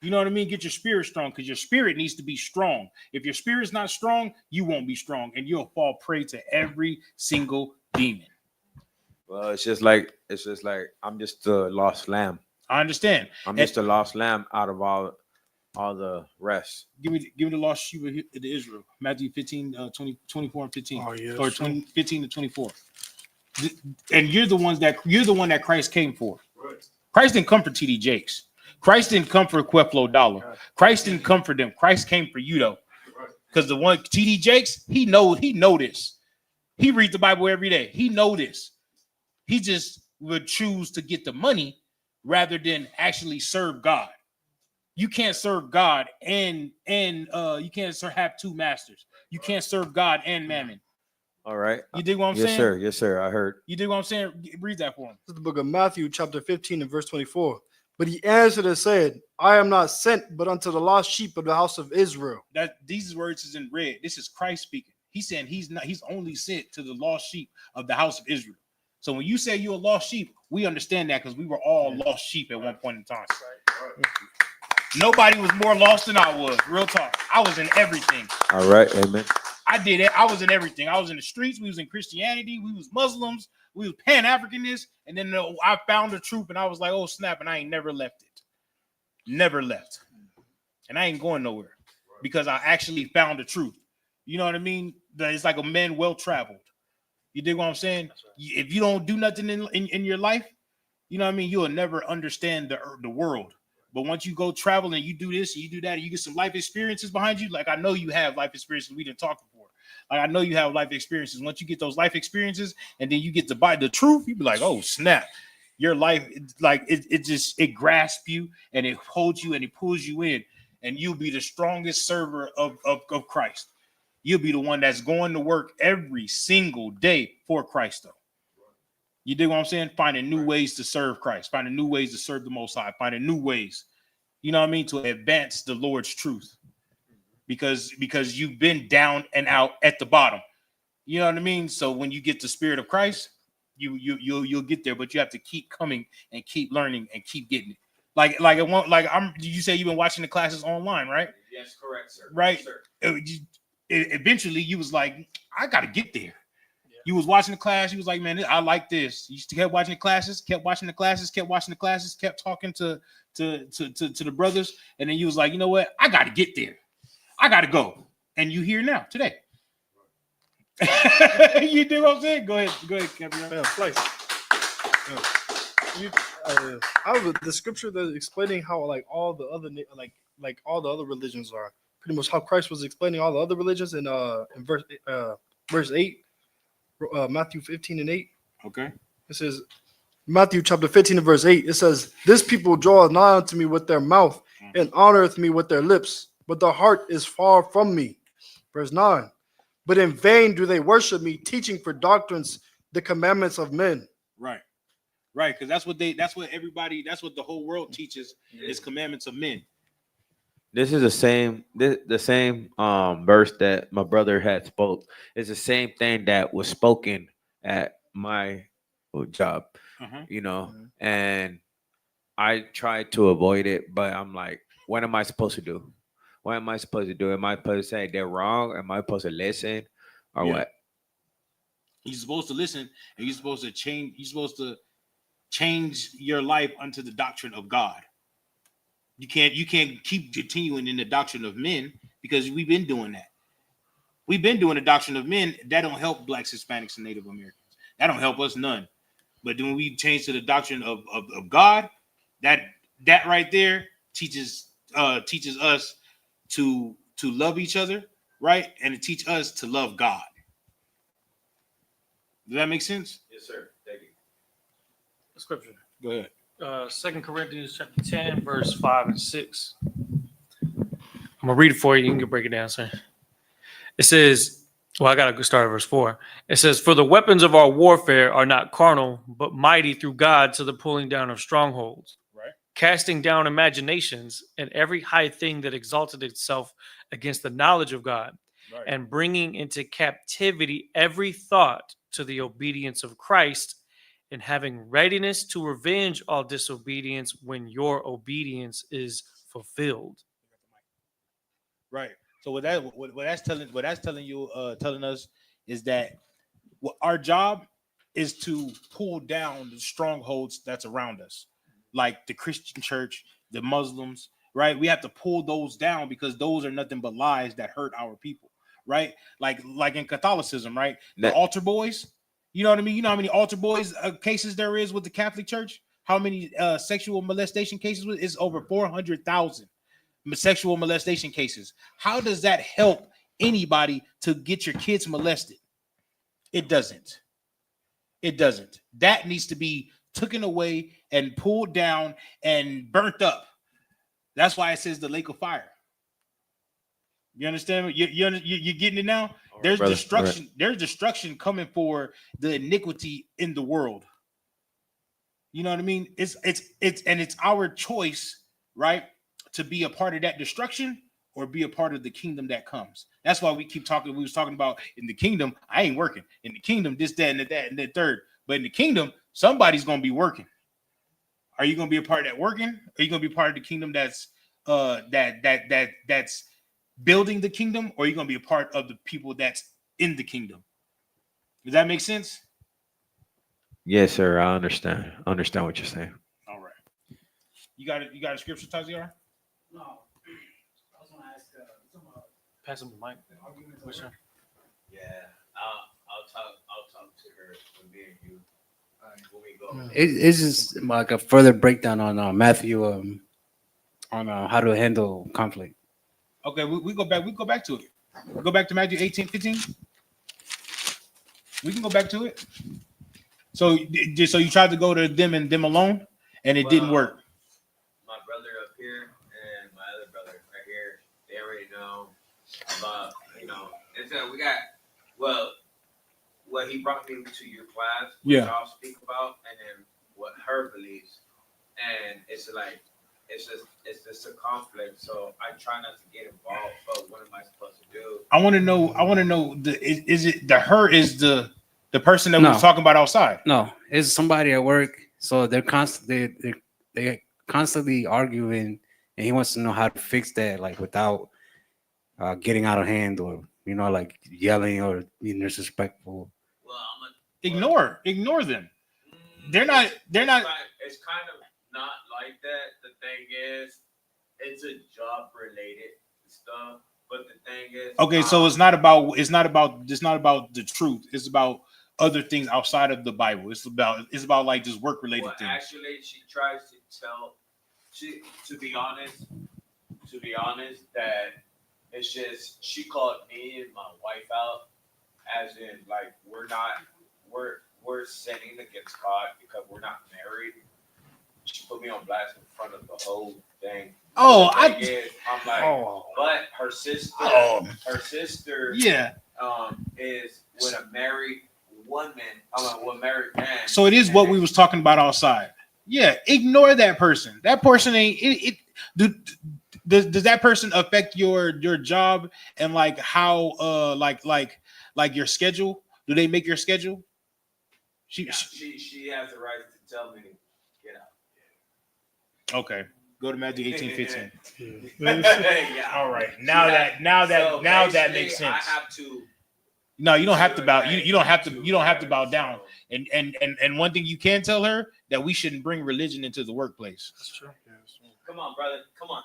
B: You know what I mean? Get your spirit strong, because your spirit needs to be strong. If your spirit's not strong, you won't be strong, and you'll fall prey to every single demon.
K: Well, it's just like I'm just a lost lamb.
B: I understand.
K: I'm just a lost lamb out of all the rest.
B: Give me the lost sheep of Israel. Matthew 15, 24 and 15.
J: Oh, yes.
B: Or 15 to 24. And you're the one that Christ came for. Christ didn't come for TD Jakes. Christ didn't come for Queflo Dollar. Christ didn't come for them. Christ came for you, though. Because the one TD Jakes, he know this. He reads the Bible every day. He know this. He just would choose to get the money rather than actually serve God. You can't serve God and you can't have two masters. You can't serve God and mammon.
K: All right.
B: You dig what I'm saying?
K: Yes, sir. Yes, sir. I heard.
B: You dig what I'm saying? Read that for him.
J: This is the book of Matthew, chapter 15 and verse 24. But he answered and said, I am not sent but unto the lost sheep of the house of Israel.
B: That these words is in red. This is Christ speaking. He's saying he's only sent to the lost sheep of the house of Israel. So when you say you're a lost sheep, we understand that, because we were all lost sheep at one point in time. Nobody was more lost than I was. Real talk. I was in everything.
K: All right. Amen.
B: I did it. I was in everything. I was in the streets. We was in Christianity. We was Muslims. We was Pan-Africanists. And then I found the truth, and I was like, oh, snap. And I ain't never left it. Never left. And I ain't going nowhere, because I actually found the truth. You know what I mean? It's like a man well-traveled. You dig what I'm saying? Right. If you don't do nothing in your life, you know what I mean, you'll never understand the world. But once you go travel and you do this and you do that and you get some life experiences behind you, like I know you have life experiences we didn't talk before. Like I know you have life experiences. Once you get those life experiences and then you get to buy the truth, you be like, oh snap. Your life, like it grasps you and it holds you and it pulls you in, and you'll be the strongest server of Christ. You'll be the one that's going to work every single day for Christ, though. You dig what I'm saying? Finding new ways to serve Christ, finding new ways to serve the Most High, finding new ways, you know what I mean, to advance the Lord's truth. Because you've been down and out at the bottom. You know what I mean? So when you get the Spirit of Christ, you'll get there, but you have to keep coming and keep learning and keep getting it. Like it won't like I'm. You say you've been watching the classes online, right?
I: Yes, correct, sir.
B: Right.
I: Yes, sir.
B: Eventually, you was like, I got to get there. You was watching the class. You was like, man, I like this. You kept watching the classes, kept watching the classes, kept watching the classes, kept talking to the brothers, and then you was like, you know what? I got to get there. I got to go. And you here now today. You do what I'm saying? Go ahead, Kevin.
J: Yeah, place. I have the scripture that's explaining how like all the other like all the other religions are pretty much how Christ was explaining all the other religions in verse 8, Matthew 15:8.
B: Okay.
J: It says Matthew chapter 15 and verse 8. It says, "This people draw nigh unto me with their mouth and honoreth me with their lips, but the heart is far from me." Verse 9. "But in vain do they worship me, teaching for doctrines the commandments of men."
B: Right. Because that's what the whole world teaches is commandments of men.
K: This is the same verse that my brother had spoke. It's the same thing that was spoken at my job, you know, and I tried to avoid it, but I'm like, what am I supposed to do? What am I supposed to do? Am I supposed to say they're wrong? Am I supposed to listen or what?
B: You're supposed to listen, and you're supposed to change. You're supposed to change your life unto the doctrine of God. You can't keep continuing in the doctrine of men because we've been doing that. We've been doing the doctrine of men that don't help Blacks, Hispanics, and Native Americans. That don't help us none. But when we change to the doctrine of God, that right there teaches us to love each other, right, and to teach us to love God. Does that make sense?
I: Yes, sir. Thank you.
E: Scripture.
B: Go ahead.
E: 2 Corinthians chapter 10, verse 5 and 6. I'm gonna read it for you. You can break it down, sir. It says, well, I gotta start at verse 4. It says, "For the weapons of our warfare are not carnal, but mighty through God to the pulling down of strongholds,
B: Right.
E: casting down imaginations and every high thing that exalted itself against the knowledge of God,
B: Right.
E: and bringing into captivity every thought to the obedience of Christ, and having readiness to revenge all disobedience when your obedience is fulfilled."
B: Right. So what that's telling us is that what our job is to pull down the strongholds that's around us, like the Christian church, the Muslims, right? We have to pull those down because those are nothing but lies that hurt our people, right? Like in Catholicism, right? The altar boys, you know what I mean? You know how many altar boys cases there is with the Catholic Church? How many sexual molestation cases? It's over 400,000 sexual molestation cases. How does that help anybody to get your kids molested? It doesn't. That needs to be taken away and pulled down and burnt up. That's why it says the lake of fire. You understand? You're getting it now? There's destruction. Right. There's destruction coming for the iniquity in the world. You know what I mean? It's our choice, right, to be a part of that destruction or be a part of the kingdom that comes. That's why we keep talking. We was talking about in the kingdom, I ain't working. In the kingdom, this, that, and that, and the third. But in the kingdom, somebody's gonna be working. Are you gonna be a part of that working? Are you gonna be part of the kingdom that's that's building the kingdom, or are you gonna be a part of the people that's in the kingdom? Does that make sense?
K: Yes, sir. I understand. I understand what you're saying.
B: All right. You got a scripture, Taziar?
E: No. I was gonna ask pass him the mic.
I: Yeah. I'll talk to her when me and you when we go.
H: It's just like a further breakdown on Matthew on how to handle conflict.
B: Okay, we go back. We go back to it. We go back to Matthew 18:15. We can go back to it. So you tried to go to them and them alone, and it didn't work.
I: My brother up here and my other brother right here, they already know about, and so we got, what he brought me to your class, which I'll speak about, and then what her believes. And it's like, it's just a conflict. So I try not to get involved. But what am I supposed to do?
B: I want to know. Is it the her is the person that we
H: No.
B: was talking about outside?
H: No, it's somebody at work. So they're they constantly arguing, and he wants to know how to fix that, like without getting out of hand or like yelling or being disrespectful.
I: Well,
B: Ignore them. They're not.
I: It's kind of not like that. The thing is, it's a job related stuff. But the thing is,
B: Okay, so it's not about the truth. It's about other things outside of the Bible. It's about like just work related
I: well,
B: things.
I: actually, she tries to tell. To be honest, that it's just she called me and my wife out, as in like we're sinning against God because we're not married. She put me on blast in front of the whole thing.
B: Oh,
I: I'm like, but her sister,
B: Yeah.
I: is with a married woman. With a married man.
B: So it is what we was talking about outside. Yeah, ignore that person. That person ain't it. Does that person affect your job and like how like your schedule? Do they make your schedule?
I: She has the right to tell me to get out.
B: Okay. Go to Matthew 18:15.
I: Yeah.
B: All right. Now that makes sense.
I: I have to.
B: No, you don't have to bow. You don't have to bow down. And one thing you can tell her that we shouldn't bring religion into the workplace.
E: That's true.
I: Come on, brother. Come on.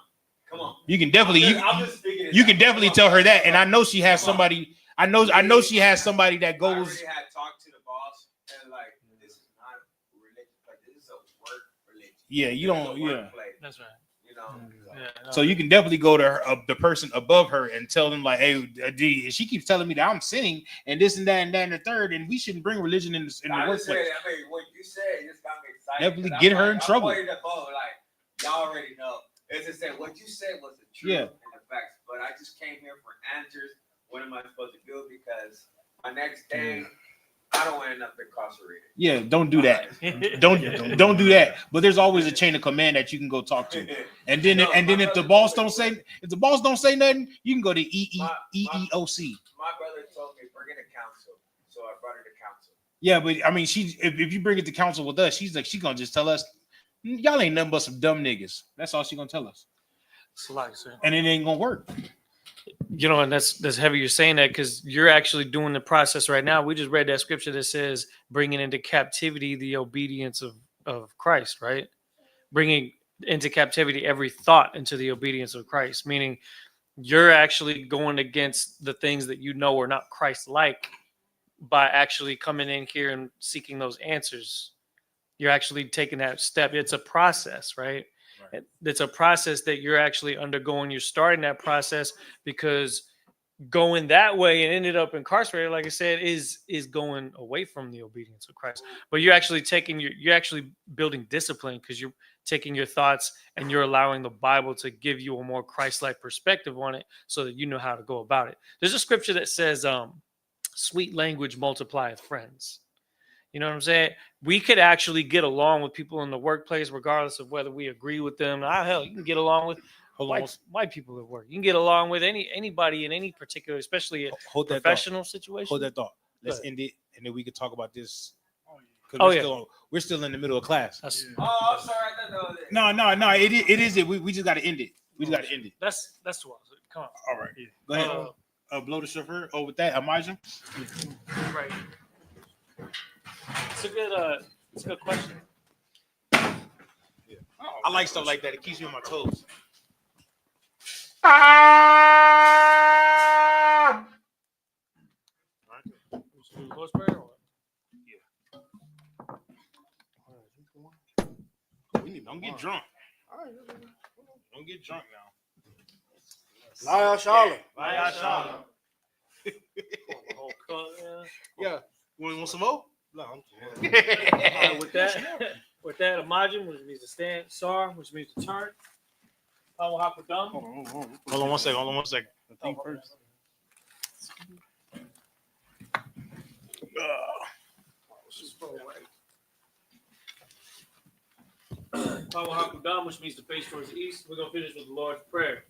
B: You can definitely
I: I'm just speaking it
B: you
I: out.
B: can definitely tell her that. And I know she has somebody. I know she has somebody that
I: I
B: goes.
I: already had talked to the boss and like this is not religion. Like this is a work religion.
B: Yeah, you don't. Yeah.
E: That's right.
I: You know.
E: Yeah,
B: So you can definitely go to her, the person above her and tell them like, hey, D, she keeps telling me that I'm sinning and this and that and that and the third, and we shouldn't bring religion in the workplace.
I: What you said just got me excited.
B: Definitely get her in trouble.
I: I'm the phone, like y'all already know. It's just that what you said was the truth and the facts, but I just came here for answers. What am I supposed to do? Because my next day, I don't end up incarcerated.
B: Yeah, don't do that. Don't do that. But there's always a chain of command that you can go talk to. And then if the boss don't say nothing, you can go to EEOC.
I: My brother told me bring it to council, so I brought it to council.
B: Yeah, but I mean, if you bring it to council with us, she's gonna just tell us, y'all ain't nothing but some dumb niggas. That's all she's gonna tell us.
E: It's a lot, sir.
B: And it ain't gonna work.
E: And that's heavy you're saying that because you're actually doing the process right now. We just read that scripture that says bringing into captivity the obedience of Christ, right? Bringing into captivity every thought into the obedience of Christ, meaning you're actually going against the things that you know are not Christ-like by actually coming in here and seeking those answers. You're actually taking that step. It's a process, right? It's a process that you're actually undergoing. You're starting that process because going that way and ended up incarcerated, like I said, is going away from the obedience of Christ. But you're actually you're actually building discipline because you're taking your thoughts and you're allowing the Bible to give you a more Christ-like perspective on it so that you know how to go about it. There's a scripture that says, sweet language multiplieth friends. You know what I'm saying? We could actually get along with people in the workplace, regardless of whether we agree with them. Hell, you can get along with white people at work. You can get along with anybody in any particular, especially a professional situation.
B: Hold that thought. Let's end it, and then we can talk about this. We're still in the middle of class.
I: I'm sorry. I didn't know that.
B: No. It is it. We just got to end it. We just got to end it.
E: That's what. Come on.
B: All right. Go ahead. Blow the chauffeur. Oh, with that, Amijah.
E: Right. It's a good question.
B: Yeah. I like stuff like that. It keeps me on my toes. Don't get drunk. Don't get drunk now.
D: Lyle Charlotte.
B: Yeah. Want some more?
D: No.
E: With that, Imagine, which means to stand, Sar, which means to turn. Hold
B: on one second. The thing first.
E: Pawahakudam, which means to face towards the east. We're going to finish with the Lord's Prayer.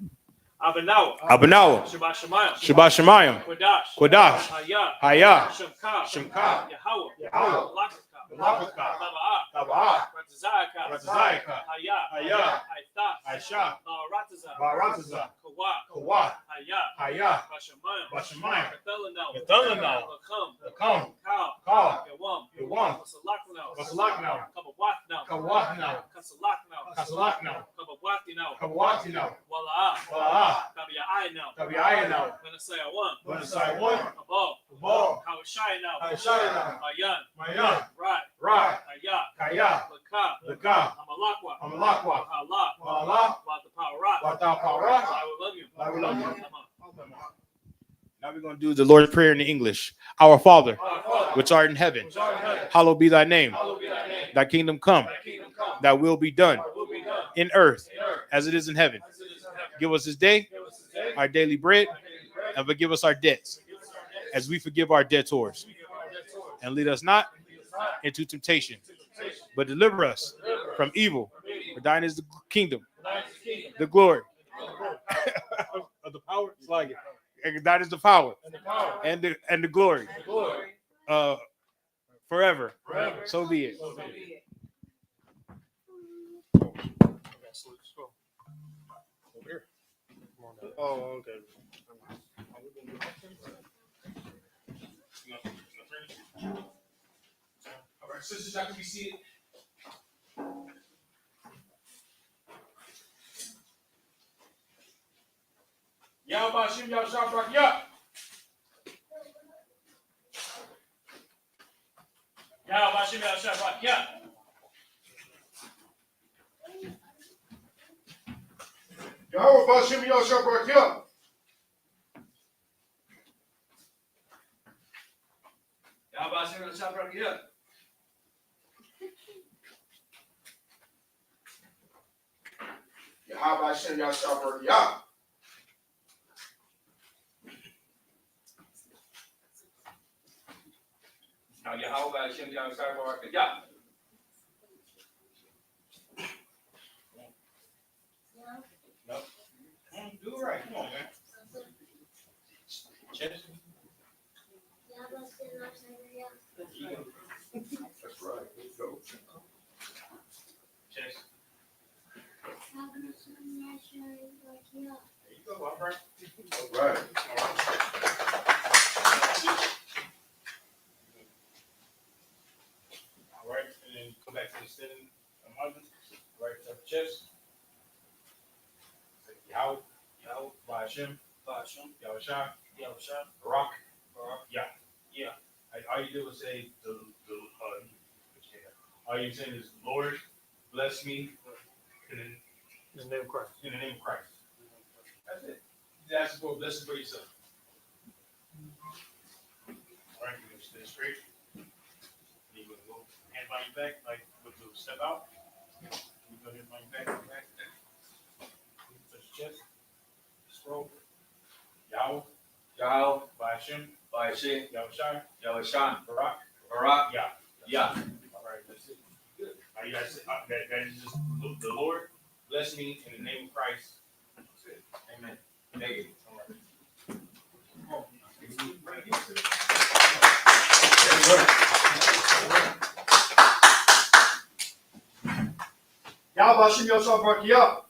E: Abanawa.
D: Abanawa.
E: Shabbat Shemayim.
D: Shabbat Shemayim.
E: Kodash.
D: Kodash.
E: Haya.
D: Haya.
E: Shemka.
D: Shemka.
E: Yahweh.
D: Yahweh.
E: Lakaka.
D: Lakaka.
E: Taba'ah.
D: Taba'ah.
E: Ratazayaka.
D: Ratazayaka.
E: Haya.
D: Haya.
E: Haitha.
D: Aisha.
E: Barataza.
D: Barataza.
E: Kawa.
D: Kawa.
E: Haya.
D: Haya.
E: Bashamayim.
D: Bashamayim.
E: Bethelano.
D: Bethelano.
E: Lakam.
D: Lakam.
E: Kal.
D: Kal.
E: Yawam.
D: Yawam.
E: Kasalakno.
D: Kasalakno.
E: Kabawatno.
D: Kawahno.
E: Kasalakno.
D: Kasalakno.
E: Kabawatino.
D: Kawatino.
E: Wala'ah.
D: Wala'ah.
E: Tabi'ayno.
D: Tabi'ayno.
E: Venesayawan.
D: Venesayawan.
E: Abol.
D: Abol.
E: Hawashayno.
D: Hawashayno.
E: Mayan.
D: Mayan.
E: Right.
D: Right.
E: Kaya.
D: Kaya.
E: Laka.
D: Laka.
E: Amalakwa.
D: Amalakwa.
E: Allah.
D: Allah.
E: Wataparat.
D: Wataparat.
E: I will love you.
D: I will love you.
E: Come on.
D: Now we're going to do the Lord's Prayer in English. Our Father, which art in heaven, hallowed be thy name. Thy kingdom come. Thy will be done in earth as it is in heaven. Give us this day our daily bread, and forgive us our debts as we forgive our debtors. And lead us not into temptation, but deliver us from evil. For thine is the kingdom, the glory, of the power. It's like it. And that is the power and the glory forever. So be it.
B: Oh, okay.
D: All right, sisters, y'all can be seated. Y'all Bashim, y'all Shabrak, yeah.
E: Yah Bashim Yah Shabbat Yah.
F: Yahweh Bashim Yah Shabrak Yah.
E: Yah Bashim Yah Shabbat Yah.
F: Yahweh Bashim Yah Shabrak Yah.
C: Now, Yahweh Hashem Yah Shabbat Yah.
D: No. Do it right. Come on, man. Chest.
F: That's right. Let's go.
D: Chest. There you go, all right.
F: All right.
D: All right, and then go back to the sitting. Right up chest. Yahweh, Yahweh, Ba'ashem, Yahweh Shah, Barak, yeah. All you do is say all you saying is Lord, bless me, and then
E: In the name of Christ.
D: in the name of Christ. That's it. You ask for a blessing for yourself. All right, you're gonna stand straight. You're gonna go hand behind your back, like with the step out. You're gonna hand behind your back. Touch your chest. Scroll. Yahweh,
C: Yahweh
D: Ba'ashem,
C: Hashem
D: Yahweh Shai,
C: Yahweh Shah
D: Barak,
C: Barak
D: Yah.
C: Yah.
D: All right, that's it. Good. Now you guys say, that is just the Lord bless me in the name of Christ. That's it. Amen.
C: Thank you.
D: All right.
J: Yahweh Hashem Yah Shabrak Yah.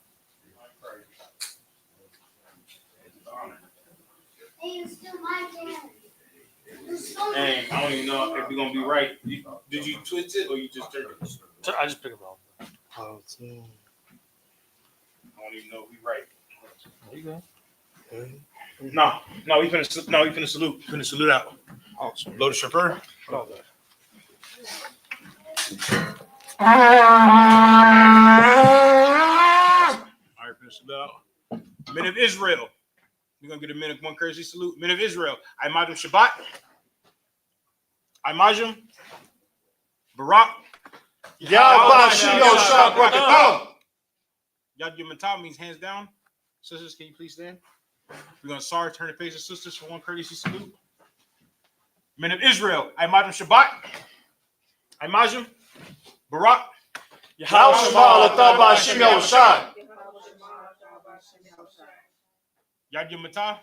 D: Hey, I don't even know if we're gonna be right. Did you twist it or you just turned it?
E: I just pick it up.
D: I don't even know if we right.
E: There you go.
D: No, we finna salute. Finna salute out. Awesome. Blow the chauffeur. All right, finna salute out. Men of Israel. We're gonna get a minute, one courtesy salute. Men of Israel. I Majum Shabbat. I Majum. Barak.
F: Yahweh Bashim Yah Shabrak Yah.
D: Yad Yom means hands down. Sisters, can you please stand? We're gonna sorry turn the face of sisters for one courtesy salute. Men of Israel, I Majum Shabbat. I Majum. Barak.
B: Y'all give him a time?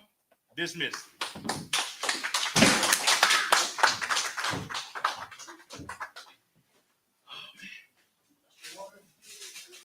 B: Dismiss.